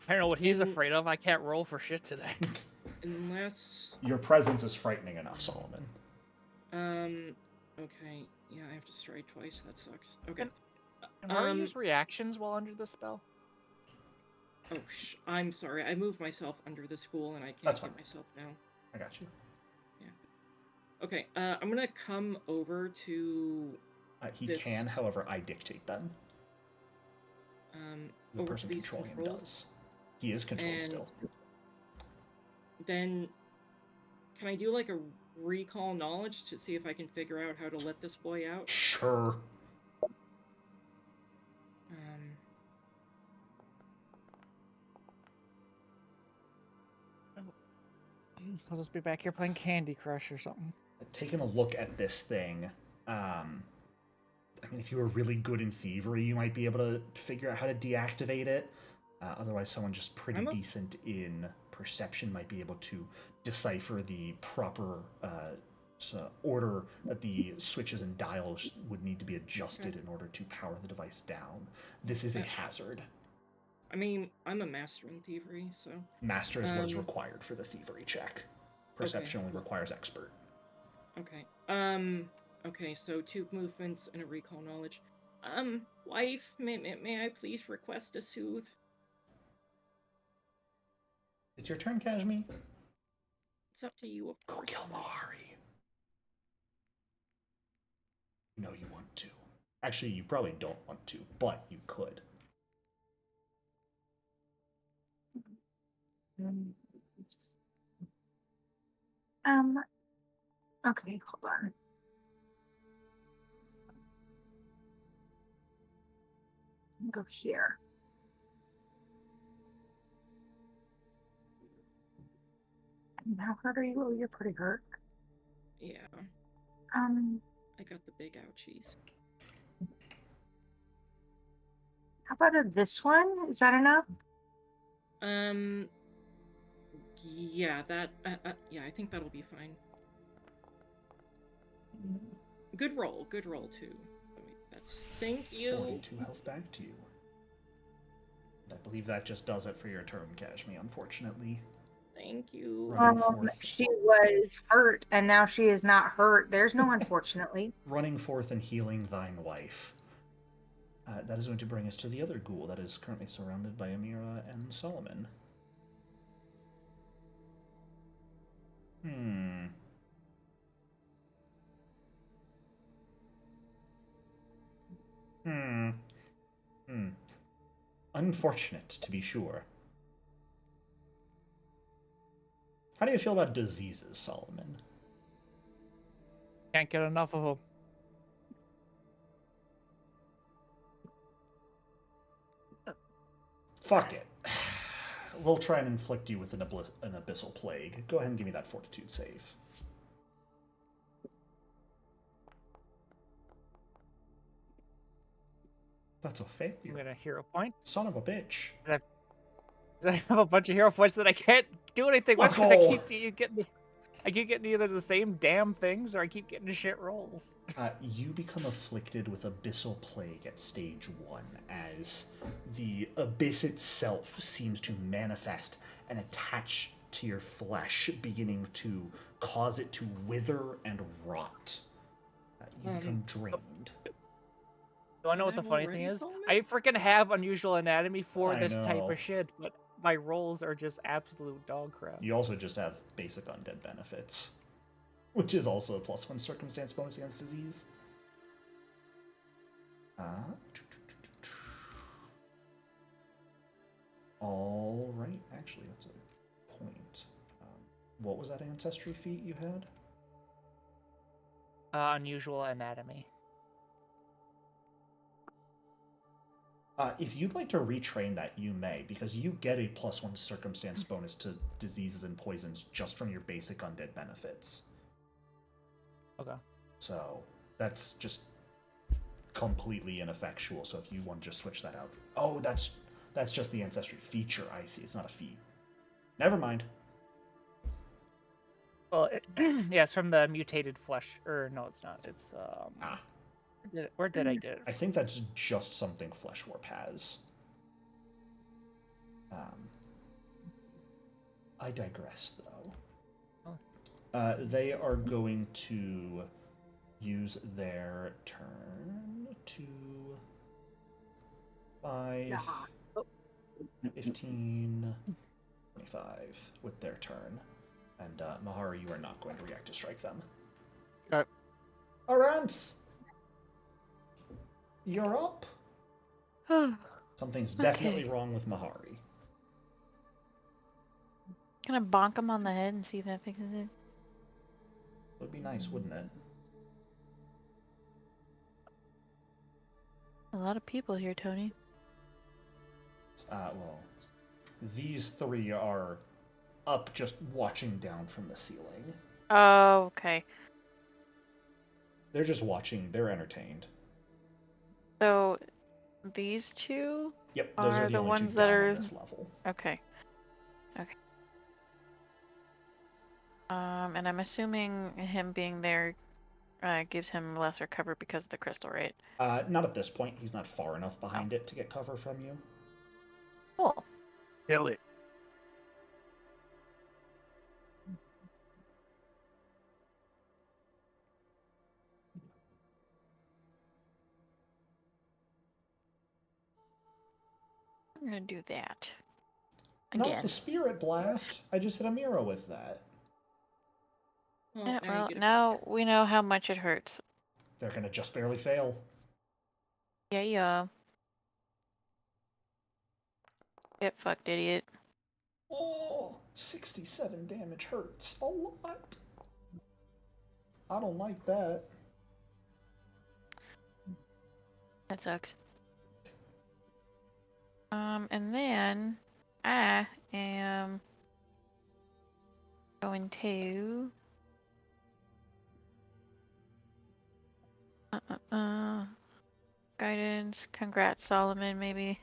I don't know what he's afraid of. I can't roll for shit today. Unless... Your presence is frightening enough, Solomon. Okay. Yeah, I have to stride twice. That sucks. Okay. Can Mara use reactions while under the spell? Oh, I'm sorry. I moved myself under the school, and I can't That's get fine. myself now. I got you. Yeah. Okay, I'm gonna come over to... He this... can, however, I dictate them. The over person to these controlling him controls. does. He is controlled And still. then, can I do like a recall knowledge to see if I can figure out how to let this boy out? Sure. I'll just be back here playing Candy Crush or something. Taking a look at this thing, I mean, if you were really good in thievery, you might be able to figure out how to deactivate it. Otherwise, someone just pretty decent in perception might be able to decipher the proper order that the switches and dials would need to be adjusted in order to power the device down. This is a hazard. I mean, I'm a master in thievery, so... Master is what is required for the thievery check. Perception only requires expert. Okay. Okay, so 2 movements and a recall knowledge. Wife, may I please request a soothe? It's your turn, Kashmi. It's up to you, of Go course. kill Mahari. You know you want to. Actually, you probably don't want to, but you could. Okay, hold on. Go here. How hurt are you? Oh, you're pretty hurt. Yeah. I got the big ouchies. How about this one? Is that enough? Yeah, that, yeah, I think that'll be fine. Good roll too. Thank you. 42 health back to you. I believe that just does it for your turn, Kashmi, unfortunately. Thank you. She was hurt, and now she is not hurt. There's no unfortunately. Running forth and healing thine wife. That is going to bring us to the other ghoul that is currently surrounded by Amira and Solomon. Unfortunate, to be sure. How do you feel about diseases, Solomon? Can't get enough of them. Fuck it. We'll try and inflict you with an abyssal plague. Go ahead and give me that fortitude save. That's a failure. You get a hero point. Son of a bitch. I have a bunch of hero points that I can't do anything with because I keep getting this. I keep getting either the same damn things or I keep getting shit rolls. You become afflicted with abyssal plague at stage 1 as the abyss itself seems to manifest and attach to your flesh, beginning to cause it to wither and rot. You become drained. Do I know what the funny thing is? I freaking have unusual anatomy for this type of shit, but my rolls are just absolute dog crap. You also just have basic undead benefits, which is also a +1 circumstance bonus against disease. All right, actually, that's a point. What was that ancestry feat you had? Unusual anatomy. If you'd like to retrain that, you may, because you get a +1 circumstance bonus to diseases and poisons just from your basic undead benefits. Okay. So that's just completely ineffectual. So if you want to just switch that out, oh, that's just the ancestry feature. I see. It's not a feat. Never mind. Well, yeah, it's from the mutated flesh. Or no, it's not. It's where did I get it? I think that's just something Flesh Warp has. I digress, though. Oh. They are going to use their turn to 5, 15, 25 with their turn. And Mahari, you are not going to react to strike them. Okay. Aranth! You're up. Something's definitely wrong with Mahari. Can I bonk him on the head and see if that fixes it? Would be nice, wouldn't it? A lot of people here, Tony. Well, these three are up just watching down from the ceiling. Oh, okay. They're just watching. They're entertained. So, these two? Yep, those are the only ones two that down are... on this level. Okay. Okay. And I'm assuming him being there gives him lesser cover because of the crystal, right? Not at this point. He's not far enough behind it to get cover from you. Cool. Kill it. I'm gonna do that. Not Again. the spirit blast. I just hit a Mira with that. Well, Yeah, now well, you get it now back. we know how much it hurts. They're gonna just barely fail. Yeah, yeah. Get fucked, idiot. Oh, 67 damage hurts a lot. I don't like that. That sucks. And then I am going to guidance. Congrats, Solomon. Maybe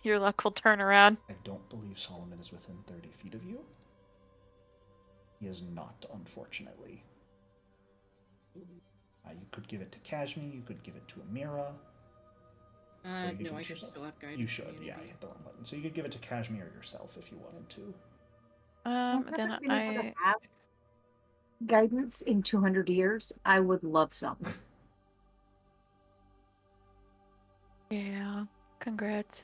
your luck will turn around. I don't believe Solomon is within 30 feet of you. He is not, unfortunately. You could give it to Kashmir, you could give it to Amira. No, I should still have guidance. You should, yeah, I hit the wrong button. So you could give it to Kashmir yourself if you wanted to. Then Haven't been able to I... have guidance in 200 years. I would love some. Yeah, congrats.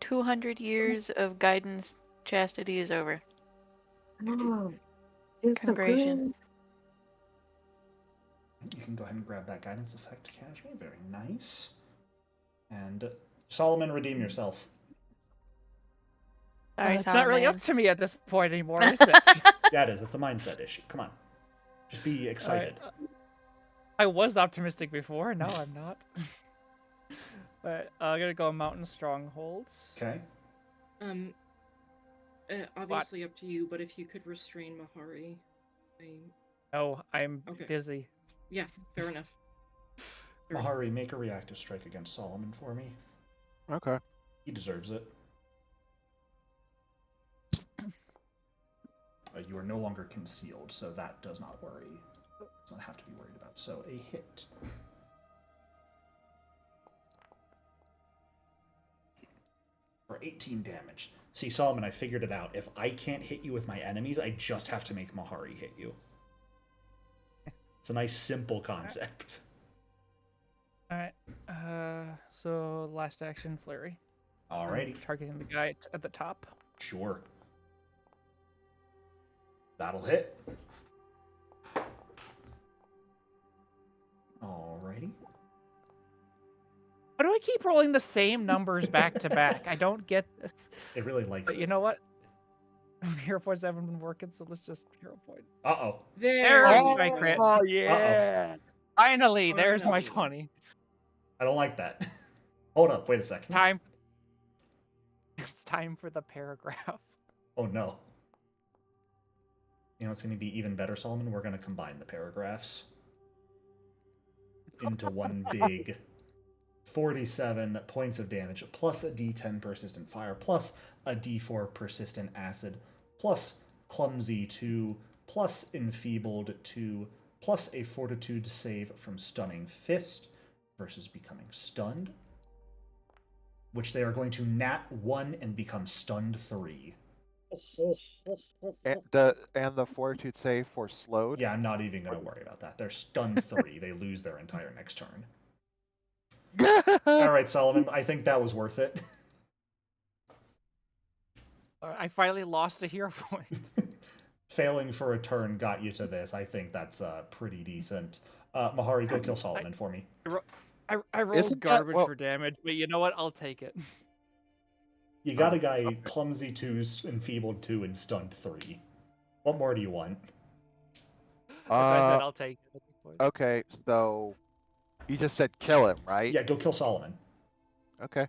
200 years of guidance chastity is over. Oh, feels so Congratulations. good. You can go ahead and grab that guidance effect, Kashmir. Very nice. And Solomon, redeem yourself. Sorry, It's not really up Solomon. to me at this point anymore, is it? Yeah, it is. It's a mindset issue. Come on. Just be excited. I was optimistic before, now I'm not. But I'm gonna go Mountain Strongholds. Okay. Obviously up to you, but if you could restrain Mahari, No, I'm Okay. busy. Yeah, fair enough. Mahari, make a reactive strike against Solomon for me. Okay. He deserves it. You are no longer concealed, so that does not worry. Does not have to be worried about. So a hit. For 18 damage. See, Solomon, I figured it out. If I can't hit you with my enemies, I just have to make Mahari hit you. It's a nice, simple concept. Alright, so last action, Flurry. Alrighty. Targeting the guy at the top. Sure. That'll hit. Alrighty. Why do I keep rolling the same numbers back to back? I don't get this. It really likes But it. you know what? Hero points haven't been working, so let's just hero point. Uh-oh. There's we my go. crit. Oh yeah. Finally, there's my Finally. 20. I don't like that. Hold up, wait a second. Time. It's time for the paragraph. Oh no. You know what's going to be even better, Solomon? We're going to combine the paragraphs into one big 47 points of damage, plus a d10 persistent fire, plus a d4 persistent acid, plus clumsy 2, plus enfeebled 2, plus a fortitude save from stunning fist versus becoming stunned, which they are going to nat 1 and become stunned 3. And the fortitude save for slowed. Yeah, I'm not even going to worry about that. They're stunned 3. They lose their entire next turn. All right, Solomon, I think that was worth it. I finally lost a hero point. Failing for a turn got you to this. I think that's pretty decent. Mahari, go kill Solomon for me. I rolled Isn't that- garbage well- for damage, but you know what? I'll take it. You got a guy clumsy 2, enfeebled 2, and stunned 3. What more do you want? Like I said, I'll take it at this point. Okay, so you just said kill him, right? Yeah, go kill Solomon. Okay.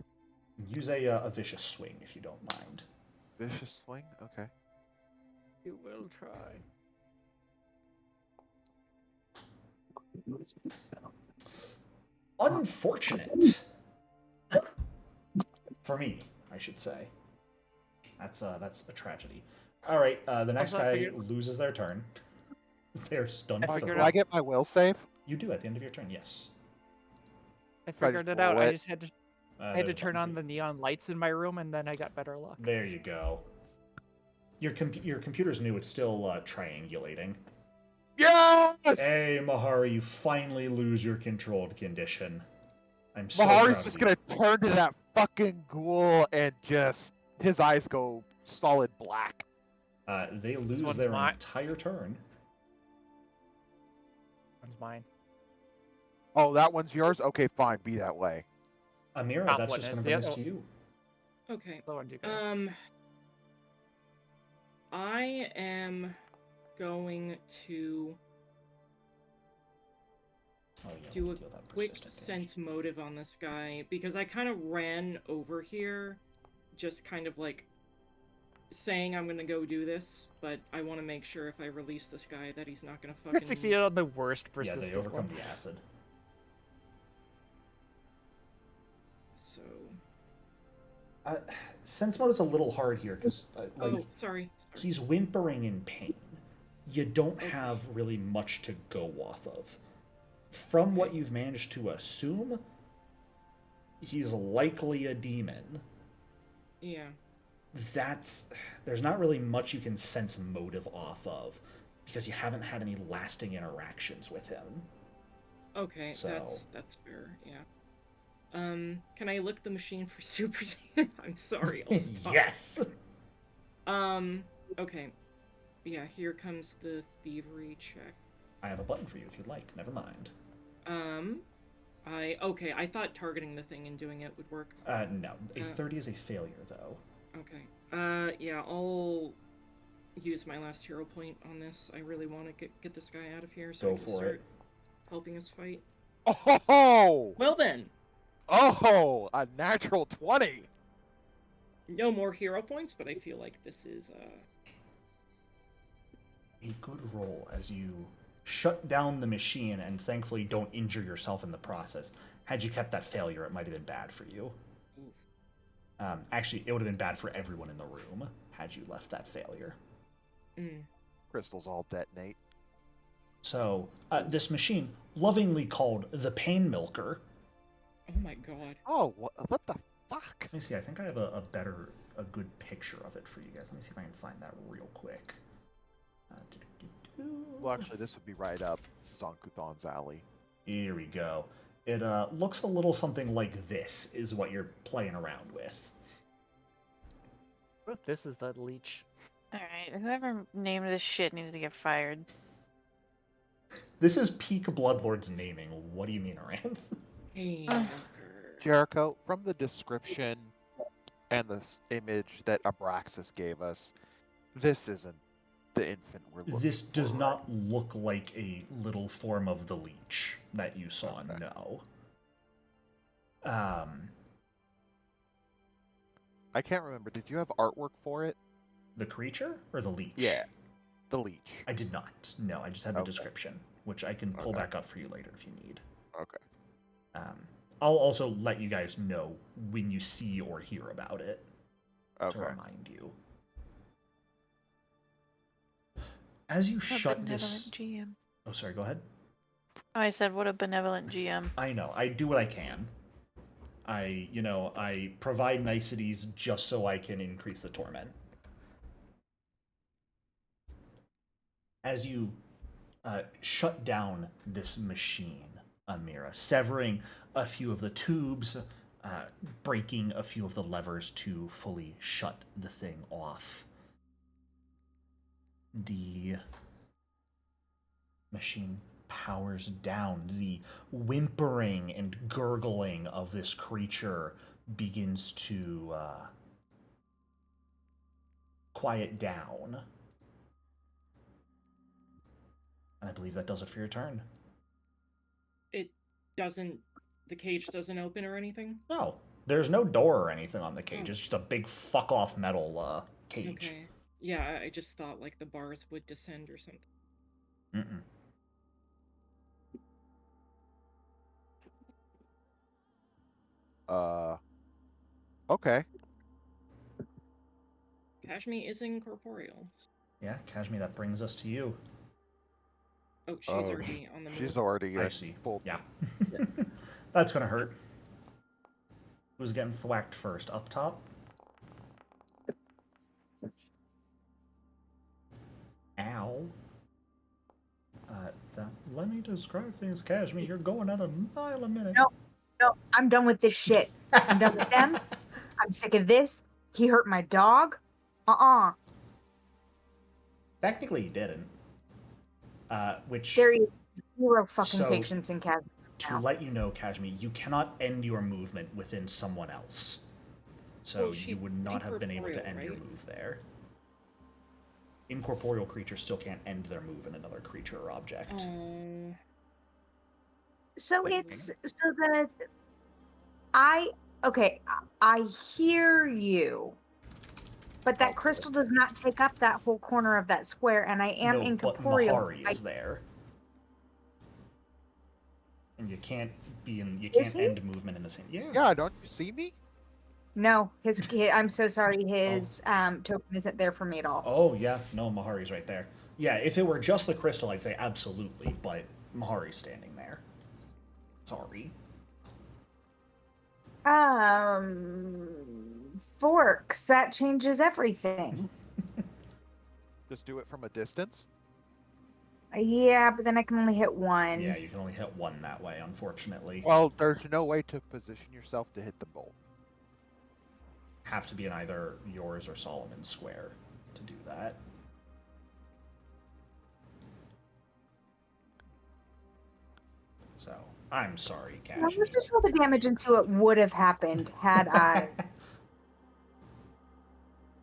Use a vicious swing if you don't mind. Vicious swing. Okay. You will try. Unfortunate. For me, I should say. That's a tragedy. All right, the next Also, I guy figured- loses their turn. They're stunned. I for figured Do three. I get my will save? You do at the end of your turn. Yes. I just figured it out. roll I it. just had to I had There's to a turn button on for the neon lights in my room, and then I got better luck. you. There you go. Your computer's new. It's still triangulating. Yes! Hey, Mahari, you finally lose your controlled condition. I'm so Mahari's proud just of you. gonna turn to that fucking ghoul and just his eyes go solid black. They lose one's their mine. entire turn. One's mine. Oh, that one's yours? Okay, fine, be that way. Amira, That that's one just is going to the bring us other to you. Okay. The one you got. I am going to Oh, yeah, do we'll a deal that quick persistent damage. sense motive on this guy because I kind of ran over here, just kind of like saying I'm gonna go do this, but I want to make sure if I release this guy that he's not gonna You're fucking. succeeded on the worst Yeah, persistent they overcome one. the acid. So. Sense mode is a little hard here because, like, Oh, sorry. he's whimpering in pain. You don't have really much to go off of. From what you've managed to assume, he's likely a demon. Yeah. There's not really much you can sense motive off of because you haven't had any lasting interactions with him. Okay, So- that's fair. Yeah. Can I lick the machine for super? I'm sorry. I'll stop. Yes. Okay. Yeah. Here comes the thievery check. I have a button for you if you'd like. Never mind. I thought targeting the thing and doing it would work. No. A 30 is a failure, though. Okay. Yeah, I'll use my last hero point on this. I really want to get this guy out of here so Go I can for start it. helping us fight. Oh! Well then, Oh! A natural 20! no more hero points, but I feel like this is A good roll as you shut down the machine and thankfully don't injure yourself in the process. Had you kept that failure, it might have been bad for you. Actually, it would have been bad for everyone in the room had you left that failure. Crystals all detonate. So, this machine, lovingly called the Pain Milker. Oh my god. Oh, what the fuck? Let me see, I think I have a good picture of it for you guys. Let me see if I can find that real quick. Well, actually, this would be right up Zonkuthon's alley. Here we go. It looks a little something like this, is what you're playing around with. What if this is the leech? Alright, whoever named this shit needs to get fired. This is peak Bloodlord's naming. What do you mean, Aranth? Hey, Uh. Walker. Jericho, from the description and this image that Abraxas gave us, this isn't the infant we're looking This does for, not look like a little form of the leech that you saw, Okay. no. I can't remember. Did you have artwork for it? The creature or the leech? Yeah, the leech. I did not. No, I just had the Okay. description, which I can pull Okay. back up for you later if you need. Okay. I'll also let you guys know when you see or hear about it to Okay. remind you. As you What a shut benevolent this... GM. Oh, sorry, go ahead. Oh, I said, what a benevolent GM. I know. I do what I can. I provide niceties just so I can increase the torment. As you shut down this machine, Amira, severing a few of the tubes, breaking a few of the levers to fully shut the thing off, the machine powers down. The whimpering and gurgling of this creature begins to quiet down. And I believe that does it for your turn. It doesn't. The cage doesn't open or anything? No, there's no door or anything on the cage. It's just a big fuck off metal cage. Okay. Yeah, I just thought like the bars would descend or something. Mm-mm. Okay. Kashmi is incorporeal. Yeah, Kashmi, that brings us to you. Oh, she's already on the move. She's already I see. full. Yeah. That's gonna hurt. Who's getting thwacked first? Up top? Ow. Let me describe things, Kashmi. You're going at a mile a minute. No, I'm done with this shit. I'm done with them. I'm sick of this. He hurt my dog. Technically, he didn't. Which, There is zero fucking So, patience in Kaz. to let you know, Kashmi, you cannot end your movement within someone else. So Well, you she's would not have been able to end incorporeal, your right? move there. Incorporeal creatures still can't end their move in another creature or object. Oh. So Wait, it's so the I hear you, but that Oh, crystal does not take up that whole corner of that square, and I am no, but incorporeal. Mahari is there. And you can't Is he? end movement in the same. Yeah. Yeah, don't you see me? No, I'm so sorry. His token isn't there for me at all. Oh yeah, no, Mahari's right there. Yeah, if it were just the crystal, I'd say absolutely, but Mahari's standing there. Sorry. Forks, that changes everything. Just do it from a distance. Yeah, but then I can only hit one. Yeah, you can only hit one that way, unfortunately. Well, there's no way to position yourself to hit the bolt. Have to be in either yours or Solomon's square to do that. So, I'm sorry, Cash. No, let's just roll the damage and see what would have happened had I.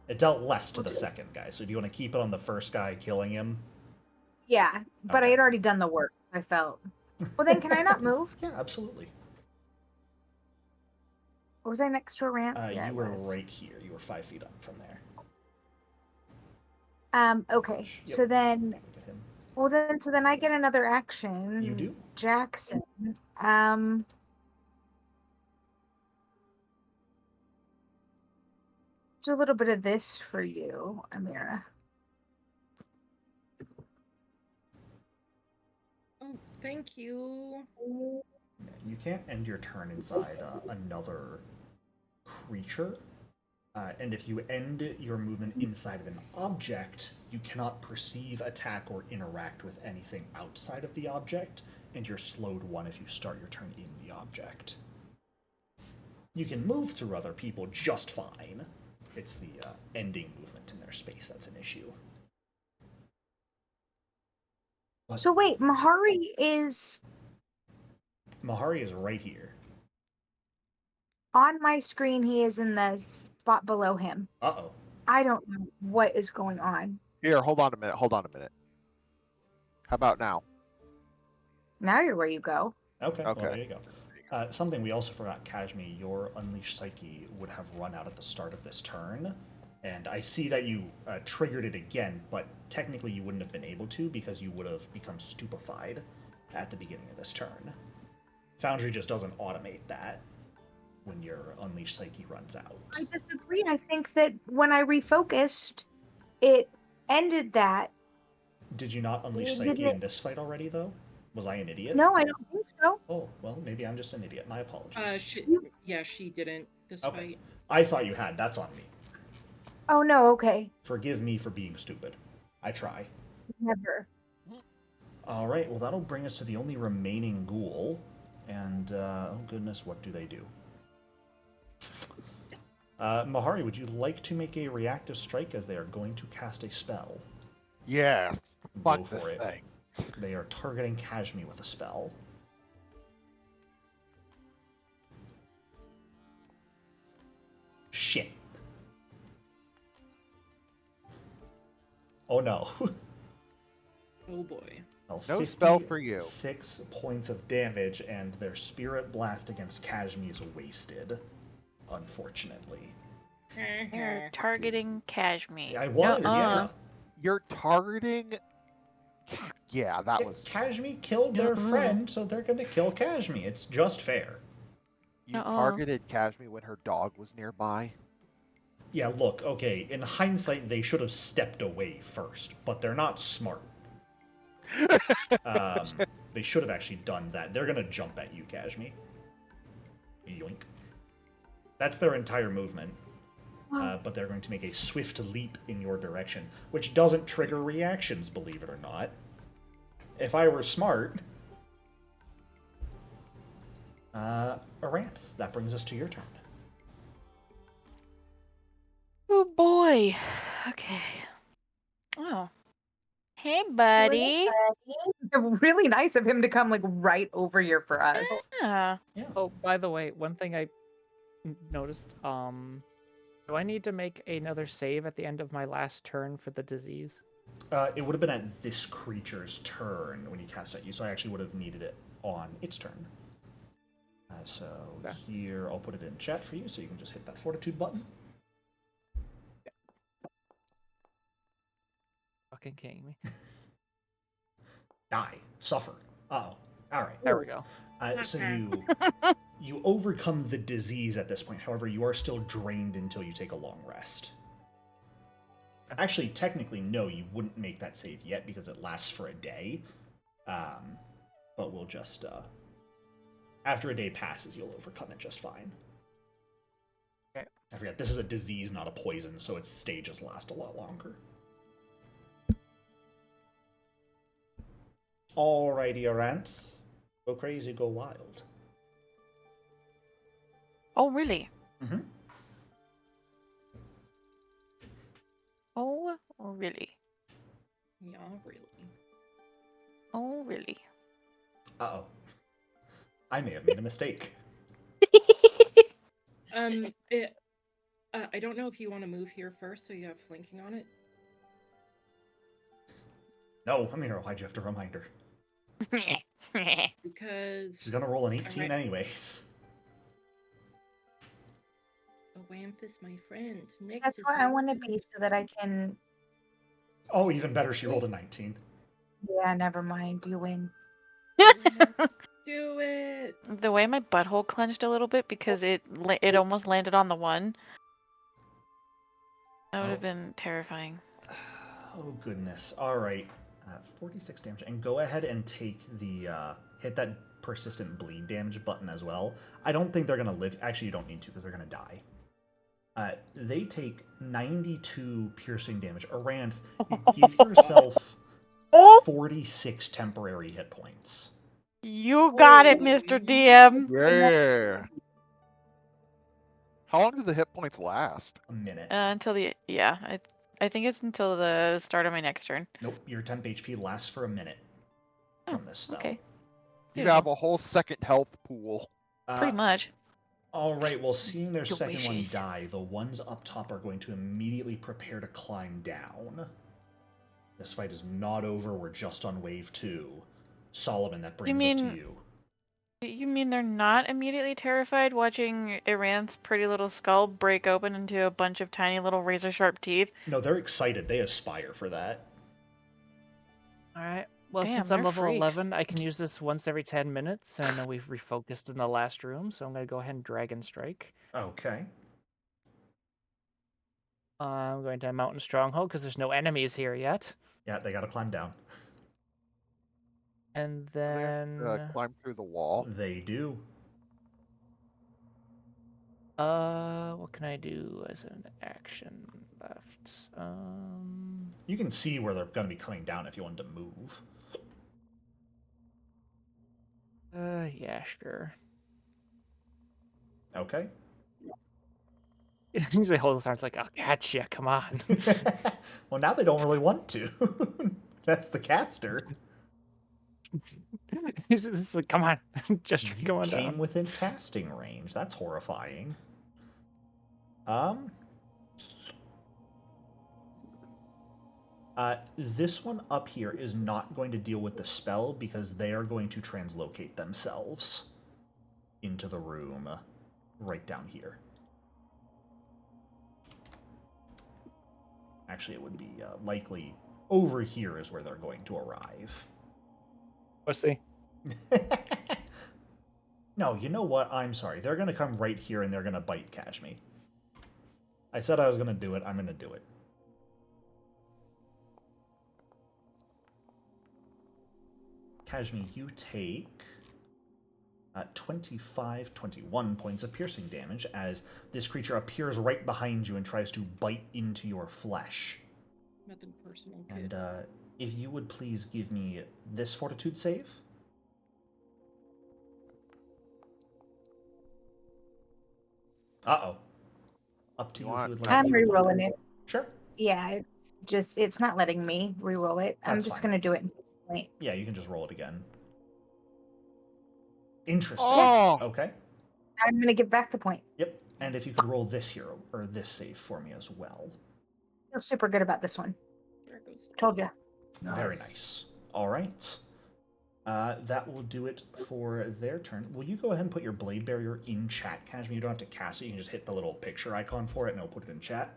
It dealt less to the second guy, so do you want to keep it on the first guy killing him? Yeah, but I Okay. had already done the work, I felt. Well, then can I not move? Yeah, absolutely. Or was I next to a ramp? Yeah, I You were was. right here. You were 5 feet up from there. Okay, Yep. so then, Look at him. so then I get another action. You do? Jackson. Do a little bit of this for you, Amira. Oh, thank you. You can't end your turn inside another creature. And if you end your movement inside of an object, you cannot perceive, attack, or interact with anything outside of the object, and you're slowed 1 if you start your turn in the object. You can move through other people just fine. It's the ending movement in their space that's an issue. So wait, Mahari is right here. on my screen. He is in the spot below him. Uh-oh. I don't know what is going on. Here, hold on a minute. How about now? Now you're where you go. Okay. Okay. Well, there you go. Something we also forgot, Kashmi, your Unleash Psyche would have run out at the start of this turn. And I see that you triggered it again, but technically you wouldn't have been able to because you would have become stupefied at the beginning of this turn. Foundry just doesn't automate that when your Unleash Psyche runs out. I disagree. I think that when I refocused, it ended that. Did you not Unleash Did Psyche it- in this fight already, though? Was I an idiot? No, I don't think so. Oh, well, maybe I'm just an idiot. My apologies. She didn't this Okay. fight. I thought you had. That's on me. Oh no, okay. Forgive me for being stupid. I try. Never. All right, well, that'll bring us to the only remaining ghoul. And, oh goodness, what do they do? Mahari, would you like to make a reactive strike as they are going to cast a spell? Yeah. Go Fuck for this it. thing. They are targeting Kashmi with a spell. Shit. Oh no. Oh boy. Well, No spell for you. 6 points of damage, and their spirit blast against Kashmi is wasted, unfortunately. You're targeting Kashmi. I was, yeah. You're targeting. Yeah, that was. Kashmi killed their friend, so they're gonna kill Kashmi. It's just fair. You targeted Kashmi when her dog was nearby. Yeah, look, okay, in hindsight, they should have stepped away first, but they're not smart. They should have actually done that. They're gonna jump at you, Kashmi. Yoink. That's their entire movement. But they're going to make a swift leap in your direction, which doesn't trigger reactions, believe it or not. If I were smart... Aranth, that brings us to your turn. Oh boy. Okay. Oh. Hey, buddy. Really nice of him to come like right over here for us. Yeah. Oh, by the way, one thing I noticed, do I need to make another save at the end of my last turn for the disease? It would have been at this creature's turn when he cast at you, so I actually would have needed it on its turn. So Okay. here, I'll put it in chat for you, so you can just hit that Fortitude button. Fucking kidding me. Die. Suffer. Uh-oh. All right. There we go. So you overcome the disease at this point. However, you are still drained until you take a long rest. Actually, technically, no, you wouldn't make that save yet because it lasts for a day. But we'll just... after a day passes, you'll overcome it just fine. Okay. I forget, this is a disease, not a poison, so its stages last a lot longer. Alrighty, Aranth. Go crazy, go wild. Oh, really? Mm-hmm. Oh, really? Yeah, really. Oh, really? Uh-oh. I may have made a mistake. I don't know if you want to move here first so you have flanking on it. No, Amira, why'd you have to remind her? Because... She's gonna roll an 18 Alright. anyways. Awanthus, my friend. Nyx That's is where my I want to friend. be so that I can. Oh, even better, she rolled a 19. Yeah, never mind. You win. Let's do it! The way my butthole clenched a little bit because it almost landed on the one. That would have been terrifying. Oh, goodness. Alright. 46 damage. And go ahead and take the... hit that persistent bleed damage button as well. I don't think they're going to live... Actually, you don't need to because they're going to die. They take 92 piercing damage. Aranth, you give yourself 46 temporary hit points. You got it, Mr. DM. Yeah. How long do the hit points last? A minute. Until the I think it's until the start of my next turn. Nope, your temp HP lasts for a minute from this spell. Okay. You have a whole second health pool. Pretty much. All right, well, seeing their second one Delicious. die, the ones up top are going to immediately prepare to climb down. This fight is not over. We're just on wave 2. Solomon, that brings us to you. You mean they're not immediately terrified watching Iranth's pretty little skull break open into a bunch of tiny little razor-sharp teeth? No, they're excited. They aspire for that. All right. Well, Damn, since I'm they're level freaks. 11, I can use this once every 10 minutes, and I know we've refocused in the last room, so I'm going to go ahead and Dragon Strike. Okay. I'm going to Mountain Stronghold because there's no enemies here yet. Yeah, they gotta climb down. And They have to, then... climb through the wall. They do. What can I do as an action left? You can see where they're gonna be coming down if you wanted to move. Yeah, sure. Okay. Usually hold his arms like, I'll catch you, come on. Well, now they don't really want to. That's the caster. He's just like, come on, just come on Came down. within casting range. That's horrifying. This one up here is not going to deal with the spell because they are going to translocate themselves into the room right down here. Actually, it would be likely over here is where they're going to arrive. Let's see. No, you know what? I'm sorry. They're going to come right here and they're going to bite Kashmi. I said I was going to do it. I'm going to do it. Kashmi, you take 21 points of piercing damage as this creature appears right behind you and tries to bite into your flesh. Nothing personal, kid. And if you would please give me this fortitude save. Uh-oh. Up to you if you would like. I'm re-rolling it. Sure. Yeah, it's not letting me re-roll it. I'm That's just fine. gonna do it. Wait. Yeah, you can just roll it again. Interesting. Oh! Okay. I'm gonna give back the point. Yep. And if you could roll this hero or this save for me as well. I feel super good about this one. There it goes. Told you. Very nice. All right. That will do it for their turn. Will you go ahead and put your blade barrier in chat, Kashmi? You don't have to cast it. You can just hit the little picture icon for it, and it'll put it in chat.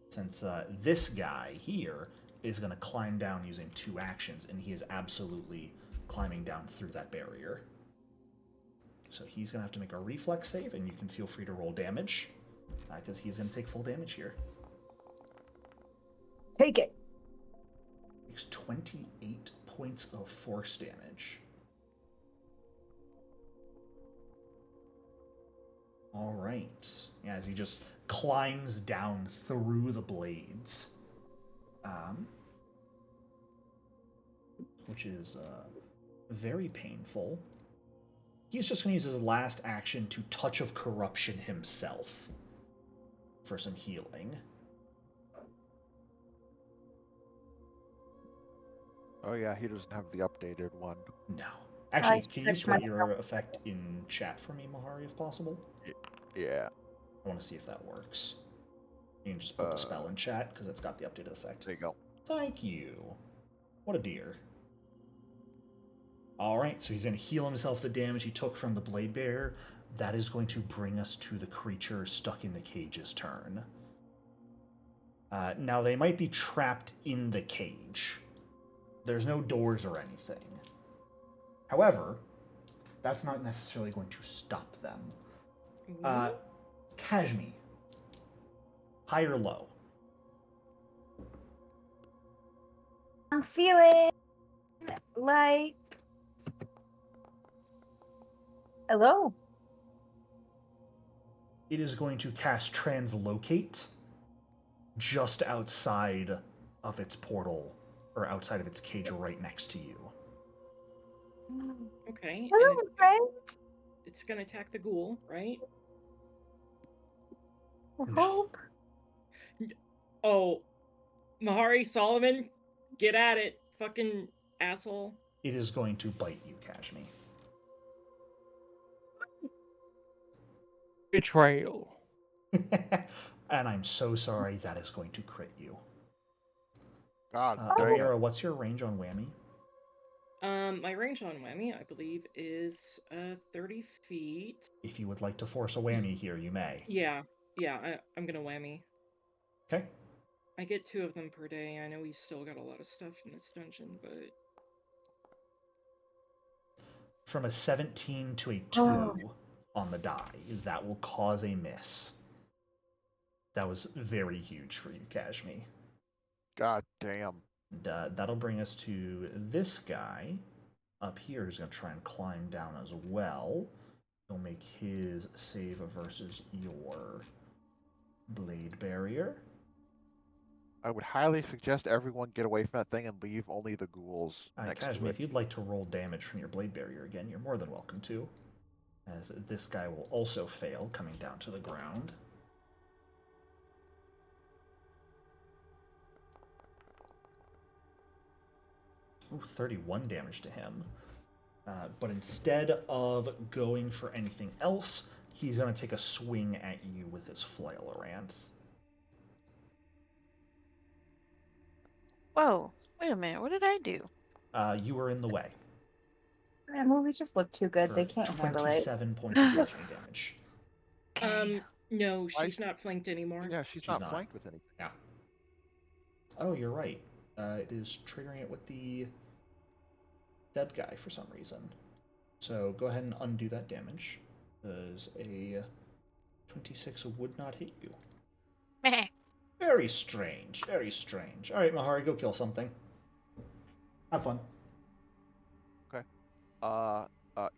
Since this guy here is going to climb down using 2 actions, and he is absolutely climbing down through that barrier. So he's going to have to make a reflex save, and you can feel free to roll damage, because he's going to take full damage here. Take it. Takes 28 points of force damage. All right. Yeah, as he just climbs down through the blades, which is very painful. He's just going to use his last action to Touch of Corruption himself for some healing. Oh yeah, he doesn't have the updated one. No. Actually, I can you touched put my- your effect in chat for me, Mahari, if possible? Yeah. I want to see if that works. You can just put the spell in chat, because it's got the updated effect. There you go. Thank you. What a dear. Alright, so he's going to heal himself the damage he took from the Blade Bearer. That is going to bring us to the creature stuck in the cage's turn. Now, they might be trapped in the cage. There's no doors or anything. However, that's not necessarily going to stop them. Kashmi, high or low? I'm feeling like hello. It is going to cast Translocate just outside of its portal, or outside of its cage right next to you. Okay. Hello, And friend. it's gonna attack the ghoul, right? I No. hope. Oh, Mahari Solomon, get at it, fucking asshole. It is going to bite you, Kashmi. Betrayal. And I'm so sorry, that is going to crit you. God Oh. damn. Amira, what's your range on whammy? My range on whammy, I believe, is 30 feet. If you would like to force a whammy here, you may. Yeah, I'm gonna whammy. Okay. I get 2 of them per day. I know we've still got a lot of stuff in this dungeon, but From a 17 to a 2 on the die, that will cause a miss. That was very huge for you, Kashmi. God damn. And, that'll bring us to this guy up here who's going to try and climb down as well. He'll make his save versus your blade barrier. I would highly suggest everyone get away from that thing and leave only the ghouls Alright, next to Kashmi, it. if you'd like to roll damage from your blade barrier again, you're more than welcome to. As this guy will also fail, coming down to the ground. Ooh, 31 damage to him. But instead of going for anything else, he's going to take a swing at you with his flail, Aranth. Whoa, wait a minute, what did I do? You were in the way. Well, we just look too good. For They can't handle it. 27 points of bludgeoning damage. no, Why- she's not flanked anymore. Yeah, she's not flanked with anything. Yeah. Oh, you're right. It is triggering it with the dead guy for some reason. So go ahead and undo that damage. Because a 26 would not hit you. Meh. Very strange. Very strange. Alright, Mahari, go kill something. Have fun.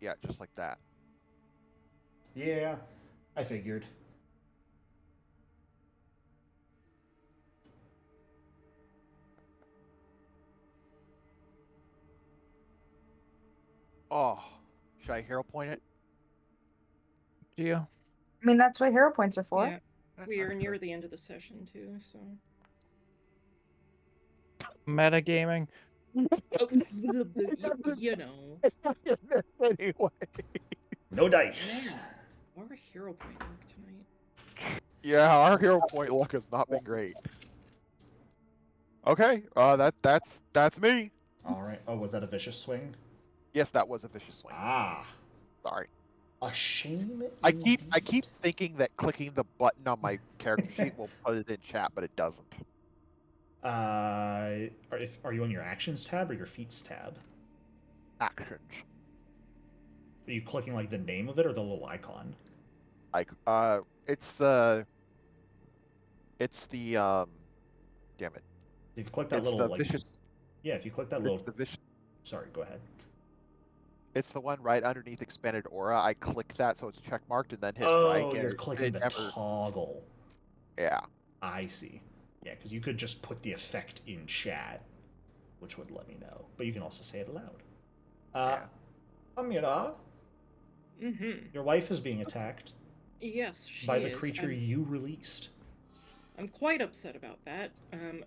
Yeah, just like that. Yeah, I figured. Oh, should I hero point it? Do you? I mean, that's what hero points are for. Yeah, we are near the end of the session too, so. Metagaming. Oh, you know. Anyway. No dice. Man, our hero point work tonight. Yeah, our hero point luck has not been great. Okay, that's me. Alright. Oh, was that a vicious swing? Yes, that was a vicious swing. Ah. Sorry. A shame. I keep indeed. thinking that clicking the button on my character sheet will put it in chat, but it doesn't. Are you on your actions tab or your feats tab? Actions. Are you clicking like the name of it or the little icon? Like it's the damn it. If you click that It's little the like vicious yeah, if you click that it's little the vicious sorry, go ahead. it's the one right underneath expanded aura. I click that so it's check marked and then hit Oh, strike. you're and clicking it the never- toggle. Yeah. I see. Yeah, because you could just put the effect in chat, which would let me know. But you can also say it aloud. Amira, Mm-hmm. your wife is being attacked Yes, she by the is. creature you released. I'm quite upset about that.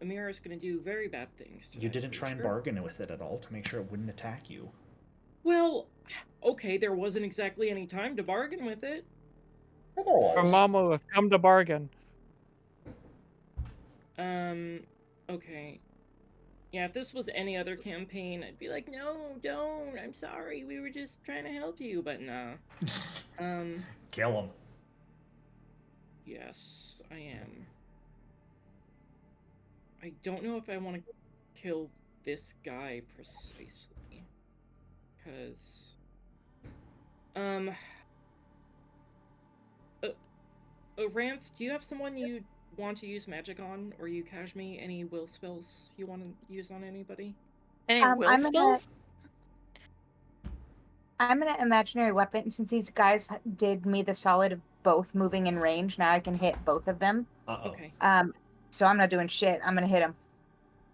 Amira's gonna do very bad things to You that didn't try and creature. bargain with it at all to make sure it wouldn't attack you. Well, okay, there wasn't exactly any time to bargain with it. Our mama have come to bargain. Okay. Yeah, if this was any other campaign, I'd be like, no, don't, I'm sorry, we were just trying to help you, but nah. Kill him. Yes, I am. I don't know if I want to kill this guy precisely. Because... Ranth, do you have someone you want to use magic on, or you Kashmi? Any will spells you want to use on anybody? Any will I'm spells? I'm an imaginary weapon. Since these guys did me the solid of both moving in range, now I can hit both of them. Okay. So I'm not doing shit. I'm gonna hit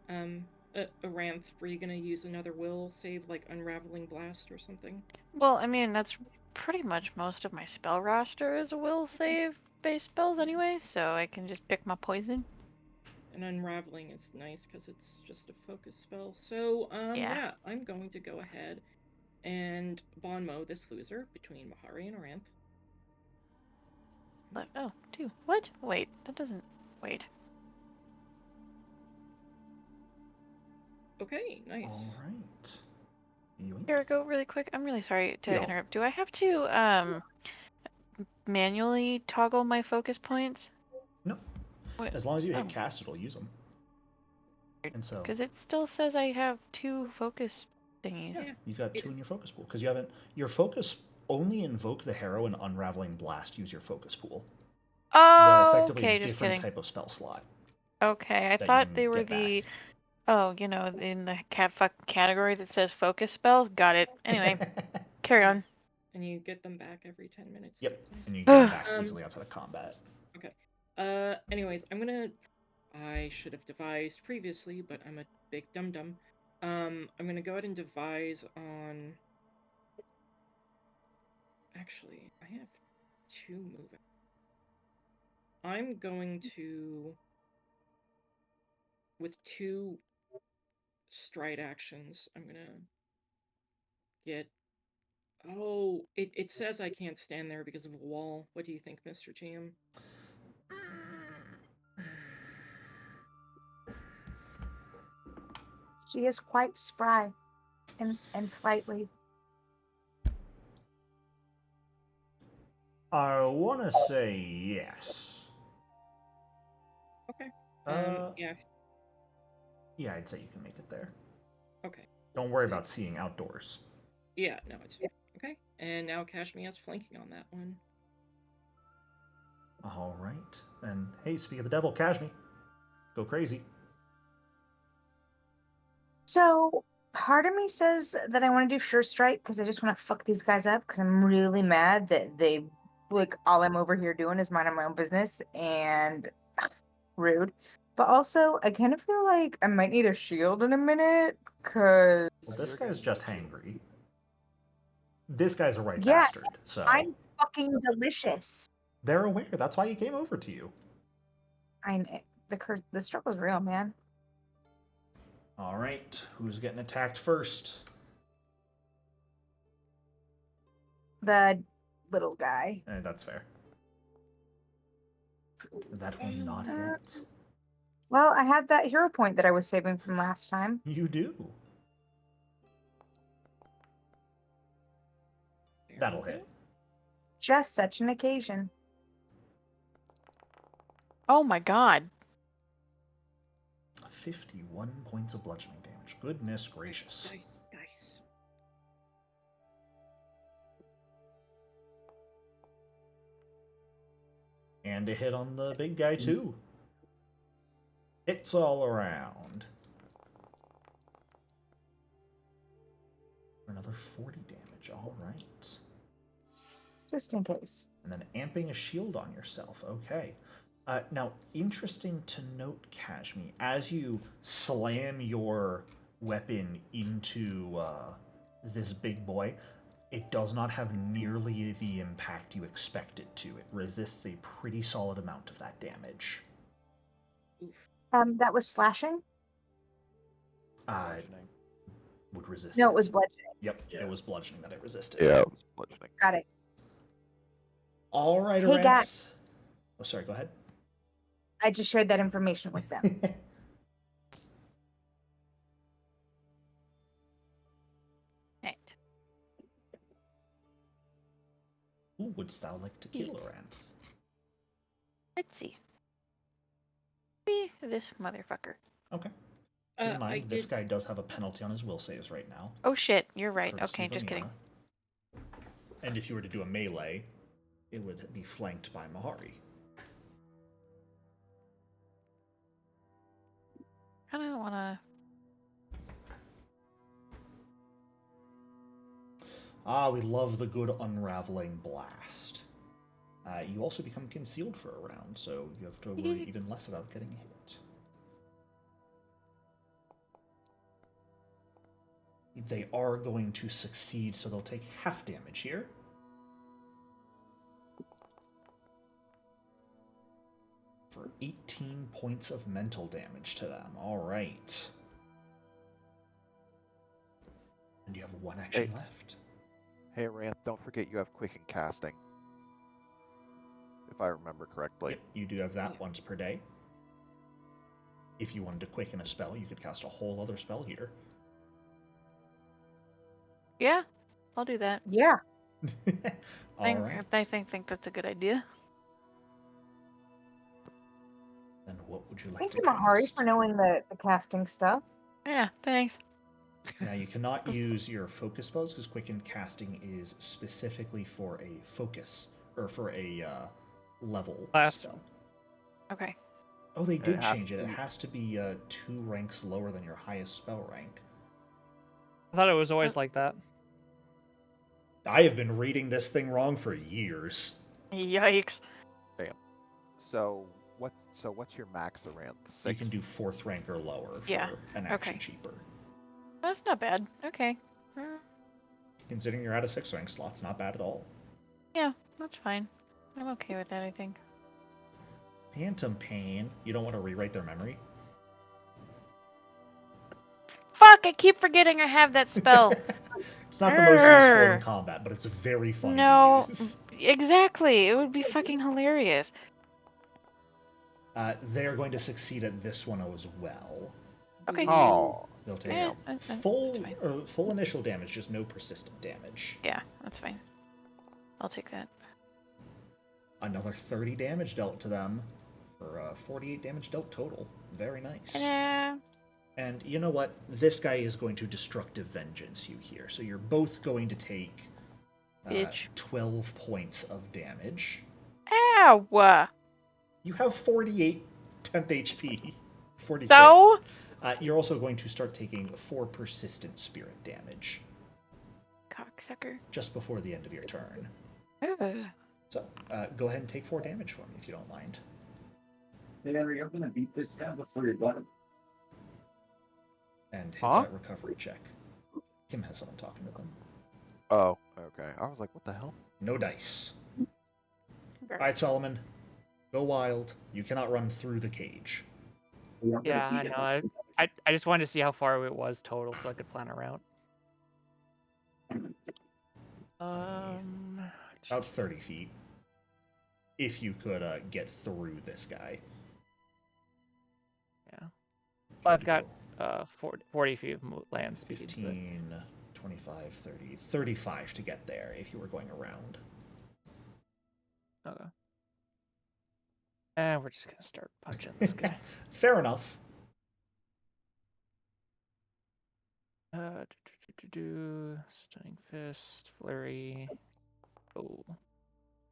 them. Ranth, were you gonna use another will save, like Unraveling Blast or something? Well, I mean, that's pretty much most of my spell roster is a will save. based spells anyway, so I can just pick my poison. And unraveling is nice because it's just a focus spell. So, yeah, I'm going to go ahead and Bonmo this loser between Mahari and Aranth. Oh, 2. What? Wait, that doesn't... Wait. Okay, nice. All right. Yoink. Here, go really quick. I'm really sorry to Yeah. interrupt. Do I have to, manually toggle my focus points? No. What? As long as you hit cast, it'll use them. And so, Because it still says I have 2 focus thingies. yeah, you've got 2 in your focus pool because you haven't. Your focus only invoke the Harrow and Unraveling Blast use your focus pool. They're Oh, effectively okay, a just different kidding. type of spell slot. Okay, I that you thought can they were get the... back. Oh, you know, in the category that says focus spells. Got it. Anyway, carry on. And you get them back every 10 minutes. Yep, Nice. and you get them back easily outside of combat. Okay. Anyways, I should have devised previously, but I'm a big dum-dum. I'm gonna go ahead and devise on... Actually, I have 2 move. I'm going to... With 2 stride actions, I'm gonna get... Oh, it says I can't stand there because of a wall. What do you think, Mr. GM? She is quite spry and slightly. I want to say yes. Okay. Yeah. Yeah, I'd say you can make it there. Okay. Don't worry about seeing outdoors. Yeah, no, it's fine. Okay. And now Kashmi has flanking on that one. All right. And hey, speak of the devil, Kashmi. Go crazy. So part of me says that I want to do Sure Strike because I just want to fuck these guys up because I'm really mad that they like all I'm over here doing is minding my own business and rude. But also, I kind of feel like I might need a shield in a minute because Well, this guy's just hangry. This guy's a right yeah, bastard, so I'm fucking delicious. they're aware. That's why he came over to you. The struggle's real, man. All right, who's getting attacked first? The little guy. That's fair. That will not hit. Well, I had that hero point that I was saving from last time. You do. That'll hit. Just such an occasion. Oh my god. 51 points of bludgeoning damage. Goodness gracious. Nice, nice. And a hit on the big guy, too. Hits all around. For another 40 damage. All right. Just in case. And then amping a shield on yourself. Okay. Now, interesting to note, Kashmi, as you slam your weapon into this big boy, it does not have nearly the impact you expect it to. It resists a pretty solid amount of that damage. That was slashing? Would resist No, it. it was bludgeoning. Yep, it was bludgeoning that it resisted. Yeah, bludgeoning. Got it. All right, Hey, Aranth. guys. Oh, sorry, go ahead. I just shared that information with them. Right. Who wouldst thou like to kill, Aranth? Let's see. Maybe this motherfucker. Okay. Keep in mind, this guy does have a penalty on his will saves right now. Oh shit, you're right. Courtesy Okay, of just kidding. Amira. And if you were to do a melee, it would be flanked by Mahari. I don't wanna... We love the good unraveling blast. You also become concealed for a round, so you have to worry even less about getting hit. They are going to succeed, so they'll take half damage here. for 18 points of mental damage to them. All right. And you have one action left. Hey, Ranth, don't forget you have quicken casting. If I remember correctly. Yep, you do have that once per day. If you wanted to quicken a spell, you could cast a whole other spell here. Yeah, I'll do that. Yeah. All right. I think that's a good idea. Then what would you like Thank to you, Mahari, cast? for knowing the casting stuff. Yeah, thanks. Now, you cannot use your focus spells because quicken casting is specifically for a focus, or for a level Class. spell. Okay. Oh, they did It has change it. to It be- has to be 2 ranks lower than your highest spell rank. I thought it was always like that. I have been reading this thing wrong for years. Yikes. So what's your max, Ranth? 6? You can do 4th rank or lower for Yeah, an action okay. cheaper. That's not bad. Okay. Considering you're at a 6th rank slot, it's not bad at all. Yeah, that's fine. I'm okay with that, I think. Phantom Pain. You don't want to rewrite their memory? Fuck, I keep forgetting I have that spell. It's not the most useful in combat, but it's very fun No, to use. exactly. It would be fucking hilarious. They're going to succeed at this one as well. Okay. Oh, They'll take Yeah, that's full fine. full initial damage, just no persistent damage. Yeah, that's fine. I'll take that. Another 30 damage dealt to them for 48 damage dealt total. Very nice. Yeah. And you know what? This guy is going to destructive vengeance you here. So you're both going to take Bitch. 12 points of damage. Ow! You have 48 temp HP. 46. So? You're also going to start taking 4 persistent spirit damage Cocksucker. just before the end of your turn. Ugh. So go ahead and take 4 damage for me if you don't mind. Hey, Henry, I'm gonna beat this guy before you're done. And hit Huh? that recovery check. Kim has someone talking to them. Oh, okay. I was like, what the hell? No dice. Alright, Solomon. Go wild. You cannot run through the cage. Yeah, I know. I just wanted to see how far it was total so I could plan a route. About 30 feet. If you could get through this guy. Yeah. Well, I've got 40 feet of land speed. 15, 25, 30, 35 to get there if you were going around. Okay. And we're just gonna start punching this guy. Fair enough. Stunning fist, flurry. Oh,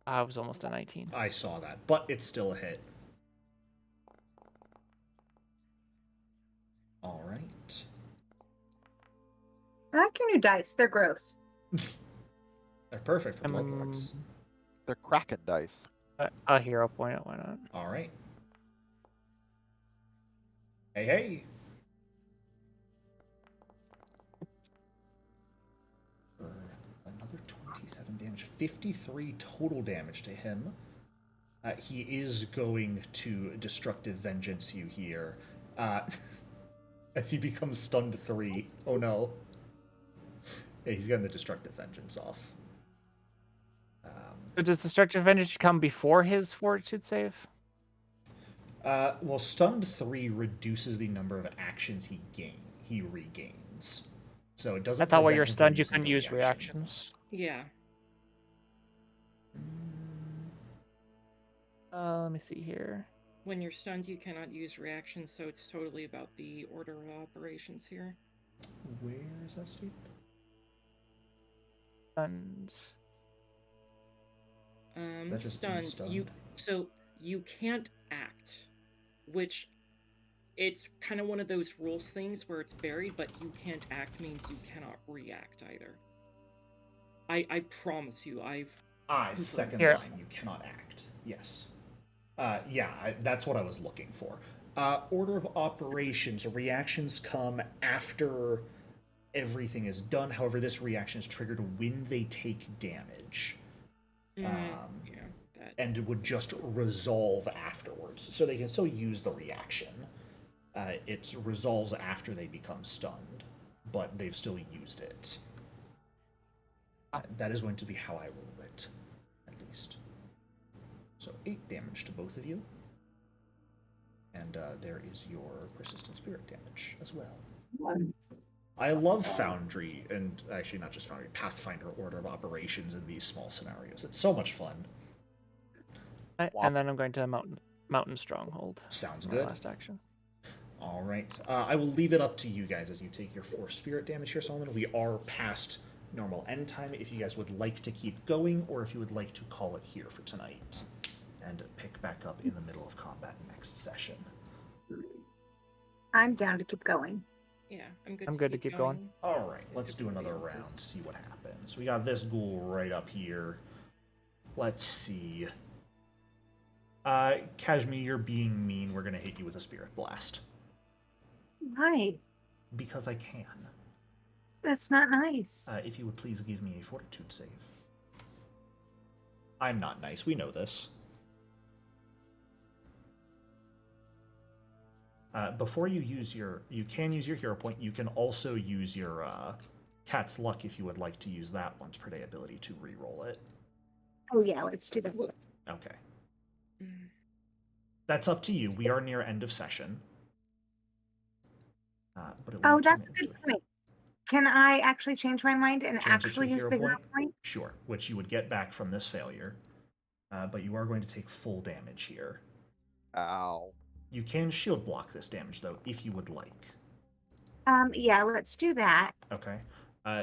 I was almost a 19. I saw that, but it's still a hit. All right. I like your new dice. They're gross. They're perfect for blood lords. They're Kraken dice. A hero point, why not? All right. Hey, hey. For another 27 damage. 53 total damage to him. He is going to destructive vengeance you here. As he becomes stunned 3. Oh no. Yeah, he's getting the destructive vengeance off. So does destructive vengeance come before his fortitude save? Well, stunned 3 reduces the number of actions he regains. So it doesn't. I thought while you're prevent him from stunned, you using couldn't the use reaction. reactions. Yeah. Let me see here. When you're stunned, you cannot use reactions, so it's totally about the order of operations here. Where is that stated? Stunned. That just Stunned. You can't act, which it's kind of one of those rules things where it's buried, but you can't act means you cannot react either. I promise you, It's second Here. line. You cannot act. Yes. That's what I was looking for. Order of operations. Reactions come after everything is done. However, this reaction is triggered when they take damage. yeah, that. and would just resolve afterwards. So they can still use the reaction. It resolves after they become stunned, but they've still used it. That is going to be how I roll it, at least. So 8 damage to both of you. And there is your persistent spirit damage as well. I love Foundry, and actually not just Foundry, Pathfinder order of operations in these small scenarios. It's so much fun. And then I'm going to Mountain Stronghold. Sounds My good. last action. All right. I will leave it up to you guys as you take your 4 spirit damage here, Solomon. We are past normal end time. If you guys would like to keep going, or if you would like to call it here for tonight and pick back up in the middle of combat next session. I'm down to keep going. Yeah, I'm good. I'm good to keep going. All right, let's do another round, see what happens. We got this ghoul right up here. Let's see. Kashmir, you're being mean. We're going to hit you with a Spirit Blast. Why? Because I can. That's not nice. If you would please give me a Fortitude save. I'm not nice. We know this. Before you use you can use your hero point. You can also use your Cat's Luck if you would like to use that once per day ability to re-roll it. Oh yeah, let's do that. Okay. That's up to you. We are near end of session. But it will Oh, turn that's a into good point. Can I actually change my mind and Change it to a actually use hero the hero point? Sure, which you would get back from this failure. But you are going to take full damage here. Ow. You can shield block this damage, though, if you would like. Yeah, let's do that. Okay.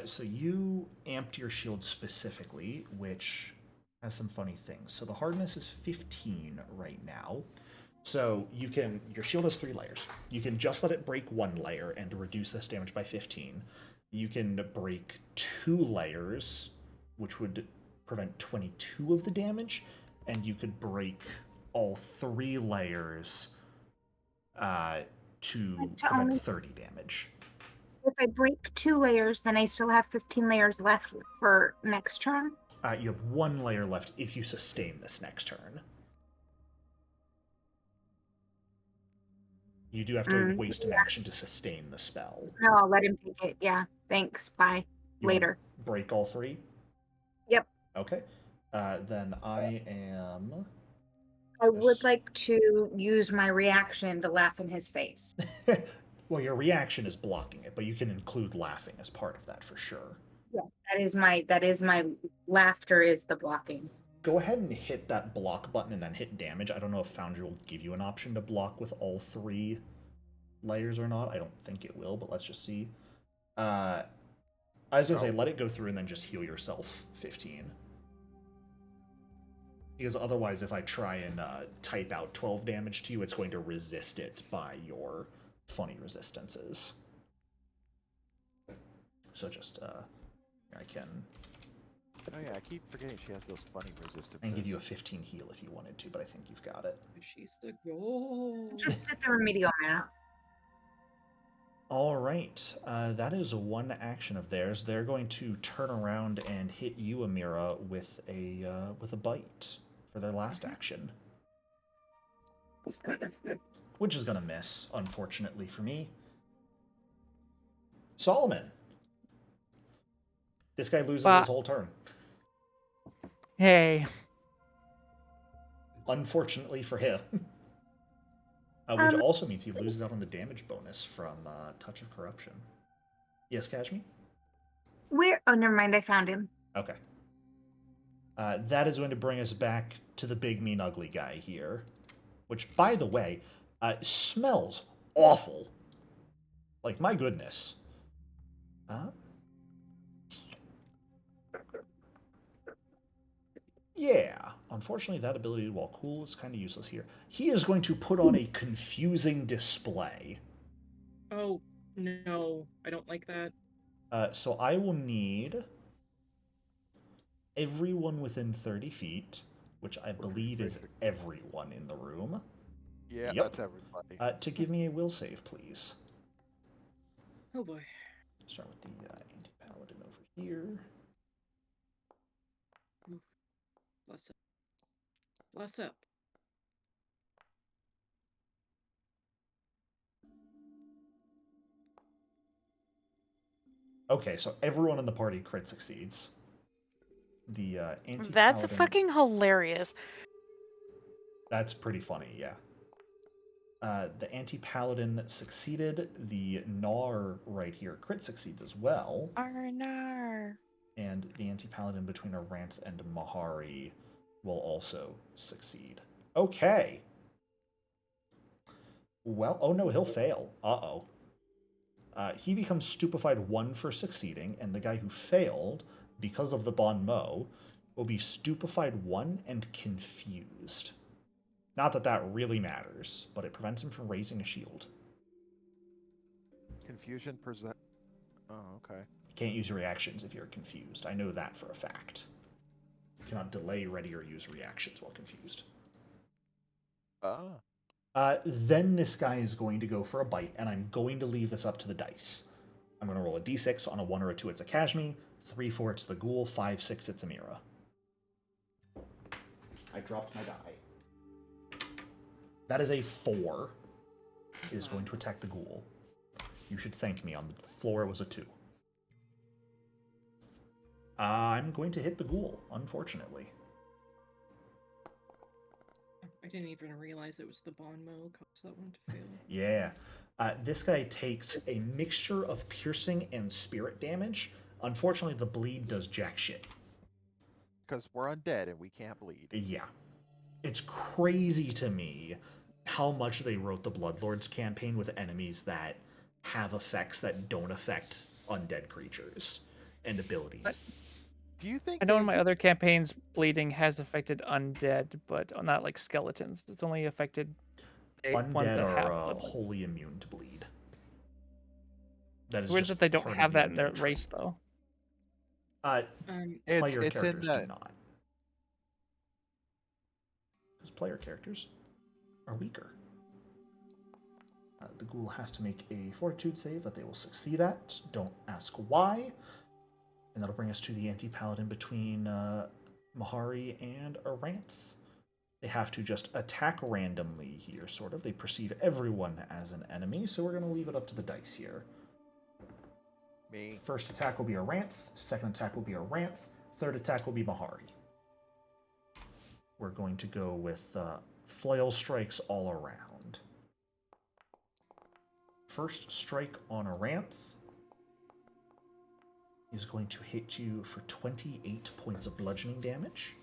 So you amped your shield specifically, which has some funny things. So the hardness is 15 right now. So you can, your shield has 3 layers. You can just let it break 1 layer and reduce this damage by 15. You can break 2 layers, which would prevent 22 of the damage, and you could break all 3 layers to prevent only 30 damage. If I break 2 layers, then I still have 15 layers left for next turn. You have 1 layer left if you sustain this next turn. You do have to waste an action to sustain the spell. No, I'll let him take it. Yeah, thanks. Bye. You Later. Break all 3? Yep. Okay. Then I am... I would like to use my reaction to laugh in his face. Well, your reaction is blocking it, but you can include laughing as part of that for sure. Yeah, that is my laughter is the blocking. Go ahead and hit that block button and then hit damage. I don't know if Foundry will give you an option to block with all 3 layers or not. I don't think it will, but let's just see. I was going to say, let it go through and then just heal yourself 15. Because otherwise, if I try and type out 12 damage to you, it's going to resist it by your funny resistances. So just, I can... Oh yeah, I keep forgetting she has those funny resistances. And give you a 15 heal if you wanted to, but I think you've got it. She's the goal. Just did the remedial map. All right, that is 1 action of theirs. They're going to turn around and hit you, Amira, with a bite for their last action, which is gonna miss, unfortunately for me. Solomon, this guy loses his whole turn. Hey. Unfortunately for him. Which also means he loses out on the damage bonus from Touch of Corruption. Yes, Kashmir? Where? Oh, never mind. I found him. Okay. That is going to bring us back to the big, mean, ugly guy here. Which, by the way, smells awful. Like, my goodness. Yeah, unfortunately that ability, while cool, is kind of useless here. He is going to put on a confusing display. Oh, no. I don't like that. So I will need everyone within 30 feet, which I believe is everyone in the room. Yeah, that's everybody. To give me a will save, please. Oh boy. Start with the anti-paladin over here. Bless it. Bless up. Okay, so everyone in the party crit succeeds. The anti-paladin... That's fucking hilarious. That's pretty funny, yeah. The anti-paladin succeeded. The Gnar right here crit succeeds as well. Arnar. And the anti-paladin between Aranth and Mahari will also succeed. Okay. Well, oh no, he'll fail. Uh-oh. He becomes stupefied 1 for succeeding, and the guy who failed, because of the Bon Mo, will be stupefied 1 and confused. Not that that really matters, but it prevents him from raising a shield. Confusion present. Oh, okay. You can't use reactions if you're confused. I know that for a fact. You cannot delay, ready, or use reactions while confused. Then this guy is going to go for a bite, and I'm going to leave this up to the dice. I'm going to roll a d6. On a 1 or a 2, it's a Kashmi. 3, 4, it's the Ghoul. 5, 6, it's Amira. I dropped my die. That is a 4. It is going to attack the Ghoul. You should thank me. On the floor, it was a 2. I'm going to hit the Ghoul, unfortunately. I didn't even realize it was the Bon Mo caused that one to fail. Yeah. This guy takes a mixture of piercing and spirit damage. Unfortunately, the bleed does jack shit. Because we're undead and we can't bleed. Yeah. It's crazy to me how much they wrote the Bloodlords campaign with enemies that have effects that don't affect undead creatures and abilities. Do you think I know in my other campaigns, bleeding has affected undead, but not like skeletons. It's only affected ones Undead that have are blood. wholly immune to bleed. That is Weird just that they don't part have of the that in their undead race, trait. though. Player it's in characters the... do not. Because player characters are weaker. The Ghoul has to make a fortitude save that they will succeed at. Don't ask why. And that'll bring us to the anti-paladin between Mahari and Aranth. They have to just attack randomly here, sort of. They perceive everyone as an enemy, so we're going to leave it up to the dice here. Me. First attack will be Aranth. Second attack will be Aranth. Third attack will be Mahari. We're going to go with flail strikes all around. First strike on Aranth is going to hit you for 28 points of bludgeoning damage.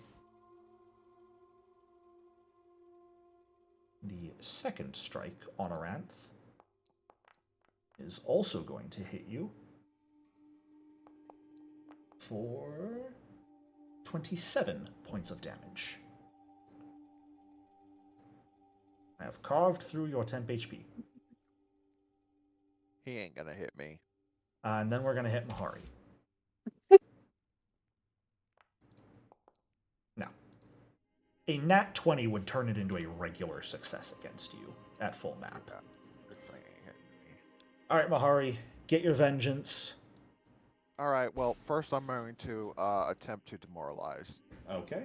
The second strike on Aranth is also going to hit you for 27 points of damage. I have carved through your temp HP. He ain't gonna hit me. And then we're going to hit Mahari. Now, a nat 20 would turn it into a regular success against you at full map. Yeah, good thing ain't hitting me. All right, Mahari, get your vengeance. All right. Well, first I'm going to attempt to demoralize. Okay.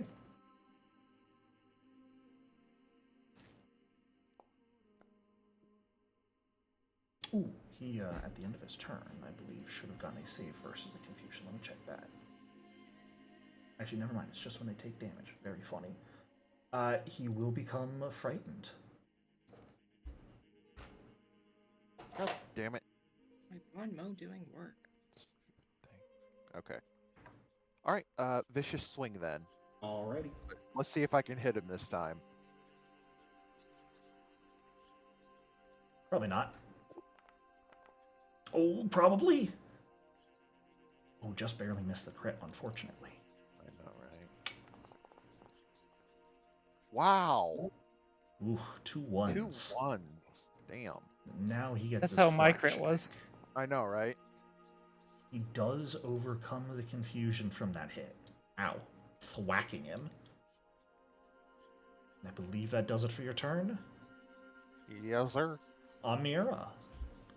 Ooh, he, at the end of his turn, I believe, should have gotten a save versus the confusion. Let me check that. Actually, never mind. It's just when they take damage. Very funny. He will become frightened. God damn it. My Bon Mo doing work. Okay. All right. Vicious swing then. Alrighty. Let's see if I can hit him this time. Probably not. Oh, probably. Oh, just barely missed the crit, unfortunately. I know, right? Wow. Ooh, 2 1s. 2 1s. Damn. Now he gets That's his how my flat crit check. was. I know, right? He does overcome the confusion from that hit. Ow. Thwacking him. And I believe that does it for your turn. Yes, sir. Amira,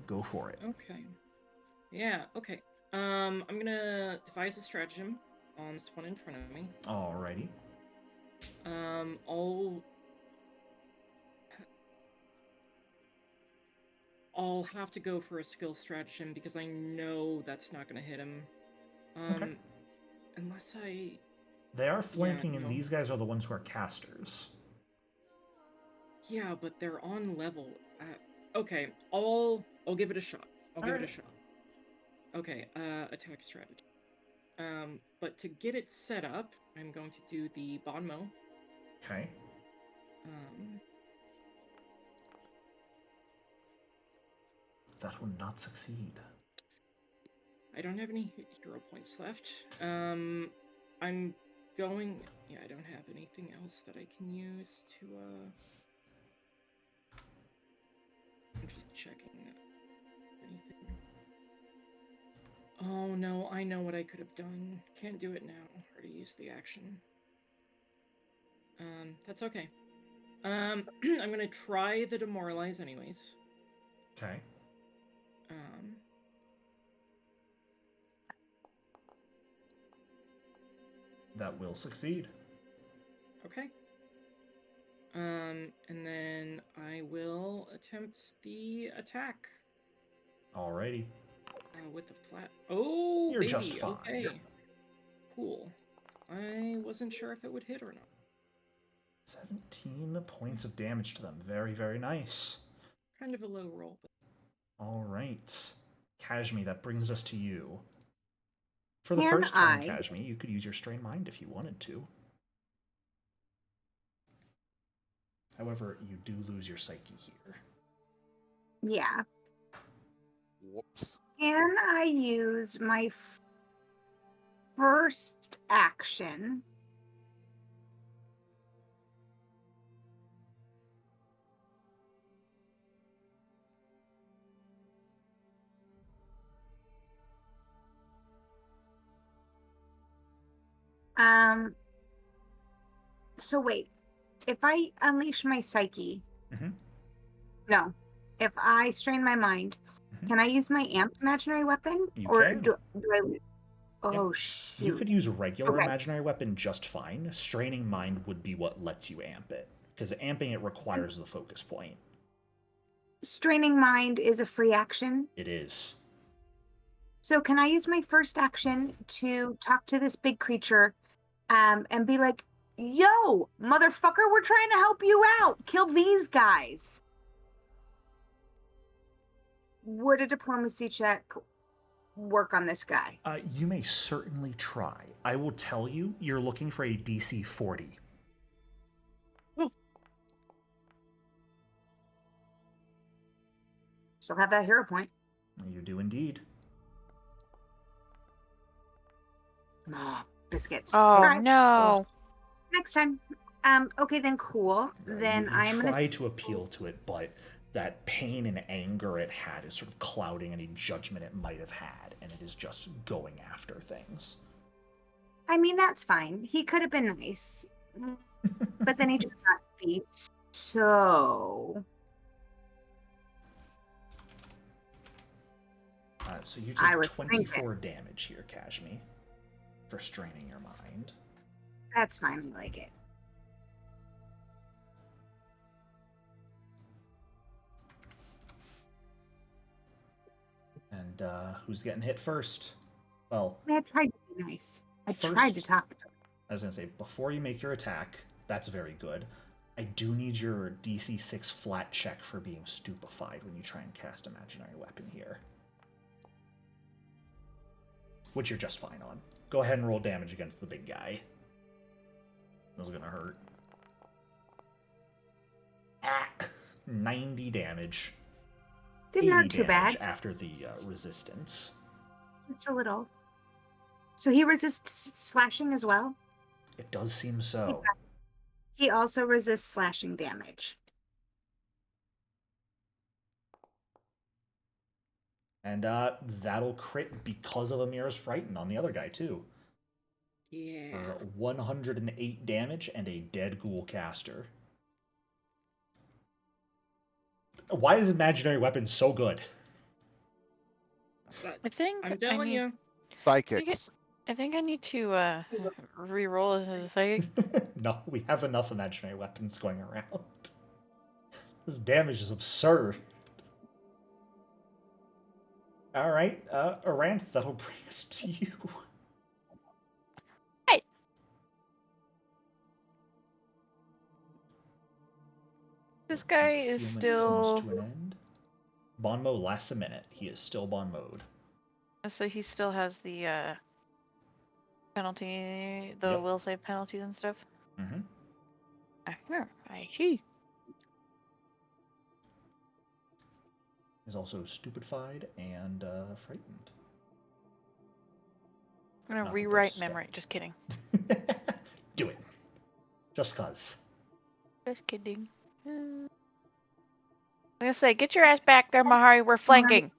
go for it. Okay. Yeah, okay. I'm gonna devise a stratagem on this one in front of me. Alrighty. I'll have to go for a skill stratagem because I know that's not going to hit him. Okay. Unless I... They are flanking, and no. these guys are the ones who are casters. Yeah, but they're on level. Okay, I'll give it a shot. I'll give it a shot. Okay, attack strategy. But to get it set up, I'm going to do the Bonmo. Okay. That will not succeed. I don't have any hero points left. I'm going... Yeah, I don't have anything else that I can use to, I'm just checking anything. Oh no, I know what I could have done. Can't do it now. Already used the action. That's okay. I'm gonna try the demoralize anyways. Okay. That will succeed. Okay. And then I will attempt the attack. Alrighty. With the flat. Oh, You're baby. just fine. Okay. Cool. I wasn't sure if it would hit or not. 17 points of damage to them. Very, very nice. Kind of a low roll. But... Alright. Kashmi, that brings us to you. For the first time, Kashmi, you could use your Strain Mind if you wanted to. However, you do lose your Psyche here. Yeah. Whoops. Can I use my first action so wait, if I unleash my Psyche, no, if I strain my mind, can I use my amped imaginary weapon? You or can. do I... Oh, shoot. You could use a regular imaginary weapon just fine. Straining Mind would be what lets you amp it, because amping it requires the focus point. Straining Mind is a free action? It is. So can I use my first action to talk to this big creature and be like, yo, motherfucker, we're trying to help you out. Kill these guys. Would a diplomacy check work on this guy? You may certainly try. I will tell you, you're looking for a DC 40. Still have that hero point. You do indeed. Oh, biscuits. Oh, right. no. Next time. Okay, then cool. Then I'm gonna try gonna to appeal to it, but that pain and anger it had is sort of clouding any judgment it might have had, and it is just going after things. I mean, that's fine. He could have been nice. But then he just got to be so... So you take 24 damage here, Kashmi, for straining your mind. That's fine, I like it. And who's getting hit first? Well, I tried to be nice. I tried to talk to him. I was going to say, before you make your attack, that's very good. I do need your DC 6 flat check for being stupefied when you try and cast imaginary weapon here. Which you're just fine on. Go ahead and roll damage against the big guy. This is going to hurt. 90 damage. Didn't hurt too bad. After the resistance. Just a little. So he resists slashing as well? It does seem so. He also resists slashing damage. And that'll crit because of Amira's Frighten on the other guy, too. Yeah. 108 damage and a dead ghoul caster. Why is imaginary weapon so good? I think I'm telling you. Psychics. I think I need to re-roll as a psychic. No, we have enough imaginary weapons going around. This damage is absurd. All right, Aranth, that'll bring us to you. Hey. This guy is Concealment comes still. to an end. Bond mode lasts a minute. He is still bond mode. So he still has the penalty, the Yep. will save penalties and stuff. Mm-hmm. I see. He's also stupefied and frightened. I'm gonna Not that rewrite they're memory. Just kidding. Do it. Just cuz. Just kidding. I'm gonna say, get your ass back there, Mahari. We're flanking.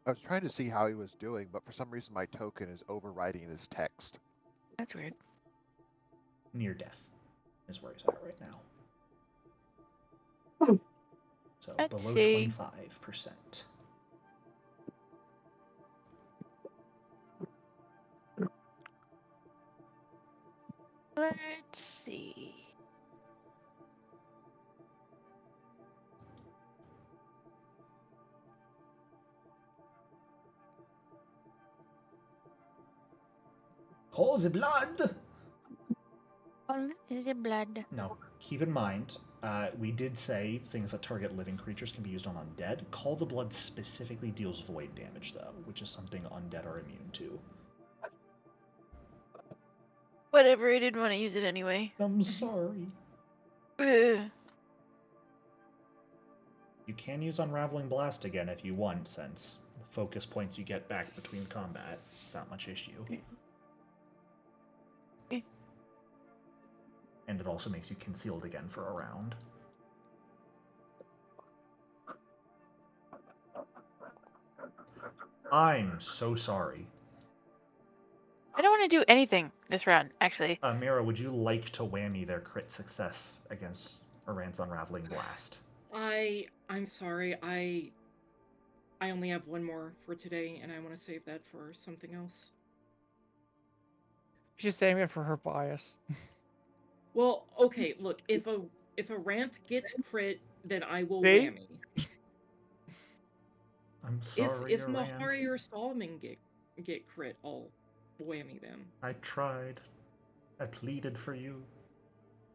I was trying to see how he was doing, but for some reason my token is overriding his text. That's weird. Near death is where he's at right now. So Let's below see. 25%. Let's see. Call the blood! All is the blood. Now, keep in mind, we did say things that target living creatures can be used on undead. Call the blood specifically deals void damage, though, which is something undead are immune to. Whatever, I didn't want to use it anyway. I'm sorry. Ugh. You can use Unraveling Blast again if you want, since the focus points you get back between combat without much issue. And it also makes you concealed again for a round. I'm so sorry. I don't want to do anything this round, actually. Mira, would you like to whammy their crit success against Aranth's Unraveling Blast? I'm sorry. I only have one more for today, and I want to save that for something else. She's saving it for her bias. Well, okay, look, if a Ranth gets crit, then I will See? whammy. I'm sorry, If Aranth. Mahari or Solomon get crit, I'll whammy them. I tried. I pleaded for you.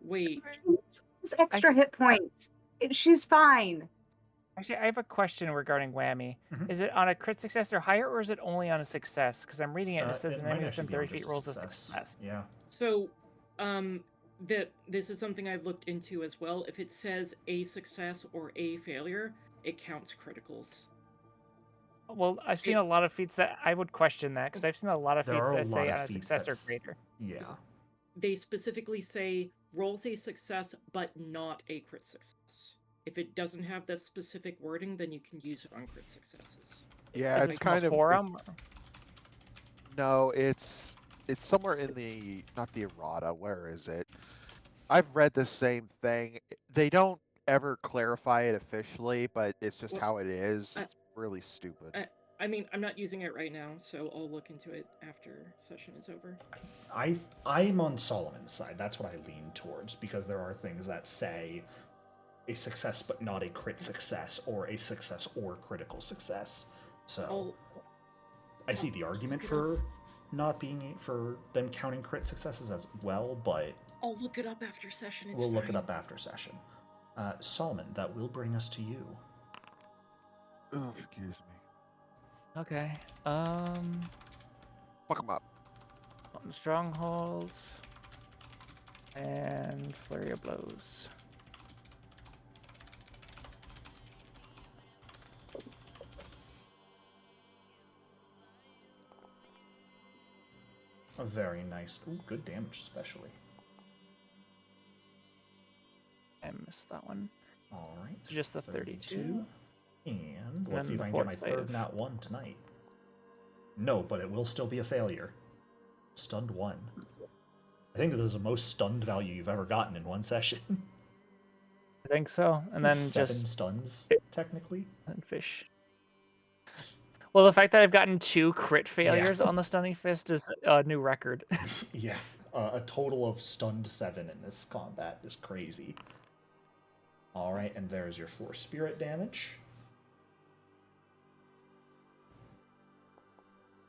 Wait, Those extra hit points. She's fine. Actually, I have a question regarding whammy. Mhm. Is it on a crit success or higher, or is it only on a success? Because I'm reading it and it says It the might enemy actually within be on 30 feet just a rolls a success. success. Yeah. so this is something I've looked into as well. If it says a success or a failure, it counts criticals. Well, I've seen a lot of feats that I would question that, because I've seen a lot of There feats are a that say lot on a of feats success or that's... greater. Yeah. They specifically say rolls a success, but not a crit success. If it doesn't have that specific wording, then you can use it on crit successes. Yeah, Is it's it from kind a of forum? no, it's somewhere in the not the errata. Where is it? I've read the same thing. They don't ever clarify it officially, but it's just Well, how it is. It's really stupid. I mean, I'm not using it right now, so I'll look into it after session is over. I'm on Solomon's side. That's what I lean towards, because there are things that say a success but not a crit success, or a success or critical success. So I see the argument for not being for them counting crit successes as well, but I'll look it up after session. We'll look it up after session. Solomon, that will bring us to you. Oh, excuse me. Okay. Fuck them up. On strongholds and flurry of blows. A very nice. Ooh, good damage, especially. I missed that one. All right. So just the 32. And let's see if the I can get my fourth third save. nat 1 tonight. No, but it will still be a failure. Stunned 1. I think this is the most stunned value you've ever gotten in one session. I think so. And then 7 just stuns, technically. and fish. Well, the fact that I've gotten 2 crit failures on the Stunning Fist is a new record. Yeah, a total of stunned 7 in this combat is crazy. All right, and there's your 4 spirit damage.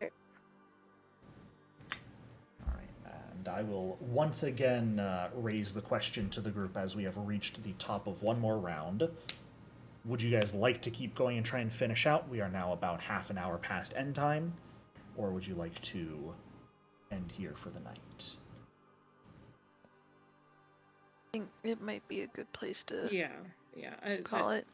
All right, and I will once again raise the question to the group as we have reached the top of one more round. Would you guys like to keep going and try and finish out? We are now about half an hour past end time. Or would you like to end here for the night? I think it might be a good place to Yeah. call it.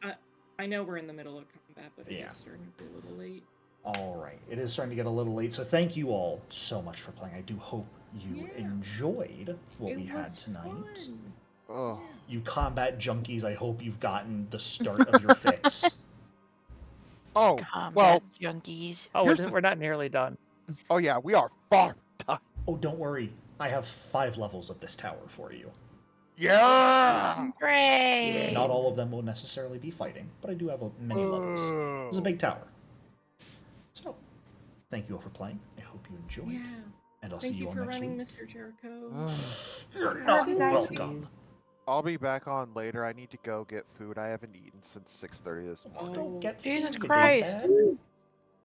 I know we're in the middle of combat, but Yeah. it's starting to be a little late. All right, it is starting to get a little late, so thank you all so much for playing. I do hope you enjoyed what we had tonight. Fun. Oh. You combat junkies, I hope you've gotten the start of your fix. Oh, Combat well, junkies. Oh, Here's the we're not nearly done. oh yeah, we are far done. Oh, don't worry. I have 5 levels of this tower for you. Yeah! Great. Not all of them will necessarily be fighting, but I do have many levels. It's a big tower. So, thank you all for playing. I hope you enjoyed. Yeah. And I'll Thank see you you all for next running, week. Mr. Jericho. You're Love not you guys. welcome. I'll be back on later. I need to go get food. I haven't eaten since 6:30 this morning. Don't get Jesus food, Christ. bad.